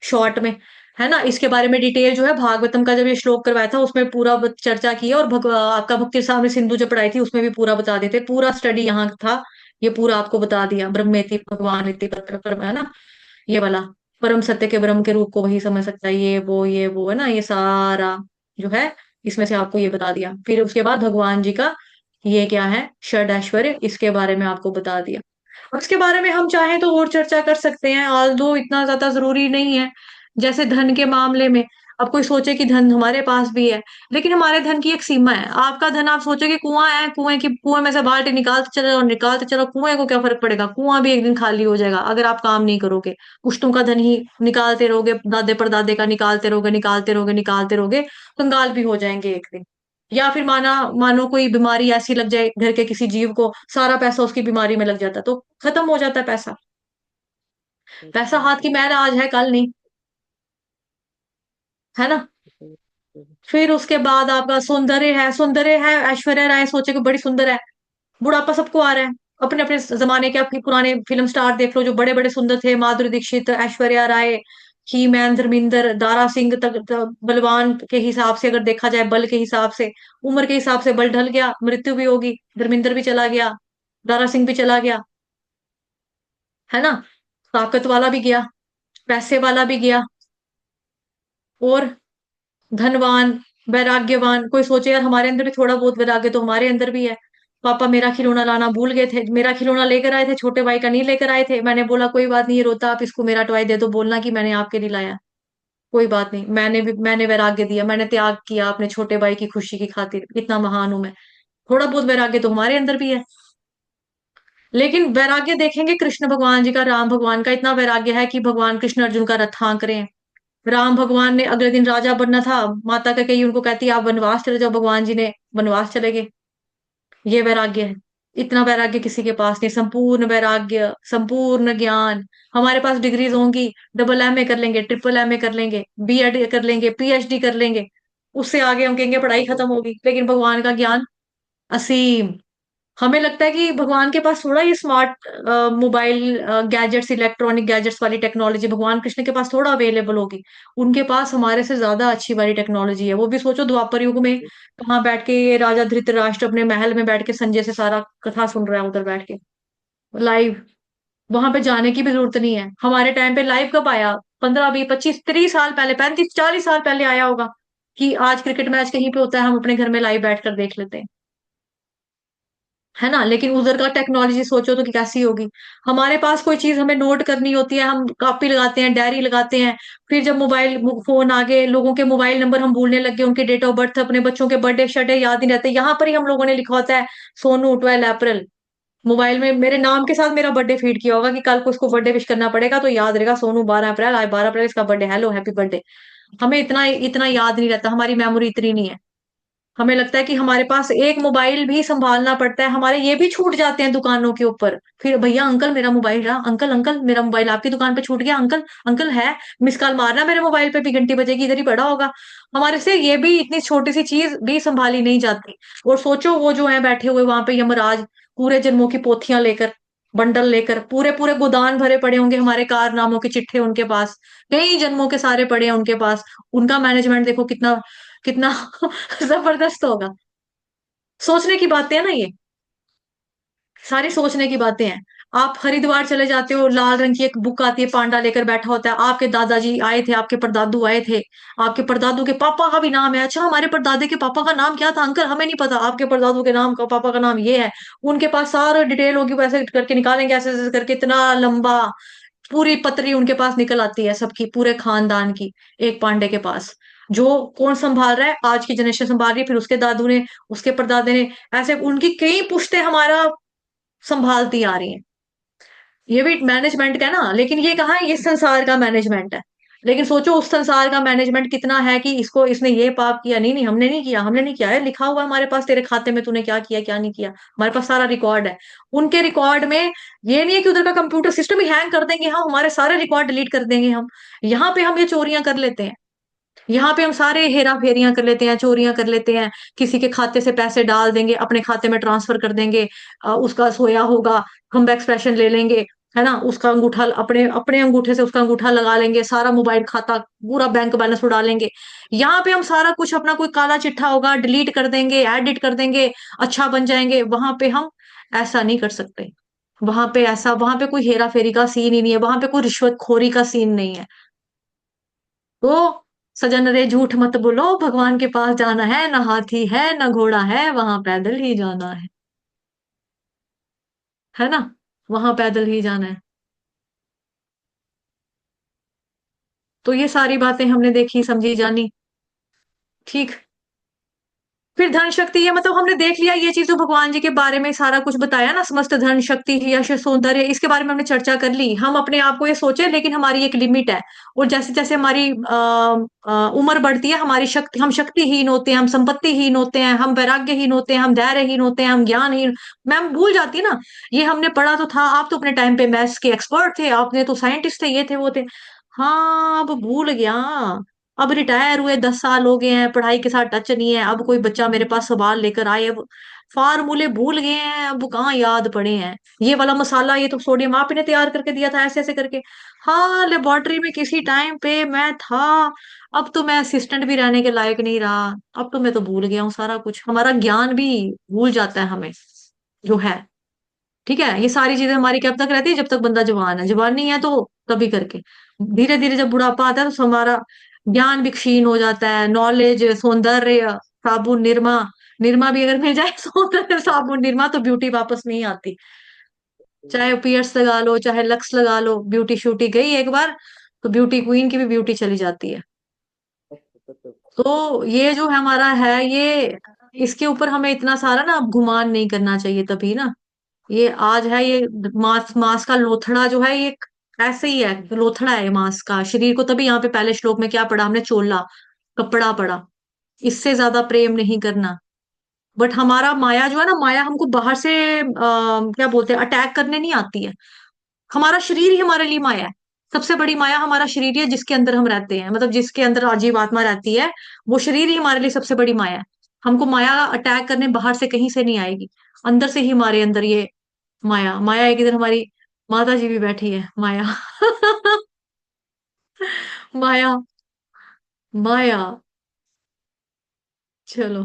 शॉर्ट में, है ना। इसके बारे में डिटेल जो है भागवतम का जब ये श्लोक करवाया था उसमें पूरा चर्चा की है, और आपका भक्ति सामने सिंधु जब पढ़ाई थी उसमें भी पूरा बता देते, पूरा स्टडी यहाँ था, ये पूरा आपको बता दिया। ब्रह्मेति भगवान इति है ना, ये वाला परम सत्य के ब्रह्म के रूप को वही समझ सकता है, ये वो है ना, ये सारा जो है इसमें से आपको ये बता दिया। फिर उसके बाद भगवान जी का ये क्या है, षड ऐश्वर्य, इसके बारे में आपको बता दिया। उसके बारे में हम चाहें तो और चर्चा कर सकते हैं, ऑल्दो इतना ज्यादा जरूरी नहीं है। जैसे धन के मामले में, अब कोई सोचे कि धन हमारे पास भी है, लेकिन हमारे धन की एक सीमा है। आपका धन आप सोचे कि कुआं है, कुएं में से बाल्टी निकालते चलो और निकालते चलो, कुएं को क्या फर्क पड़ेगा, कुआं भी एक दिन खाली हो जाएगा अगर आप काम नहीं करोगे। पुश्तों का धन ही निकालते रहोगे, दादे परदादे का निकालते रहोगे, निकालते रहोगे, निकालते रहोगे, कंगाल भी हो जाएंगे एक दिन। या फिर मानो कोई बीमारी ऐसी लग जाए घर के किसी जीव को, सारा पैसा उसकी बीमारी में लग जाता, तो खत्म हो जाता है पैसा। पैसा हाथ की मैल, आज है कल नहीं, है ना। फिर उसके बाद आपका सौंदर्य है, ऐश्वर्या राय सोचे कि बड़ी सुंदर है, बुढ़ापा सबको आ रहा है। अपने अपने जमाने के अपने पुराने फिल्म स्टार देख लो जो बड़े बड़े सुंदर थे, माधुरी दीक्षित, ऐश्वर्या राय, ही मैन, धर्मिंदर, दारा सिंह तक बलवान के हिसाब से अगर देखा जाए, बल के हिसाब से, उम्र के हिसाब से बल ढल गया, मृत्यु भी होगी, धर्मिंदर भी चला गया, दारा सिंह भी चला गया, है ना। ताकत वाला भी गया, पैसे वाला भी गया, और धनवान, वैराग्यवान। कोई सोचे यार हमारे अंदर भी थोड़ा बहुत वैराग्य तो हमारे अंदर भी है। पापा मेरा खिलौना लाना भूल गए थे, मेरा खिलौना लेकर आए थे, छोटे भाई का नहीं लेकर आए थे। मैंने बोला कोई बात नहीं, ये रोता, आप इसको मेरा टॉय दे दो, बोलना कि मैंने आपके लिए लाया। कोई बात नहीं, मैंने वैराग्य दिया, मैंने त्याग किया अपने छोटे भाई की खुशी की खातिर। इतना महान हूं मैं। थोड़ा बहुत वैराग्य तो हमारे अंदर भी है। लेकिन वैराग्य देखेंगे कृष्ण भगवान जी का, राम भगवान का इतना वैराग्य है कि भगवान कृष्ण अर्जुन का रथ हाँक रहे हैं। राम भगवान ने अगले दिन राजा बनना था, माता का कही उनको कहती आप वनवास चले जाओ, भगवान जी ने वनवास चले गए। ये वैराग्य है। इतना वैराग्य किसी के पास नहीं। संपूर्ण वैराग्य, संपूर्ण ज्ञान। हमारे पास डिग्रीज होंगी, डबल एमए कर लेंगे, ट्रिपल एमए कर लेंगे, बीएड कर लेंगे, पीएचडी कर लेंगे, उससे आगे हम कहेंगे पढ़ाई खत्म होगी। लेकिन भगवान का ज्ञान असीम। हमें लगता है कि भगवान के पास थोड़ा ये smart mobile gadgets, electronic gadgets वाली टेक्नोलॉजी भगवान कृष्ण के पास थोड़ा अवेलेबल होगी। उनके पास हमारे से ज्यादा अच्छी वाली टेक्नोलॉजी है। वो भी सोचो द्वापर युग में कहाँ बैठ के ये राजा धृतराष्ट्र अपने महल में बैठ के संजय से सारा कथा सुन रहा है उधर बैठ के लाइव। वहां पे जाने की भी जरूरत नहीं है। हमारे टाइम पे लाइव कब आया? 15 20 25 30 साल पहले, 35 40 साल पहले आया होगा कि आज क्रिकेट मैच कहीं पे होता है, हम अपने घर में लाइव बैठ कर देख लेते हैं, है ना। लेकिन उधर का टेक्नोलॉजी सोचो तो कि कैसी होगी। हमारे पास कोई चीज हमें नोट करनी होती है, हम कॉपी लगाते हैं, डायरी लगाते हैं। फिर जब मोबाइल फोन आ गए, लोगों के मोबाइल नंबर हम भूलने लगे, उनके डेट ऑफ बर्थ, अपने बच्चों के बर्थडे शर्डे याद नहीं रहते। यहाँ पर ही हम लोगों ने लिखा होता है सोनू 12 अप्रैल। मोबाइल में मेरे नाम के साथ मेरा बर्थडे फीड किया होगा कि कल को उसको बर्थडे विश करना पड़ेगा, तो याद रहेगा सोनू 12 अप्रैल, आज 12 अप्रैल इसका बर्थडे, हेलो हैप्पी बर्थडे। हमें इतना इतना याद नहीं रहता, हमारी मेमोरी इतनी नहीं है। हमें लगता है कि हमारे पास एक मोबाइल भी संभालना पड़ता है, हमारे ये भी छूट जाते हैं दुकानों के ऊपर। फिर भैया अंकल मेरा मोबाइल रहा, अंकल अंकल मेरा मोबाइल आपकी दुकान पे छूट गया, अंकल अंकल है, मिस कॉल मारना मेरे मोबाइल पे भी, घंटी बजेगी, इधर ही पड़ा होगा। हमारे से ये भी इतनी छोटी सी चीज भी संभाली नहीं जाती। और सोचो वो जो है बैठे हुए वहां पे यमराज, पूरे जन्मों की पोथियां लेकर, बंडल लेकर, पूरे पूरे गोदान भरे पड़े होंगे हमारे कारनामों के चिट्ठे उनके पास, कई जन्मों के सारे पड़े हैं उनके पास। उनका मैनेजमेंट देखो कितना कितना जबरदस्त होगा। सोचने की बातें हैं ना ये, सारी सोचने की बातें हैं। आप हरिद्वार चले जाते हो, लाल रंग की एक बुक आती है, पांडा लेकर बैठा होता है, आपके दादाजी आए थे, आपके परदादू आए थे, आपके परदादू के पापा का भी नाम है। अच्छा हमारे परदादे के पापा का नाम क्या था अंकल? हमें नहीं पता, आपके परदादू के नाम का पापा का नाम ये है। उनके पास सारा डिटेल होगी, वैसे करके निकालेंगे, ऐसे ऐसे करके इतना लंबा पूरी पतरी उनके पास निकल आती है सबकी, पूरे खानदान की, एक पांडे के पास। जो कौन संभाल रहा है? आज की जनरेशन संभाल रही है, फिर उसके दादू ने, उसके परदादे ने, ऐसे उनकी कई पुश्तें हमारा संभालती आ रही हैं। ये भी मैनेजमेंट का ना, लेकिन ये कहाँ है? ये संसार का मैनेजमेंट है। लेकिन सोचो उस संसार का मैनेजमेंट कितना है कि इसको, इसने ये पाप किया, नहीं नहीं हमने नहीं किया, हमने नहीं किया है, लिखा हुआ है हमारे पास तेरे खाते में तूने क्या किया क्या नहीं किया, हमारे पास सारा रिकॉर्ड है। उनके रिकॉर्ड में ये नहीं है कि उधर का कंप्यूटर सिस्टम ही हैंग कर देंगे हम, हमारे सारे रिकॉर्ड डिलीट कर देंगे हम। यहाँ पे हम ये चोरियां कर लेते हैं, यहाँ पे हम सारे हेरा फेरियां कर लेते हैं, चोरियां कर लेते हैं। किसी के खाते से पैसे डाल देंगे, अपने खाते में ट्रांसफर कर देंगे, उसका सोया होगा, हम एक्सप्रेशन ले लेंगे, है ना, उसका अंगूठा, अपने अपने अंगूठे से उसका अंगूठा लगा लेंगे, सारा मोबाइल खाता, पूरा बैंक बैलेंस उड़ा लेंगे। यहाँ पे हम सारा कुछ, अपना कोई काला चिट्ठा होगा डिलीट कर देंगे, एडिट कर देंगे, अच्छा बन जाएंगे। वहां पे हम ऐसा नहीं कर सकते। वहां पे ऐसा, वहां पे कोई हेरा फेरी का सीन ही नहीं है, वहां पे कोई रिश्वतखोरी का सीन नहीं है। तो सजन रे झूठ मत बोलो, भगवान के पास जाना है, ना हाथी है ना घोड़ा है, वहां पैदल ही जाना है ना, वहां पैदल ही जाना है। तो ये सारी बातें हमने देखी, समझी, जानी, ठीक। फिर धन शक्ति, ये मतलब हमने देख लिया ये चीज, तो भगवान जी के बारे में सारा कुछ बताया ना, समस्त धन शक्ति यश सौंदर्य, इसके बारे में हमने चर्चा कर ली। हम अपने आप को ये सोचे, लेकिन हमारी एक लिमिट है। और जैसे जैसे हमारी उम्र बढ़ती है, हमारी शक्ति, हम शक्तिहीन होते हैं, हम संपत्तिहीन होते हैं, हम वैराग्यहीन होते हैं, हम धैर्यहीन होते हैं, हम ज्ञानहीन। मैम भूल जाती है ना, ये हमने पढ़ा तो था, आप तो अपने टाइम पे मैथ्स के एक्सपर्ट थे, आपने तो साइंटिस्ट थे, ये थे वो थे। हाँ अब भूल गया। अब रिटायर हुए 10 साल हो गए हैं, पढ़ाई के साथ टच नहीं है। अब कोई बच्चा मेरे पास सवाल लेकर आए, अब फार्मूले भूल गए हैं, अब कहाँ याद पड़े हैं। ये वाला मसाला, ये तो सोडियम आप ही ने तैयार करके दिया था ऐसे ऐसे करके। हाँ, लेबोरेटरी में किसी टाइम पे मैं था। अब तो मैं असिस्टेंट भी रहने के लायक नहीं रहा। अब तो मैं तो भूल गया हूँ सारा कुछ, हमारा ज्ञान भी भूल जाता है हमें जो है। ठीक है, ये सारी चीजें हमारी कब तक रहती है, जब तक बंदा जवान है। जवान नहीं है तो कभी करके, धीरे धीरे जब बुढ़ापा आता है तो हमारा ज्ञान भी क्षीण हो जाता है, नॉलेज, सौंदर्य, साबुन, निरमा। निरमा भी अगर मिल जाए सौंदर्य साबुन निरमा, तो ब्यूटी वापस नहीं आती। चाहे पियर्स लगा लो, चाहे लक्स लगा लो, ब्यूटी शूटी गई एक बार तो ब्यूटी क्वीन की भी ब्यूटी चली जाती है। तो ये जो हमारा है, ये इसके ऊपर हमें इतना सारा ना अब गुमान नहीं करना चाहिए, तभी ना ये आज है, ये मांस मांस का लोथड़ा जो है, ये ऐसे ही है, लोथड़ा है मांस का शरीर को। तभी यहाँ पे पहले श्लोक में क्या पढ़ा हमने, चोला, कपड़ा पढ़ा। इससे ज्यादा प्रेम नहीं करना। बट हमारा माया जो है ना, माया हमको बाहर से क्या बोलते हैं, अटैक करने नहीं आती है। हमारा शरीर ही हमारे लिए माया है। सबसे बड़ी माया हमारा शरीर ही है, जिसके अंदर हम रहते हैं, मतलब जिसके अंदर अजीब आत्मा रहती है, वो शरीर ही हमारे लिए सबसे बड़ी माया है। हमको माया अटैक करने बाहर से कहीं से नहीं आएगी, अंदर से ही हमारे अंदर ये माया। माया एक इधर हमारी माता जी भी बैठी है, माया माया, माया। चलो,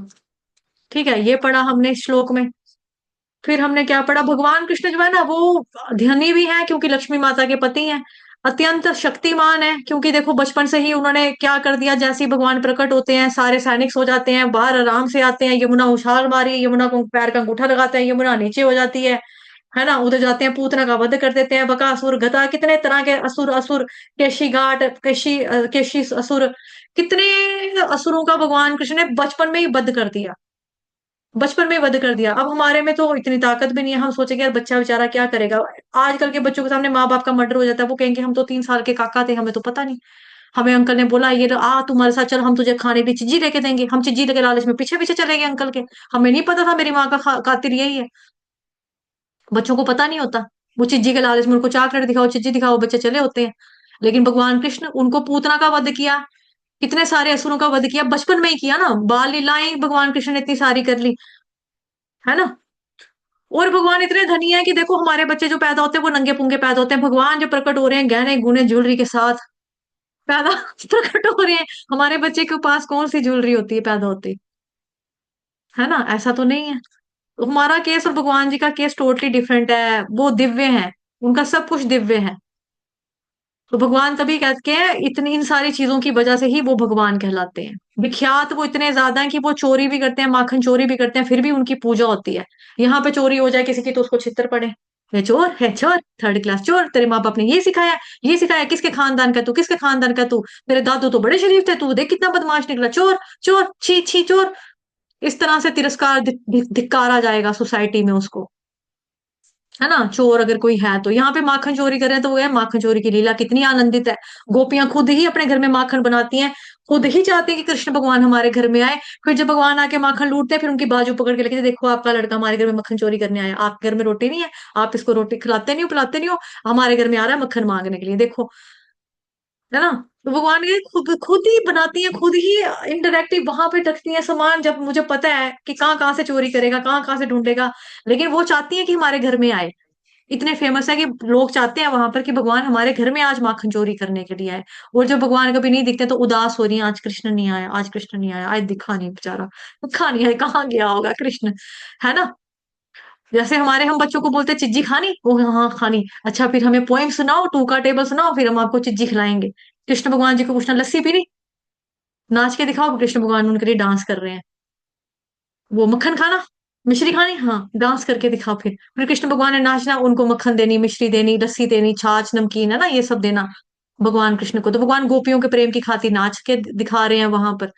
ठीक है, ये पढ़ा हमने इस श्लोक में। फिर हमने क्या पढ़ा, भगवान कृष्ण जो है ना, वो धनी भी है क्योंकि लक्ष्मी माता के पति हैं। अत्यंत शक्तिमान है क्योंकि देखो बचपन से ही उन्होंने क्या कर दिया, जैसे ही भगवान प्रकट होते हैं सारे सैनिक सो जाते हैं, बाहर आराम से आते हैं। यमुना उछाल मारी, यमुना को पैर का अंगूठा लगाते हैं, यमुना नीचे हो जाती है ना। उधर जाते हैं, पूतना का वध कर देते हैं, बकासुर, गधा, कितने तरह के असुर, असुर, केशी घाट, केशी असुर, कितने असुरों का भगवान कृष्ण ने बचपन में ही वध कर दिया। बचपन में ही वध कर दिया। अब हमारे में तो इतनी ताकत भी नहीं है, हम सोचेंगे यार बच्चा बेचारा क्या करेगा। आजकल के बच्चों के सामने माँ बाप का मर्डर हो जाता है, वो कहेंगे हम तो 3 साल के काका थे, हमें तो पता नहीं। हमें अंकल ने बोला ये लो, आ तुम्हारे साथ चल, हम तुझे खाने की चिज्जी लेके देंगे। हम चिज्जी लेके लालच में पीछे पीछे चले गए अंकल के। हमें नहीं पता था मेरी माँ का कातिल यही है। बच्चों को पता नहीं होता, वो चिज्जी के लालच में उनको चॉकलेट दिखाओ, चिज्जी दिखाओ, बच्चे चले होते हैं। लेकिन भगवान कृष्ण, उनको पूतना का वध किया, कितने सारे असुरों का वध किया, बचपन में ही किया ना। बाल लीलाएं भगवान कृष्ण ने इतनी सारी कर ली, है ना। और भगवान इतने धनी है कि देखो हमारे बच्चे जो पैदा होते हैं वो नंगे पुंगे पैदा होते हैं, भगवान जो प्रकट हो रहे हैं गहने गुने ज्वेलरी के साथ पैदा प्रकट हो रहे हैं। हमारे बच्चे के पास कौन सी ज्वेलरी होती है पैदा होते ही? है ना, ऐसा तो नहीं है। तो हमारा केस और भगवान जी का केस टोटली डिफरेंट है। वो दिव्य है, उनका सब कुछ दिव्य है। तो भगवान तभी कहते हैं, इतनी इन सारी चीजों की वजह से ही वो भगवान कहलाते हैं। विख्यात वो इतने ज्यादा हैं कि वो चोरी भी करते हैं, माखन चोरी भी करते हैं, फिर भी उनकी पूजा होती है। यहाँ पे चोरी हो जाए किसी की तो उसको छित्तर पड़े, है चोर, है चोर, थर्ड क्लास चोर, तेरे माँ बाप ने ये सिखाया, ये सिखाया, किसके खानदान का तू, किसके खानदान का तू, तेरे दादू तो बड़े शरीफ थे, तू देख कितना बदमाश निकला, चोर, चोर, छी छी चोर। इस तरह से तिरस्कार, धिक्कारा जाएगा सोसाइटी में उसको, है ना। चोर अगर कोई है तो यहाँ पे माखन चोरी कर रहे हैं तो वो है माखन चोरी की लीला कितनी आनंदित है। गोपियां खुद ही अपने घर में माखन बनाती हैं, खुद ही चाहती हैं कि कृष्ण भगवान हमारे घर में आए। फिर जब भगवान आके माखन लूटते हैं, फिर उनकी बाजू पकड़ के लेके, देखो आपका लड़का हमारे घर में मक्खन चोरी करने आया, आपके घर में रोटी नहीं है, आप इसको रोटी खिलाते नहीं हो, पिलाते नहीं हो, हमारे घर में आ रहा है मक्खन मांगने के लिए, देखो, है ना। तो भगवान ये खुद खुद ही बनाती है, खुद ही इनडायरेक्टली वहां पे रखती है सामान, जब मुझे पता है कि कहाँ कहाँ से चोरी करेगा, कहाँ कहाँ से ढूंढेगा, लेकिन वो चाहती है कि हमारे घर में आए। इतने फेमस है कि लोग चाहते हैं वहां पर कि भगवान हमारे घर में आज माखन चोरी करने के लिए आए। और जब भगवान कभी नहीं दिखते तो उदास हो रही है, आज कृष्ण नहीं आया, आज कृष्ण नहीं आया, आज दिखा नहीं बेचारा, दिखा नहीं है, कहाँ गया होगा कृष्ण, है ना। जैसे हमारे, हम बच्चों को बोलते हैं चिज्जी खानी, वो हाँ खानी, अच्छा फिर हमें पोएम सुनाओ, टू का टेबल सुनाओ, फिर हम आपको चिज्जी खिलाएंगे। कृष्ण भगवान जी को पूछना लस्सी पीनी, नाच के दिखाओ, कृष्ण भगवान उनके लिए डांस कर रहे हैं। वो मक्खन खाना, मिश्री खानी, हाँ डांस करके दिखा। फिर कृष्ण भगवान ने नाचना, उनको मक्खन देनी, मिश्री देनी, लस्सी देनी, छाछ, नमकीन, है ना, ये सब देना भगवान कृष्ण को। तो भगवान गोपियों के प्रेम की खातिर नाच के दिखा रहे हैं वहां पर।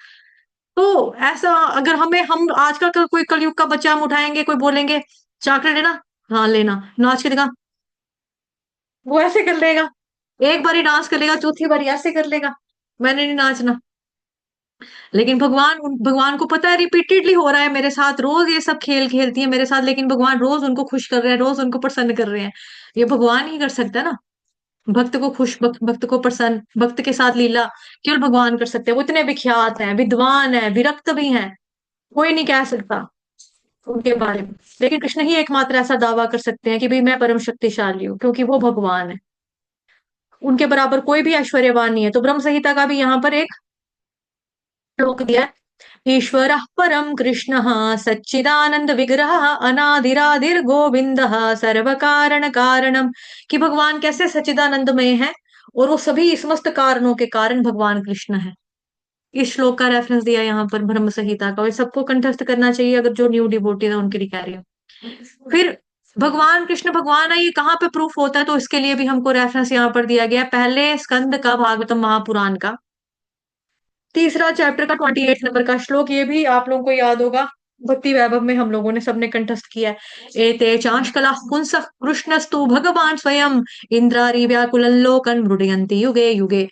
तो ऐसा अगर हमें, हम आजकल का कोई कलयुग का बच्चा हम उठाएंगे, कोई बोलेंगे चॉकलेट लेना, हाँ लेना, नाच के दिखा, वो ऐसे कर लेगा। एक बार ही डांस कर लेगा, चौथी बारी ऐसे कर लेगा, मैंने नहीं नाचना। लेकिन भगवान को पता है रिपीटेडली हो रहा है मेरे साथ, रोज ये सब खेल खेलती है मेरे साथ, लेकिन भगवान रोज उनको खुश कर रहे हैं, रोज उनको प्रसन्न कर रहे हैं। ये भगवान ही कर सकता है ना, भक्त को खुश, भक्त को प्रसन्न, भक्त के साथ लीला केवल भगवान कर सकते हैं। वो इतने विख्यात हैं, विद्वान हैं, विरक्त भी हैं, कोई नहीं कह सकता। उनके बारे में। लेकिन कृष्ण ही एकमात्र ऐसा दावा कर सकते हैं कि भाई मैं परम शक्तिशाली हूँ, क्योंकि वो भगवान है। उनके बराबर कोई भी ऐश्वर्यवान नहीं है। तो ब्रह्म संहिता का भी यहाँ पर एक श्लोक दिया है। ईश्वरः परम कृष्णः सच्चिदानंद विग्रहः अनादिरादिर गोविंदः सर्व कारण कारणम, कि भगवान कैसे सच्चिदानंदमय है और वो सभी समस्त कारणों के कारण भगवान कृष्ण है। इस श्लोक का रेफरेंस दिया यहाँ पर ब्रह्म संहिता का, और सबको कंठस्थ करना चाहिए अगर जो न्यू डिवोटी है उनके लिए कह रही हूँ। फिर भगवान कृष्ण भगवान है, ये कहाँ पे प्रूफ होता है? तो इसके लिए भी हमको रेफरेंस यहाँ पर दिया गया है, पहले स्कंद का भागवतम महापुराण का तीसरा चैप्टर का 28 नंबर का श्लोक। ये भी आप लोगों को याद होगा, भक्ति वैभव में हम लोगों ने सबने कंठस्थ किया है। एते चांशकला पुंसः कृष्णस्तु भगवान स्वयं इंद्रारी व्याकुलल्लोकन मृडयन्ति युगे युगे।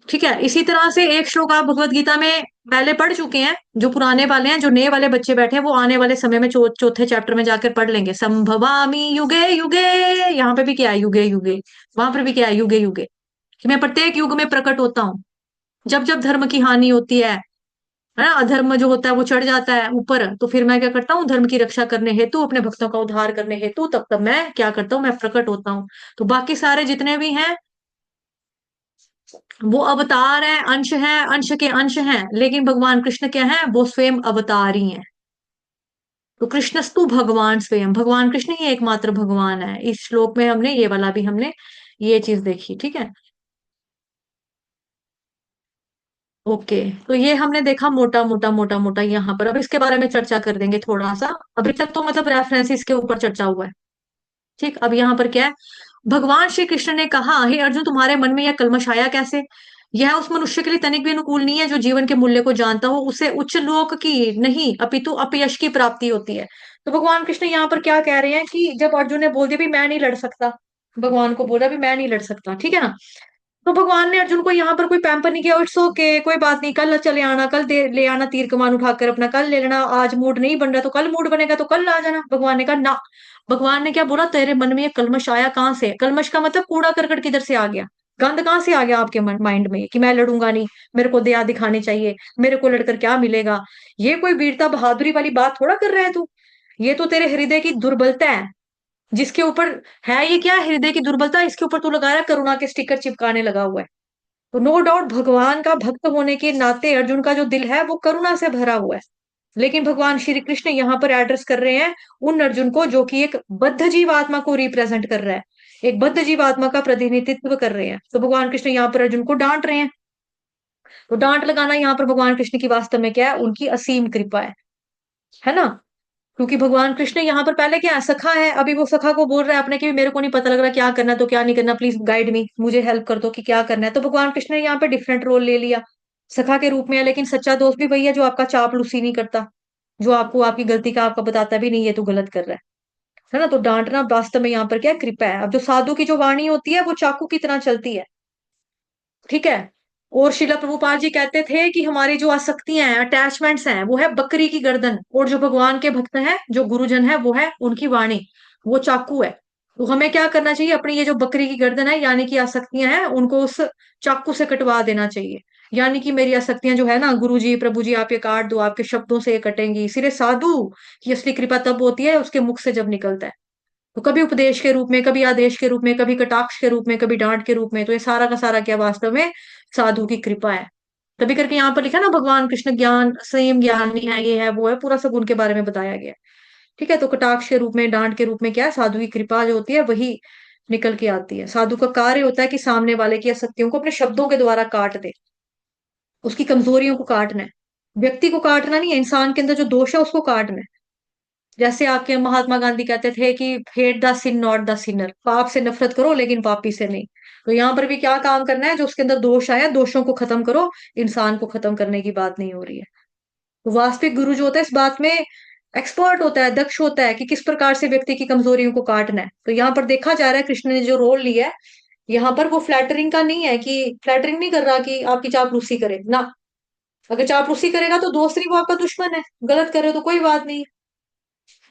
ठीक है, इसी तरह से एक श्लोक आप भगवत गीता में पहले पढ़ चुके हैं। जो पुराने वाले हैं, जो नए वाले बच्चे बैठे हैं, वो आने वाले समय में चौथे चैप्टर में जाकर पढ़ लेंगे। संभवामी युगे युगे, यहाँ पे भी क्या है? युगे युगे। वहां पर भी क्या है? युगे युगे, कि मैं प्रत्येक युग में प्रकट होता हूँ। जब जब धर्म की हानि होती है ना, अधर्म जो होता है वो चढ़ जाता है ऊपर, तो फिर मैं क्या करता हूँ? धर्म की रक्षा करने हेतु, अपने भक्तों का उद्धार करने हेतु, तब तब मैं क्या करता हूँ? मैं प्रकट होता हूँ। तो बाकी सारे जितने भी हैं वो अवतार है, अंश है, अंश के अंश हैं, लेकिन भगवान कृष्ण क्या है? वो स्वयं अवतार ही है। तो कृष्णस्तु भगवान स्वयं, भगवान कृष्ण ही एकमात्र भगवान है। इस श्लोक में हमने ये वाला भी हमने ये चीज देखी। ठीक है, ओके। तो ये हमने देखा मोटा मोटा मोटा मोटा यहाँ पर। अब इसके बारे में चर्चा कर देंगे थोड़ा सा। अभी तक तो मतलब रेफरेंस के ऊपर चर्चा हुआ है। ठीक, अब यहाँ पर क्या है? भगवान श्री कृष्ण ने कहा, हे अर्जुन, तुम्हारे मन में यह कल्मश आया कैसे? यह उस मनुष्य के लिए तनिक भी अनुकूल नहीं है जो जीवन के मूल्य को जानता हो। उसे उच्च लोक की नहीं अपितु अपयश की प्राप्ति होती है। तो भगवान कृष्ण यहाँ पर क्या कह रहे हैं कि जब अर्जुन ने बोल दिया भी मैं नहीं लड़ सकता, भगवान को बोला भी मैं नहीं लड़ सकता, ठीक है ना, तो भगवान ने अर्जुन को यहाँ पर कोई पैम्पर नहीं किया। इट्स ओके, कोई बात नहीं, कल चले आना, कल ले आना तीर कमान उठाकर अपना, कल ले लेना। आज मूड नहीं बन रहा तो कल मूड बनेगा तो कल आ जाना। भगवान ने कहा ना। भगवान ने क्या बोला? तेरे मन में ये कल्मश आया कहाँ से? कल्मश का मतलब कूड़ा करकट किधर से आ गया? गंद कहाँ से आ गया आपके माइंड में कि मैं लड़ूंगा नहीं, मेरे को दया दिखानी चाहिए, मेरे को लड़कर क्या मिलेगा? ये कोई वीरता बहादुरी वाली बात थोड़ा कर रहा है तू। ये तो तेरे हृदय की दुर्बलता है, जिसके ऊपर है ये क्या? हृदय की दुर्बलता, इसके ऊपर तू लगा रहा है करुणा के स्टिकर चिपकाने लगा हुआ है। तो नो डाउट भगवान का भक्त होने के नाते अर्जुन का जो दिल है वो करुणा से भरा हुआ है। लेकिन भगवान श्री कृष्ण यहाँ पर एड्रेस कर रहे हैं उन अर्जुन को जो कि एक बद्ध जीव आत्मा को रिप्रेजेंट कर रहा है, एक बद्ध जीव आत्मा का प्रतिनिधित्व कर रहे हैं। तो भगवान कृष्ण यहाँ पर अर्जुन को डांट रहे हैं। तो डांट लगाना यहाँ पर भगवान कृष्ण की वास्तव में क्या है? उनकी असीम कृपा है ना। क्योंकि भगवान कृष्ण यहाँ पर पहले क्या है? सखा है। अभी वो सखा को बोल रहा है अपने कि मेरे को नहीं पता लग रहा क्या करना तो क्या नहीं करना, प्लीज गाइड मी, मुझे हेल्प कर दो कि क्या करना है। तो भगवान कृष्ण ने यहाँ पे डिफरेंट रोल ले लिया, सखा के रूप में है, लेकिन सच्चा दोस्त भी वही है जो आपका चापलूसी नहीं करता, जो आपको आपकी गलती का आपका बताता भी नहीं है तू गलत कर रहा है ना। तो डांटना वास्तव में यहाँ पर क्या है? कृपा है। अब जो साधु की जो वाणी होती है वो चाकू की तरह चलती है, ठीक है। और शिला प्रभुपाद जी कहते थे कि हमारी जो आसक्तियां हैं, अटैचमेंट्स हैं, वो है बकरी की गर्दन, और जो भगवान के भक्त हैं, जो गुरुजन है, वो है उनकी वाणी, वो चाकू है। तो हमें क्या करना चाहिए? अपनी ये जो बकरी की गर्दन है यानी कि आसक्तियां हैं, उनको उस चाकू से कटवा देना चाहिए। यानी कि मेरी आसक्तियां जो है ना, गुरु जी प्रभु जी आप ये काट दो, आपके शब्दों से ये कटेंगी। इसीलिए साधु की असली कृपा तब होती है उसके मुख से जब निकलता है। तो कभी उपदेश के रूप में, कभी आदेश के रूप में, कभी कटाक्ष के रूप में, कभी डांट के रूप में। तो ये सारा का सारा क्या वास्तव में साधु की कृपा है। तभी करके यहाँ पर लिखा ना भगवान कृष्ण ज्ञान संयम ज्ञानी है, ये है वो है, पूरा सब उनके बारे में बताया गया है। ठीक है, तो कटाक्ष के रूप में, डांट के रूप में क्या है? साधु की कृपा जो होती है वही निकल के आती है। साधु का कार्य होता है कि सामने वाले की असत्यों को अपने शब्दों के द्वारा काट दे, उसकी कमजोरियों को काटना है। व्यक्ति को काटना नहीं है, इंसान के अंदर जो दोष है उसको काटना है। जैसे आपके महात्मा गांधी कहते थे कि hate the sin not the sinner, पाप से नफरत करो लेकिन पापी से नहीं। तो यहाँ पर भी क्या काम करना है? जो उसके अंदर दोष आया, दोषों को खत्म करो, इंसान को खत्म करने की बात नहीं हो रही है। तो वास्तविक गुरु जो होता है इस बात में एक्सपर्ट होता है, दक्ष होता है कि किस प्रकार से व्यक्ति की कमजोरियों को काटना है। तो यहाँ पर देखा जा रहा है कृष्ण ने जो रोल लिया है यहाँ पर, वो फ्लैटरिंग का नहीं है, कि फ्लैटरिंग नहीं कर रहा कि आपकी चापलूसी करे ना। अगर चापलूसी करेगा तो दोस्त नहीं, वो आपका दुश्मन है। गलत कर रहे हो तो कोई बात नहीं,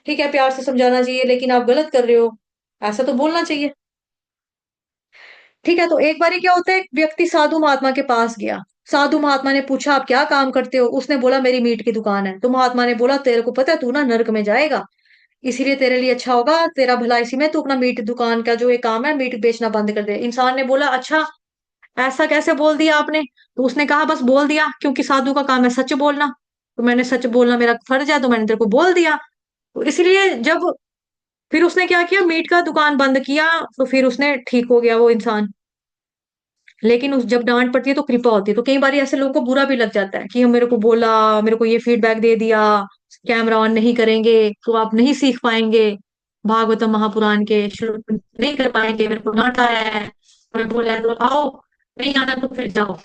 ठीक है, प्यार से समझाना चाहिए, लेकिन आप गलत कर रहे हो ऐसा तो बोलना चाहिए। ठीक है, तो एक बारी क्या होता है, एक व्यक्ति साधु महात्मा के पास गया, साधु महात्मा ने पूछा आप क्या काम करते हो? उसने बोला मेरी मीट की दुकान है। तो महात्मा ने बोला तेरे को पता है तू ना नरक में जाएगा, इसीलिए तेरे लिए अच्छा होगा, तेरा भला इसी में, तू अपना मीट दुकान का जो ये काम है मीट बेचना बंद कर दे। इंसान ने बोला अच्छा ऐसा कैसे बोल दिया आपने? तो उसने कहा बस बोल दिया, क्योंकि साधु का काम है सच बोलना, तो मैंने सच बोलना मेरा फर्ज है, तो मैंने तेरे को बोल दिया। तो इसलिए जब फिर उसने क्या किया, मीट का दुकान बंद किया, तो फिर उसने ठीक हो गया वो इंसान। लेकिन उस जब डांट पड़ती है तो कृपा होती है। तो कई बार ऐसे लोगों को बुरा भी लग जाता है कि हम मेरे को बोला, मेरे को ये फीडबैक दे दिया, कैमरा ऑन नहीं करेंगे तो आप नहीं सीख पाएंगे भागवतम महापुराण के श्लोक नहीं कर पाएंगे, मेरे को डांटा है, मैं बोला है, तो आओ, नहीं आना तो फिर जाओ।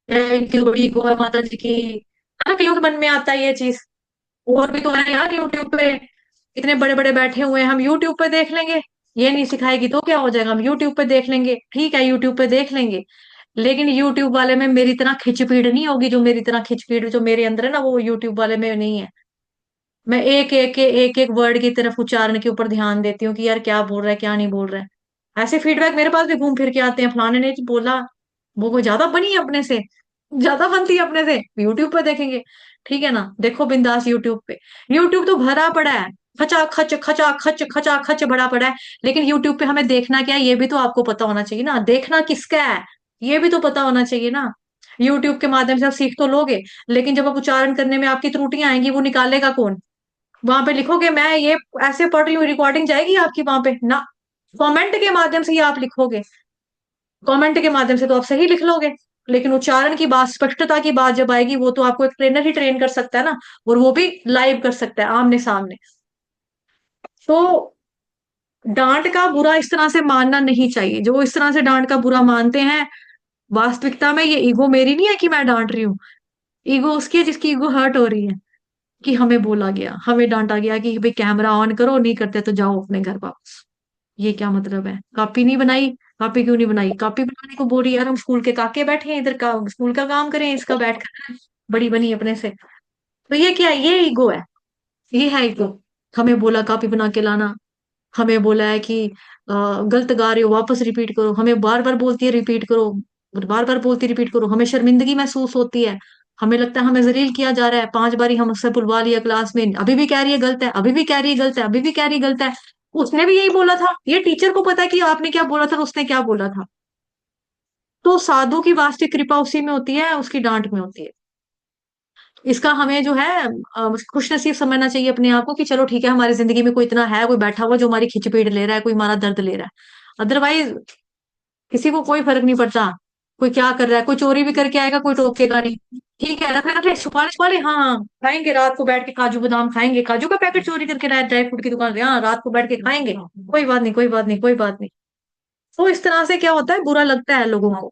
इनकी बड़ी गो है माता जी की, है ना, कईयों के मन में आता है ये चीज। और भी तो है यार यूट्यूब पे, इतने बड़े बड़े बैठे हुए हैं, हम यूट्यूब पे देख लेंगे। ये नहीं सिखाएगी तो क्या हो जाएगा, हम यूट्यूब पे देख लेंगे, ठीक है यूट्यूब पे देख लेंगे। लेकिन यूट्यूब वाले में मेरी तरह खिचपीड़ नहीं होगी, जो मेरी तरह खिचपीड़ जो मेरे अंदर है ना, वो यूट्यूब वाले में नहीं है। मैं एक एक वर्ड की तरफ उच्चारण के ऊपर ध्यान देती हूँ कि यार क्या बोल रहा है क्या नहीं बोल रहा है। ऐसे फीडबैक मेरे पास भी घूम फिर के आते हैं, फलाने ने बोला, वो कोई ज्यादा बनी है अपने से, ज्यादा बनती है अपने से, यूट्यूब पे देखेंगे। ठीक है ना, देखो बिंदास यूट्यूब पे, यूट्यूब तो भरा पड़ा है, खचा खच खचा खच खचा खच भरा पड़ा है। लेकिन यूट्यूब पे हमें देखना क्या है ये भी तो आपको पता होना चाहिए ना, देखना किसका है ये भी तो पता होना चाहिए ना। यूट्यूब के माध्यम से आप सीख तो लोगे, लेकिन जब आप उच्चारण करने में आपकी त्रुटियां आएंगी वो निकालेगा कौन? वहां पे लिखोगे मैं ये ऐसे पढ़ रही हूँ, रिकॉर्डिंग जाएगी आपकी वहां पे ना, कमेंट के माध्यम से ही आप लिखोगे, कमेंट के माध्यम से तो आप सही लिख लोगे। लेकिन उच्चारण की बात, स्पष्टता की बात जब आएगी, वो तो आपको एक ट्रेनर ही ट्रेन कर सकता है ना, और वो भी लाइव कर सकता है आमने सामने। तो डांट का बुरा इस तरह से मानना नहीं चाहिए। जो इस तरह से डांट का बुरा मानते हैं, वास्तविकता में ये ईगो मेरी नहीं है कि मैं डांट रही हूँ, ईगो उसकी है जिसकी ईगो हर्ट हो रही है कि हमें बोला गया, हमें डांटा गया कि भाई कैमरा ऑन करो, नहीं करते तो जाओ अपने घर वापस। ये क्या मतलब है? कॉपी नहीं बनाई, कॉपी क्यों नहीं बनाई? कॉपी बनाने को बोल रही है यार, हम स्कूल के काके बैठे हैं इधर का, स्कूल का काम करें, इसका बैठ कर बड़ी बनी अपने से। तो ये क्या है? ये ईगो है, ये है ईगो। हमें बोला कॉपी बना के लाना, हमें बोला है कि गलत गा रहे हो वापस रिपीट करो, हमें बार बार बोलती है रिपीट करो, बार बार बोलती रिपीट करो, हमें शर्मिंदगी महसूस होती है, हमें लगता है हमें जलील किया जा रहा है। 5 बारी हम उससे बुलवा लिया क्लास में, अभी भी कह रही है गलत है, अभी भी कह रही है गलत है, अभी भी कह रही है गलत है। उसने भी यही बोला था, ये टीचर को पता है कि आपने क्या बोला था और उसने क्या बोला था। तो साधु की वास्तविक कृपा उसी में होती है, उसकी डांट में होती है। इसका हमें जो है खुश नसीब समझना चाहिए अपने आप को कि चलो ठीक है, हमारी जिंदगी में कोई इतना है, कोई बैठा हुआ जो हमारी खिचपीट ले रहा है, कोई हमारा दर्द ले रहा है। अदरवाइज किसी को कोई फर्क नहीं पड़ता, कोई क्या कर रहा है, कोई चोरी भी करके आएगा, कोई टोकेगा नहीं। ठीक है, रख ले छुपा ले, हाँ हाँ, खाएंगे रात को बैठ के काजू बादाम खाएंगे, काजू का पैकेट चोरी करके लाया ड्राई फ्रूट की दुकान से, हाँ रात को बैठ के खाएंगे, कोई बात नहीं, कोई बात नहीं, कोई बात नहीं। तो इस तरह से क्या होता है, बुरा लगता है लोगों को।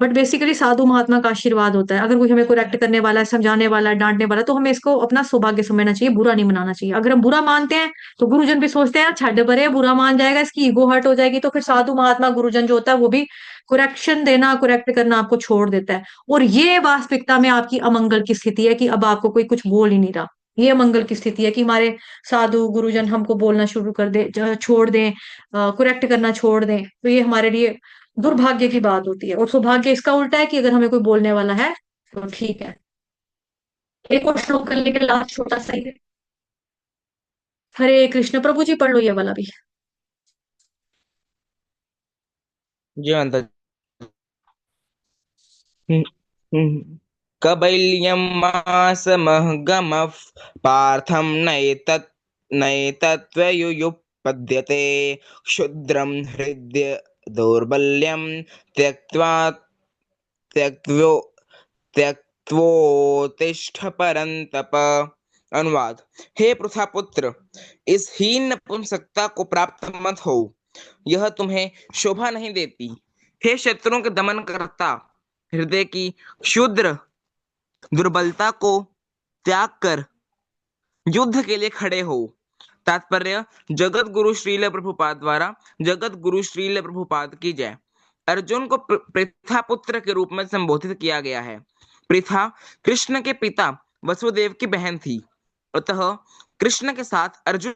बट बेसिकली साधु महात्मा का आशीर्वाद होता है। अगर कोई हमें करेक्ट करने वाला है, समझाने वाला है, डांटने वाला है, तो हमें इसको अपना सौभाग्य समझना चाहिए, बुरा नहीं मनाना चाहिए। अगर हम बुरा मानते हैं तो गुरुजन भी सोचते हैं छड्ड परे, बुरा मान जाएगा, इसकी ईगो हर्ट हो जाएगी, तो फिर साधु महात्मा गुरुजन जो होता है वो भी करेक्शन देना, करेक्ट करना आपको छोड़ देता है। और ये वास्तविकता में आपकी अमंगल की स्थिति है कि अब आपको कोई कुछ बोल ही नहीं रहा। ये अमंगल की स्थिति है कि हमारे साधु गुरुजन हमको बोलना शुरू कर दे, छोड़ दें, करेक्ट करना छोड़ दें, तो ये हमारे लिए दुर्भाग्य की बात होती है। और सौभाग्य इसका उल्टा है कि अगर हमें कोई बोलने वाला है तो ठीक है। एक और श्लोक कर लेके लास्ट छोटा सा ही है। हरे कृष्ण, प्रभु जी पढ़ लो ये वाला भी। जी माता कबैल्यं मासमहगमः पार्थं नैतत्त्वयुयुपद्यते क्षुद्रं हृदय दौर्बल्यं त्यक्त्वा त्यक्त्वो त्यक्त्वोत्तिष्ठ परन्तप। अनुवाद। हे पृथा पुत्र, इस हीन नपुंसकता को प्राप्त मत हो, यह तुम्हें शोभा नहीं देती। हे शत्रुओं के दमन करता, हृदय की क्षुद्र दुर्बलता को त्याग कर युद्ध के लिए खड़े हो। तात्पर्य, जगत गुरु श्रील प्रभुपाद द्वारा जगत गुरु श्रील प्रभुपाद की जय। अर्जुन को पृथा पुत्र के रूप में संबोधित किया गया है। पृथा कृष्ण के पिता वसुदेव की बहन थी, अतः कृष्ण के साथ अर्जुन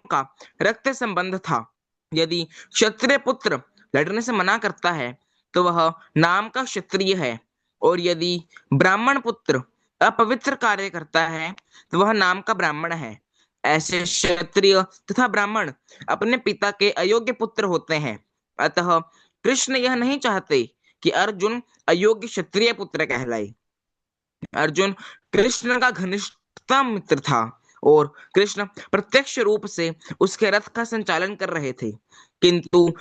का रक्त संबंध था। यदि क्षत्रिय पुत्र लड़ने से मना करता है तो वह नाम का क्षत्रिय है, और यदि ब्राह्मण पुत्र अपवित्र कार्य करता है तो वह नाम का ब्राह्मण है। ऐसे क्षत्रिय तथा ब्राह्मण अपने पिता के अयोग्य पुत्र होते हैं। अतः कृष्ण यह नहीं चाहते कि अर्जुन अयोग्य क्षत्रिय पुत्र कहलाए। अर्जुन कृष्ण का घनिष्ठतम मित्र था और कृष्ण प्रत्यक्ष रूप से उसके रथ का संचालन कर रहे थे। किंतु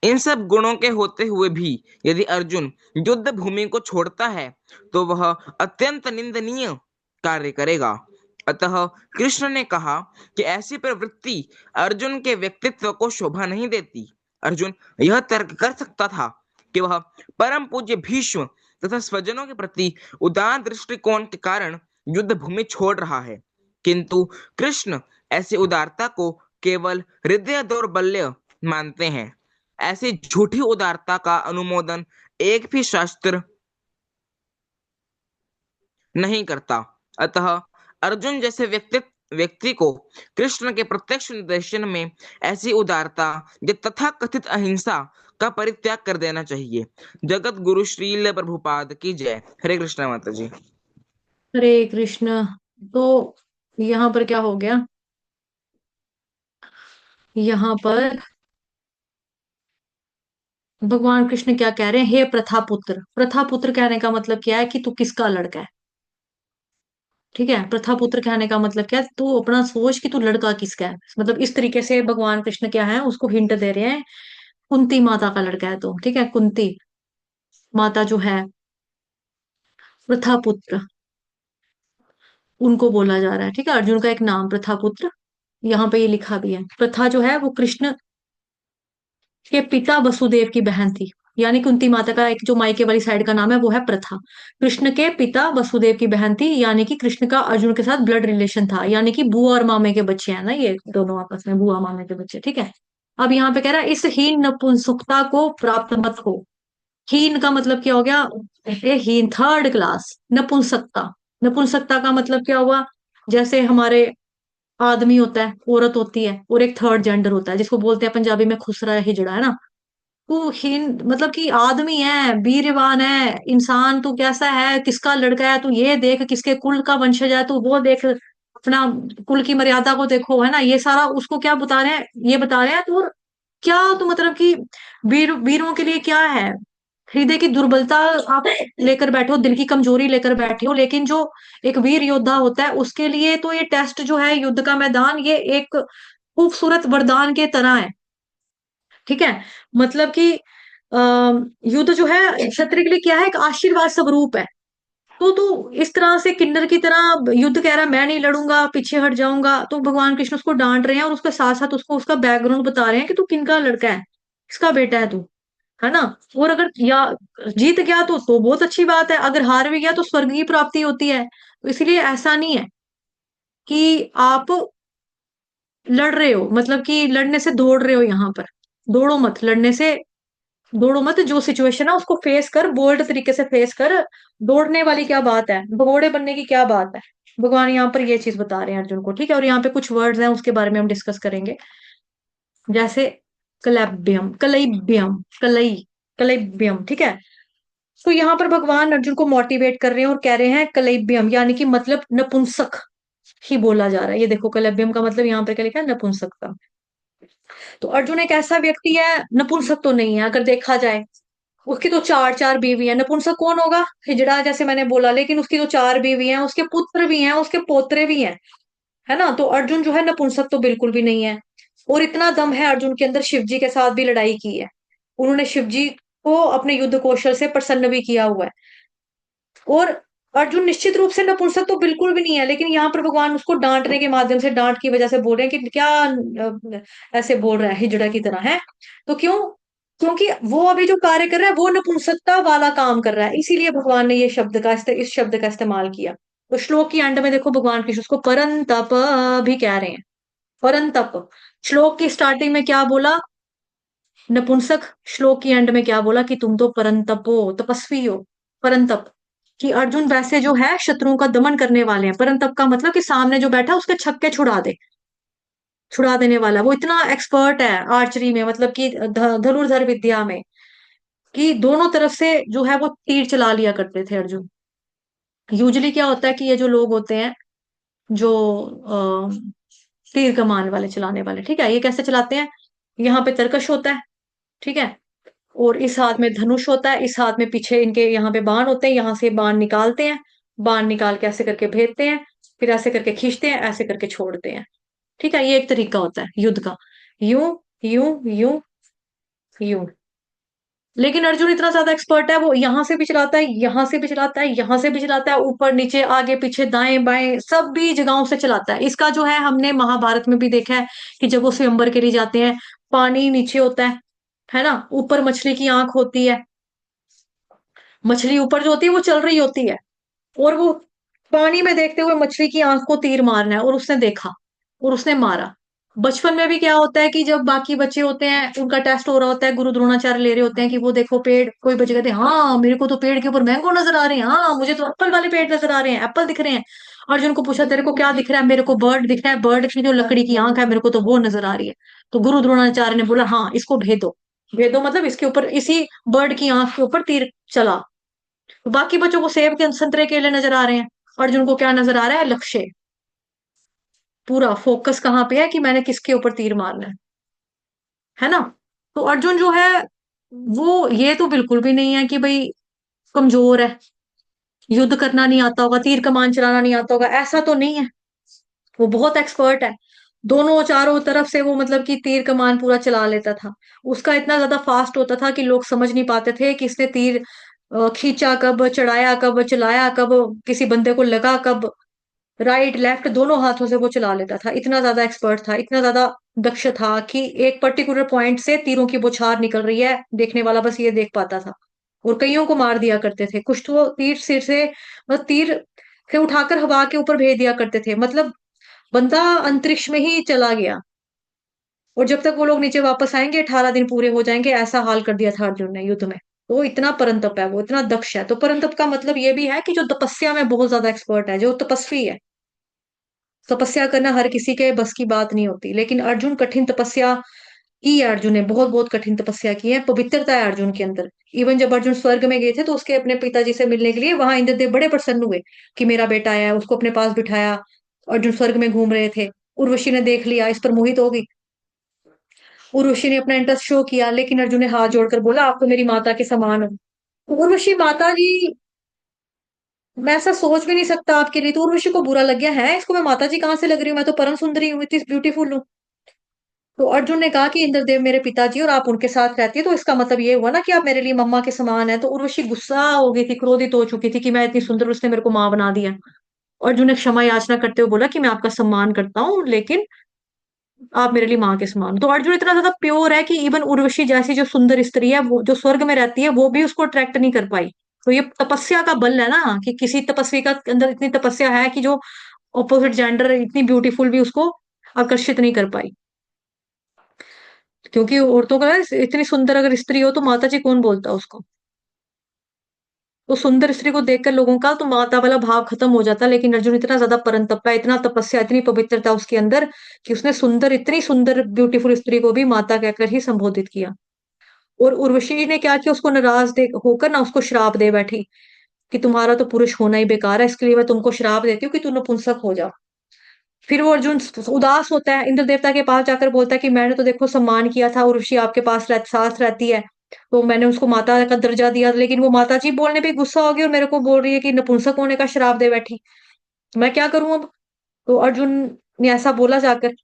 इन सब गुणों के होते हुए भी यदि अर्जुन युद्ध भूमि को छोड़ता है तो वह अत्यंत निंदनीय कार्य करेगा। अतः कृष्ण ने कहा कि ऐसी प्रवृत्ति अर्जुन के व्यक्तित्व को शोभा नहीं देती। अर्जुन यह तर्क कर सकता था कि वह परम पूज्य भीष्म तथा स्वजनों के प्रति उदार दृष्टिकोण के कारण युद्ध भूमि छोड़ रहा है, किंतु कृष्ण ऐसी उदारता को केवल हृदय दौर्बल्य मानते हैं। ऐसी झूठी उदारता का अनुमोदन एक भी शास्त्र नहीं करता। अतः अर्जुन जैसे व्यक्ति को कृष्ण के प्रत्यक्ष निर्देशन में ऐसी उदारता या तथा कथित अहिंसा का परित्याग कर देना चाहिए। जगत गुरु श्रील प्रभुपाद की जय। हरे कृष्ण माता जी। हरे कृष्ण। तो यहाँ पर क्या हो गया, यहाँ पर भगवान कृष्ण क्या कह रहे हैं, हे प्रथा पुत्र। प्रथा पुत्र कहने का मतलब क्या है कि तू किसका लड़का है। ठीक है, प्रथा पुत्र कहने का मतलब क्या है, तू अपना सोच कि तू लड़का किसका है। मतलब इस तरीके से भगवान कृष्ण क्या है, उसको हिंट दे रहे हैं, कुंती माता का लड़का है तो। ठीक है, कुंती माता जो है, प्रथा पुत्र उनको बोला जा रहा है। ठीक है, अर्जुन का एक नाम प्रथा पुत्र, यहाँ पे ये लिखा भी है। प्रथा जो है वो कृष्ण के पिता वसुदेव की बहन थी, यानी कुंती माता का एक जो मायके वाली साइड का नाम है वो है प्रथा। कृष्ण के पिता वसुदेव की बहन थी, यानी कि कृष्ण का अर्जुन के साथ ब्लड रिलेशन था, यानी कि बुआ और मामे के बच्चे हैं ना ये दोनों, आपस में बुआ मामे के बच्चे। ठीक है, अब यहाँ पे कह रहा है इस हीन नपुंसकता को प्राप्त मत हो। हीन का मतलब क्या हो गया, हीन थर्ड क्लास। नपुंसकता, नपुंसकता का मतलब क्या हुआ, जैसे हमारे आदमी होता है, औरत होती है, और एक थर्ड जेंडर होता है जिसको बोलते हैं पंजाबी में खुसरा हिजड़ा, है ना। तू हीन मतलब कि आदमी है, वीरवान है, इंसान तू कैसा है, किसका लड़का है, तू ये देख, किसके कुल का वंशज है, तू वो देख, अपना कुल की मर्यादा को देखो, है ना। ये सारा उसको क्या बता रहे हैं, ये बता रहे हैं तू क्या, तो मतलब कि वीरों के लिए क्या है, हृदय की दुर्बलता आप लेकर बैठे हो, दिल की कमजोरी लेकर बैठे हो। लेकिन जो एक वीर योद्धा होता है उसके लिए तो ये टेस्ट जो है, युद्ध का मैदान, ये एक खूबसूरत वरदान के तरह है। ठीक है, मतलब कि युद्ध जो है क्षत्रिय के लिए क्या है, एक आशीर्वाद स्वरूप है। तो तू इस तरह से किन्नर की तरह युद्ध कह रहा है, मैं नहीं लड़ूंगा, पीछे हट जाऊंगा, तो भगवान कृष्ण उसको डांट रहे हैं और उसके साथ साथ उसको उसका बैकग्राउंड बता रहे हैं कि तू किनका लड़का है, किसका बेटा है तू, है ना। और अगर या जीत गया तो बहुत अच्छी बात है, अगर हार भी गया तो स्वर्ग की प्राप्ति होती है। तो इसलिए ऐसा नहीं है कि आप लड़ रहे हो, मतलब कि लड़ने से दौड़ रहे हो, यहाँ पर दौड़ो मत, लड़ने से दौड़ो मत। जो सिचुएशन है उसको फेस कर, बोल्ड तरीके से फेस कर। दौड़ने वाली क्या बात है, भगोड़े बनने की क्या बात है। भगवान यहाँ पर ये चीज बता रहे हैं अर्जुन को। ठीक है, और यहाँ पे कुछ वर्ड्स हैं उसके बारे में हम डिस्कस करेंगे, जैसे कलेब्यम, कलैब्यम, कलैब्यम। ठीक है, तो यहाँ पर भगवान अर्जुन को मोटिवेट कर रहे हैं और कह रहे हैं कलैब्यम, यानी कि मतलब नपुंसक ही बोला जा रहा है। ये देखो कलैब्यम का मतलब यहाँ पे क्या लिखा है, नपुंसकता। तो अर्जुन एक ऐसा व्यक्ति है, नपुंसक तो नहीं है अगर देखा जाए। उसकी तो चार चार बीवी है, नपुंसक कौन होगा, हिजड़ा जैसे मैंने बोला, लेकिन उसकी तो चार बीवी हैं, उसके पुत्र भी हैं, उसके पोत्रे भी हैं, है ना। तो अर्जुन जो है नपुंसक तो बिल्कुल भी नहीं है। और इतना दम है अर्जुन के अंदर, शिव जी के साथ भी लड़ाई की है उन्होंने, शिव जी को अपने युद्ध कौशल से प्रसन्न भी किया हुआ है। और अर्जुन निश्चित रूप से नपुंसक तो बिल्कुल भी नहीं है, लेकिन यहाँ पर भगवान उसको डांटने के माध्यम से, डांट की वजह से बोल रहे हैं कि क्या ऐसे बोल रहा है हिजड़ा की तरह है। तो क्यों, क्योंकि वो अभी जो कार्य कर रहा है वो नपुंसकता वाला काम कर रहा है, इसीलिए भगवान ने ये शब्द का इस शब्द का इस्तेमाल किया। तो श्लोक की एंड में देखो भगवान कृष्ण उसको परंतप भी कह रहे हैं, परंतप। श्लोक की स्टार्टिंग में क्या बोला, नपुंसक, श्लोक की एंड में क्या बोला कि तुम तो परंतप हो, तपस्वी हो। परंतप कि अर्जुन वैसे जो है शत्रुओं का दमन करने वाले हैं। परंतप का मतलब कि सामने जो बैठा उसके छक्के छुड़ा दे, छुड़ा देने वाला, वो इतना एक्सपर्ट है आर्चरी में, मतलब कि धनुर्धर विद्या में। कि दोनों तरफ से जो है वो तीर चला लिया करते थे अर्जुन। यूजुअली क्या होता है कि ये जो लोग होते हैं, जो तीर कमान वाले चलाने वाले, ठीक है, ये कैसे चलाते हैं? यहाँ पे तरकश होता है, ठीक है, और इस हाथ में धनुष होता है, इस हाथ में पीछे इनके यहाँ पे बाण होते हैं, यहाँ से बाण निकालते हैं, बाण निकाल के ऐसे करके भेजते हैं, फिर ऐसे करके खींचते हैं, ऐसे करके छोड़ते हैं। ठीक है, ये एक तरीका होता है युद्ध का, यूं यूं यूं यूं। लेकिन अर्जुन इतना ज्यादा एक्सपर्ट है, वो यहां से भी चलाता है, यहां से भी चलाता है, यहां से भी चलाता है, ऊपर नीचे आगे पीछे दाएं बाएं सभी जगहों से चलाता है। इसका जो है हमने महाभारत में भी देखा है कि जब वो स्वयंवर के लिए जाते हैं, पानी नीचे होता है ना, ऊपर मछली की आंख होती है, मछली ऊपर जो होती है वो चल रही होती है, और वो पानी में देखते हुए मछली की आंख को तीर मारना है, और उसने देखा और उसने मारा। बचपन में भी क्या होता है कि जब बाकी बच्चे होते हैं, उनका टेस्ट हो रहा होता है, गुरु द्रोणाचार्य ले रहे होते हैं कि वो देखो पेड़, कोई बच्चे कहते हैं हाँ मेरे को तो पेड़ के ऊपर मैंगो नजर आ रहे हैं, हाँ मुझे तो एप्पल वाले पेड़ नजर आ रहे हैं, एप्पल दिख रहे हैं। अर्जुन को पूछा तेरे को क्या दिख रहा है? मेरे को बर्ड दिख रहा है, बर्ड की जो लकड़ी की आंख है मेरे को तो वो नजर आ रही है। तो गुरु द्रोणाचार्य ने बोला हाँ इसको भेदो, भेदो मतलब इसके ऊपर, इसी बर्ड की आंख के ऊपर तीर चला। बाकी बच्चों को सेब के संतरे केले नजर आ रहे हैं, अर्जुन को क्या नजर आ रहा है? लक्ष्य, पूरा फोकस कहाँ पे है कि मैंने किसके ऊपर तीर मारना है ना। तो अर्जुन जो है वो ये तो बिल्कुल भी नहीं है कि भाई कमजोर है, युद्ध करना नहीं आता होगा, तीर कमान चलाना नहीं आता होगा, ऐसा तो नहीं है। वो बहुत एक्सपर्ट है, दोनों चारों तरफ से वो मतलब कि तीर कमान पूरा चला लेता था। उसका इतना ज्यादा फास्ट होता था कि लोग समझ नहीं पाते थे कि इसने तीर खींचा कब, चढ़ाया कब, चलाया कब, किसी बंदे को लगा कब। राइट लेफ्ट दोनों हाथों से वो चला लेता था, इतना ज्यादा एक्सपर्ट था, इतना ज्यादा दक्ष था कि एक पर्टिकुलर पॉइंट से तीरों की बौछार निकल रही है, देखने वाला बस ये देख पाता था, और कईयों को मार दिया करते थे। कुछ तो तीर सिर से, मतलब तीर से उठाकर हवा के ऊपर भेज दिया करते थे, मतलब बंदा अंतरिक्ष में ही चला गया, और जब तक वो लोग नीचे वापस आएंगे 18 दिन पूरे हो जाएंगे, ऐसा हाल कर दिया था अर्जुन ने युद्ध में। तो वो इतना परंतप है, वो इतना दक्ष है। तो परंतप का मतलब ये भी है कि जो तपस्या में बहुत ज्यादा एक्सपर्ट है, जो तपस्वी है। तपस्या करना हर किसी के बस की बात नहीं होती, लेकिन अर्जुन कठिन तपस्या की है, अर्जुन ने बहुत बहुत कठिन तपस्या की है, पवित्रता है अर्जुन के अंदर। इवन जब अर्जुन स्वर्ग में गए थे तो उसके अपने पिताजी से मिलने के लिए वहां इंद्रदेव बड़े प्रसन्न हुए कि मेरा बेटा आया, उसको अपने पास बिठाया। अर्जुन स्वर्ग में घूम रहे थे, उर्वशी ने देख लिया, इस पर मोहित हो गई। उर्वशी ने अपना इंटरेस्ट शो किया, लेकिन अर्जुन ने हाथ जोड़कर बोला आप तो मेरी माता के समान हो। तो उर्वशी माता जी, मैं ऐसा सोच भी नहीं सकता आपके लिए। तो उर्वशी को बुरा लग गया है, इसको मैं माता जी कहाँ से लग रही हूँ, मैं तो परम सुंदरी हूँ, इतनी ब्यूटीफुल हूँ। तो अर्जुन ने कहा कि इंद्रदेव मेरे पिताजी और आप उनके साथ रहती है, तो इसका मतलब ये हुआ ना कि आप मेरे लिए मम्मा के समान है। तो उर्वशी गुस्सा हो गई थी, क्रोधित हो चुकी थी कि मैं इतनी सुंदर, उसने मेरे को माँ बना दिया। अर्जुन ने क्षमा याचना करते हुए बोला कि मैं आपका सम्मान करता हूँ, लेकिन आप मेरे लिए माँ के समान हो। तो अर्जुन इतना ज्यादा प्योर है कि इवन उर्वशी जैसी जो सुंदर स्त्री है, वो जो स्वर्ग में रहती है, वो भी उसको अट्रैक्ट नहीं कर पाई। तो ये तपस्या का बल है ना, कि किसी तपस्वी का अंदर इतनी तपस्या है कि जो ऑपोजिट जेंडर इतनी ब्यूटीफुल भी उसको आकर्षित नहीं कर पाई। क्योंकि औरतों का इतनी सुंदर अगर स्त्री हो तो माता जी कौन बोलता उसको। तो सुंदर स्त्री को देखकर लोगों का तो माता वाला भाव खत्म हो जाता, लेकिन अर्जुन इतना ज्यादा परंतप है, इतना तपस्या, इतनी पवित्रता उसके अंदर कि उसने सुंदर, इतनी सुंदर ब्यूटीफुल स्त्री को भी माता कहकर ही संबोधित किया। और उर्वशी ने क्या किया, उसको नाराज दे होकर ना उसको श्राप दे बैठी कि तुम्हारा तो पुरुष होना ही बेकार है, इसके लिए मैं तुमको श्राप देती हूँ कि तू नपुंसक हो जा। फिर वो अर्जुन उदास होता है, इंद्र देवता के पास जाकर बोलता है कि मैंने तो देखो सम्मान किया था, उर्वशी आपके पास साथ रहती है, तो मैंने उसको माता का दर्जा दिया, लेकिन वो माता जी बोलने पे गुस्सा हो गई और मेरे को बोल रही है कि नपुंसक होने का श्राप दे बैठी, मैं क्या करूं अब। तो अर्जुन ने ऐसा बोला जाकर।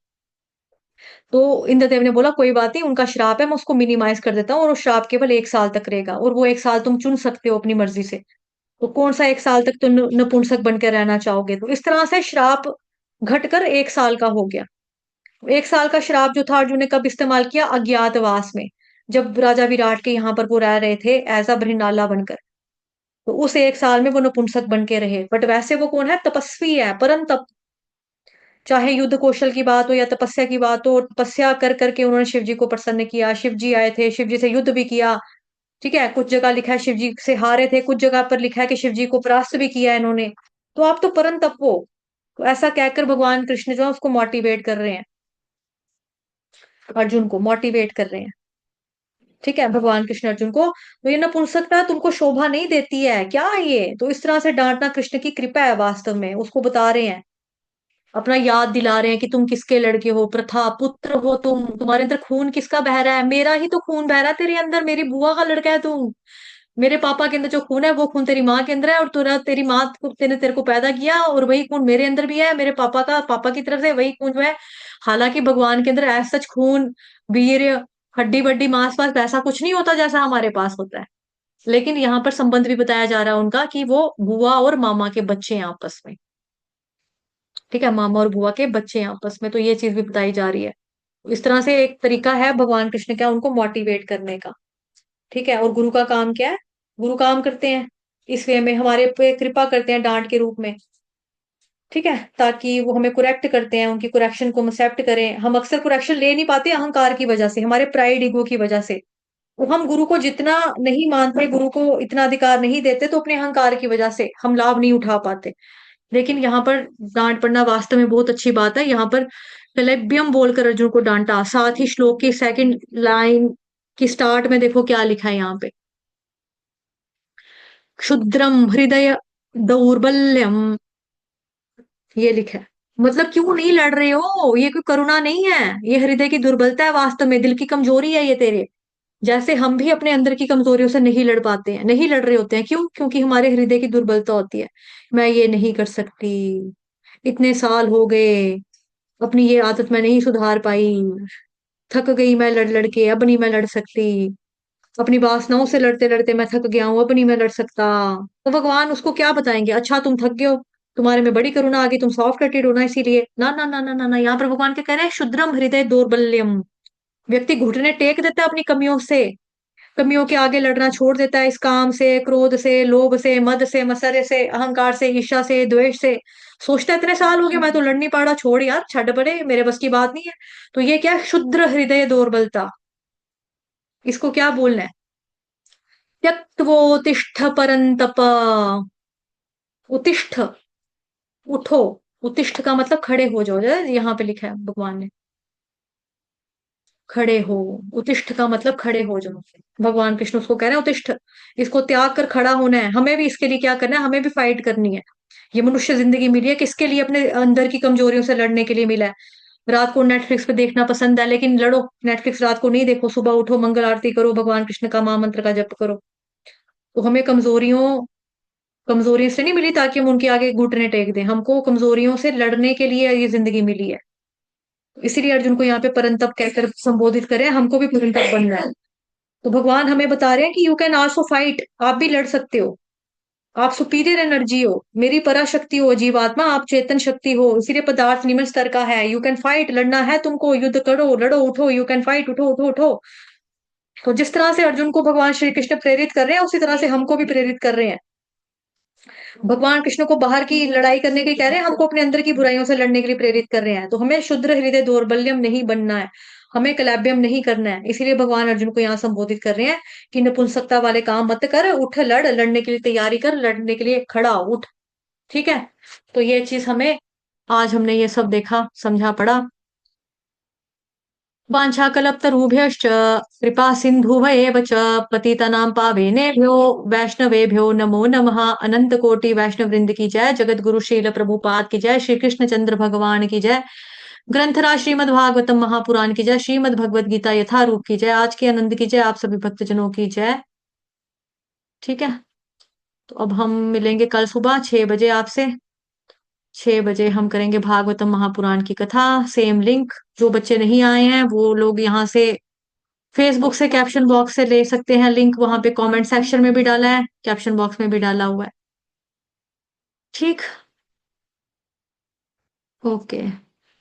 तो इंद्रदेव ने बोला कोई बात नहीं, उनका श्राप है, मैं उसको मिनिमाइज कर देता हूँ, और वो श्राप केवल 1 साल तक रहेगा, और वो 1 साल तुम चुन सकते हो अपनी मर्जी से। तो कौन सा 1 साल तक तुम नपुंसक बनकर रहना चाहोगे। तो इस तरह से श्राप घटकर 1 साल का हो गया। 1 साल का श्राप जो था अर्जुन ने कब इस्तेमाल किया? अज्ञातवास में, जब राजा विराट के यहाँ पर वो रह रहे थे एज अ भृणाला बनकर। तो उस 1 साल में वो नपुंसक बन के रहे, बट वैसे वो कौन है? तपस्वी है, परम तप। चाहे युद्ध कौशल की बात हो या तपस्या की बात हो, तपस्या कर करके उन्होंने शिव जी को प्रसन्न किया, शिव जी आए थे, शिव जी से युद्ध भी किया। ठीक है, कुछ जगह लिखा है शिव जी से हारे थे, कुछ जगह पर लिखा है कि शिव जी को परास्त भी किया इन्होंने। तो आप तो परम तप हो। तो ऐसा कहकर भगवान कृष्ण जो है उसको मोटिवेट कर रहे हैं, अर्जुन को मोटिवेट कर रहे हैं। ठीक है, भगवान कृष्ण अर्जुन को, तो ये नपुंसकता तुमको शोभा नहीं देती है क्या ये? तो इस तरह से डांटना कृष्ण की कृपा है, वास्तव में उसको बता रहे हैं, अपना याद दिला रहे हैं कि तुम किसके लड़के हो, प्रथा पुत्र हो तुम, तुम्हारे अंदर खून किसका बह रहा है? मेरा ही तो खून बह रहा है तेरे अंदर, मेरी बुआ का लड़का है तू। मेरे पापा के अंदर जो खून है वो खून तेरी माँ के अंदर है, और तेरी माँ को तेरे को पैदा किया, और वही खून मेरे अंदर भी है, मेरे पापा का, पापा की तरफ से वही खून जो है। हालांकि भगवान के अंदर ऐसा सच खून, वीर्य, हड्डी बड्डी, मांस पास वैसा कुछ नहीं होता जैसा हमारे पास होता है, लेकिन यहाँ पर संबंध भी बताया जा रहा है उनका कि वो बुआ और मामा के बच्चे हैं आपस में। ठीक है, मामा और बुआ के बच्चे हैं आपस में, तो ये चीज भी बताई जा रही है। इस तरह से एक तरीका है भगवान कृष्ण का उनको मोटिवेट करने का। ठीक है, और गुरु का काम क्या है? गुरु काम करते हैं इस वे में, हमारे पे कृपा करते हैं डांट के रूप में। ठीक है, ताकि वो हमें कुरेक्ट करते हैं, उनकी कुरेक्शन को हम एक्सेप्ट करें। हम अक्सर कुरेक्शन ले नहीं पाते अहंकार की वजह से, हमारे प्राइड ईगो की वजह से। तो हम गुरु को जितना नहीं मानते, गुरु को इतना अधिकार नहीं देते, तो अपने अहंकार की वजह से हम लाभ नहीं उठा पाते। लेकिन यहाँ पर डांट पड़ना वास्तव में बहुत अच्छी बात है। यहाँ पर कलेब्यम बोलकर अर्जुन को डांटा। साथ ही श्लोक की सेकंड लाइन की स्टार्ट में देखो क्या लिखा है यहाँ पे, क्षुद्रम हृदय दौर्बल्यम, ये लिखा है। मतलब क्यों नहीं लड़ रहे हो? ये कोई करुणा नहीं है, ये हृदय की दुर्बलता है, वास्तव में दिल की कमजोरी है ये तेरे। जैसे हम भी अपने अंदर की कमजोरियों से नहीं लड़ पाते हैं, नहीं लड़ रहे होते हैं, क्यों? क्योंकि हमारे हृदय की दुर्बलता होती है। मैं ये नहीं कर सकती, इतने साल हो गए, अपनी ये आदत मैं नहीं सुधार पाई, थक गई मैं लड़ लड़ के, अब नहीं मैं लड़ सकती, अपनी वासनाओं से लड़ते लड़ते मैं थक गया हूं, अब नहीं मैं लड़ सकता। तो भगवान उसको क्या बताएंगे? अच्छा तुम थक गए हो, तुम्हारे में बड़ी करुणा आ गई, तुम सॉफ्ट हार्टेड हो ना, इसीलिए ना ना ना ना ना ना। यहाँ पर भगवान क्या कह रहे हैं? शुद्रम हृदय दौर्बल्यम। व्यक्ति घुटने टेक देता है अपनी कमियों से, कमियों के आगे लड़ना छोड़ देता है, इस काम से, क्रोध से, लोभ से, मद से, मत्सर्य से, अहंकार से, ईर्ष्या से, द्वेष से। सोचता है इतने साल हो गए मैं तो लड़ नहीं पा रहा, छोड़ यार, छड़ पड़े, मेरे बस की बात नहीं है। तो ये क्या है? क्षुद्र हृदय दौर्बलता। इसको क्या बोलना है? त्यक्त्वोत्तिष्ठ परंतप। उत्तिष्ठ, उठो। उत्तिष्ठ का मतलब खड़े हो जाओ, यहाँ पे लिखा है भगवान ने, खड़े हो। उत्तिष्ठ का मतलब खड़े हो जाओ। भगवान कृष्ण उसको कह रहे हैं उत्तिष्ठ, इसको त्याग कर खड़ा होना है। हमें भी इसके लिए क्या करना है? हमें भी फाइट करनी है। ये मनुष्य जिंदगी मिली है किसके लिए? अपने अंदर की कमजोरियों से लड़ने के लिए मिला है। रात को नेटफ्लिक्स पे देखना पसंद है, लेकिन लड़ो। नेटफ्लिक्स रात को नहीं देखो, सुबह उठो, मंगल आरती करो, भगवान कृष्ण का महामंत्र का जप करो। तो हमें कमजोरी से नहीं मिली ताकि हम उनके आगे घुटने टेक दें, हमको कमजोरियों से लड़ने के लिए ये जिंदगी मिली है। इसीलिए अर्जुन को यहाँ पे परंतप कहकर संबोधित करें, हमको भी परंतप बनना है। तो भगवान हमें बता रहे हैं कि यू कैन आल्सो फाइट, आप भी लड़ सकते हो। आप सुपीरियर एनर्जी हो, मेरी पराशक्ति हो, जीवात्मा, आप चेतन शक्ति हो, इसीलिए पदार्थ निम्न स्तर का है। यू कैन फाइट, लड़ना है तुमको, युद्ध करो, लड़ो, उठो, यू कैन फाइट, उठो उठो उठो। तो जिस तरह से अर्जुन को भगवान श्री कृष्ण प्रेरित कर रहे हैं, उसी तरह से हमको भी प्रेरित कर रहे हैं। भगवान कृष्ण को बाहर की लड़ाई करने के लिए कह रहे हैं, हमको अपने अंदर की बुराइयों से लड़ने के लिए प्रेरित कर रहे हैं। तो हमें शुद्र हृदय दौर्बल्यम नहीं बनना है, हमें कलैब्यम नहीं करना है। इसीलिए भगवान अर्जुन को यहाँ संबोधित कर रहे हैं कि नपुंसकता वाले काम मत कर, उठ, लड़, लड़ने के लिए तैयारी कर, लड़ने के लिए खड़ा हो, उठ। ठीक है, तो ये चीज हमें, आज हमने ये सब देखा, समझा, पढ़ा। वाञ्छाकल्पतरुभ्यश्च कृपा सिन्धुभयेव च पतितानां पावनेभ्यो वैष्णवेभ्यो नमो नमः। अनंत कोटि वैष्णव वृंद की जय। जगत गुरु श्रील प्रभुपाद की जय। श्री कृष्ण चंद्र भगवान की जय। ग्रंथराज श्रीमद् भागवतम महापुराण की जय। श्रीमद् भगवद गीता यथारूप की जय। आज के आनंद की जय। आप सभी भक्तजनों की जय। ठीक है, तो अब हम मिलेंगे कल सुबह 6 बजे आपसे। 6 बजे हम करेंगे भागवतम महापुराण की कथा। सेम लिंक, जो बच्चे नहीं आए हैं वो लोग यहाँ से फेसबुक से कैप्शन बॉक्स से ले सकते हैं लिंक, वहां पे कमेंट सेक्शन में भी डाला है, कैप्शन बॉक्स में भी डाला हुआ है। ठीक, ओके।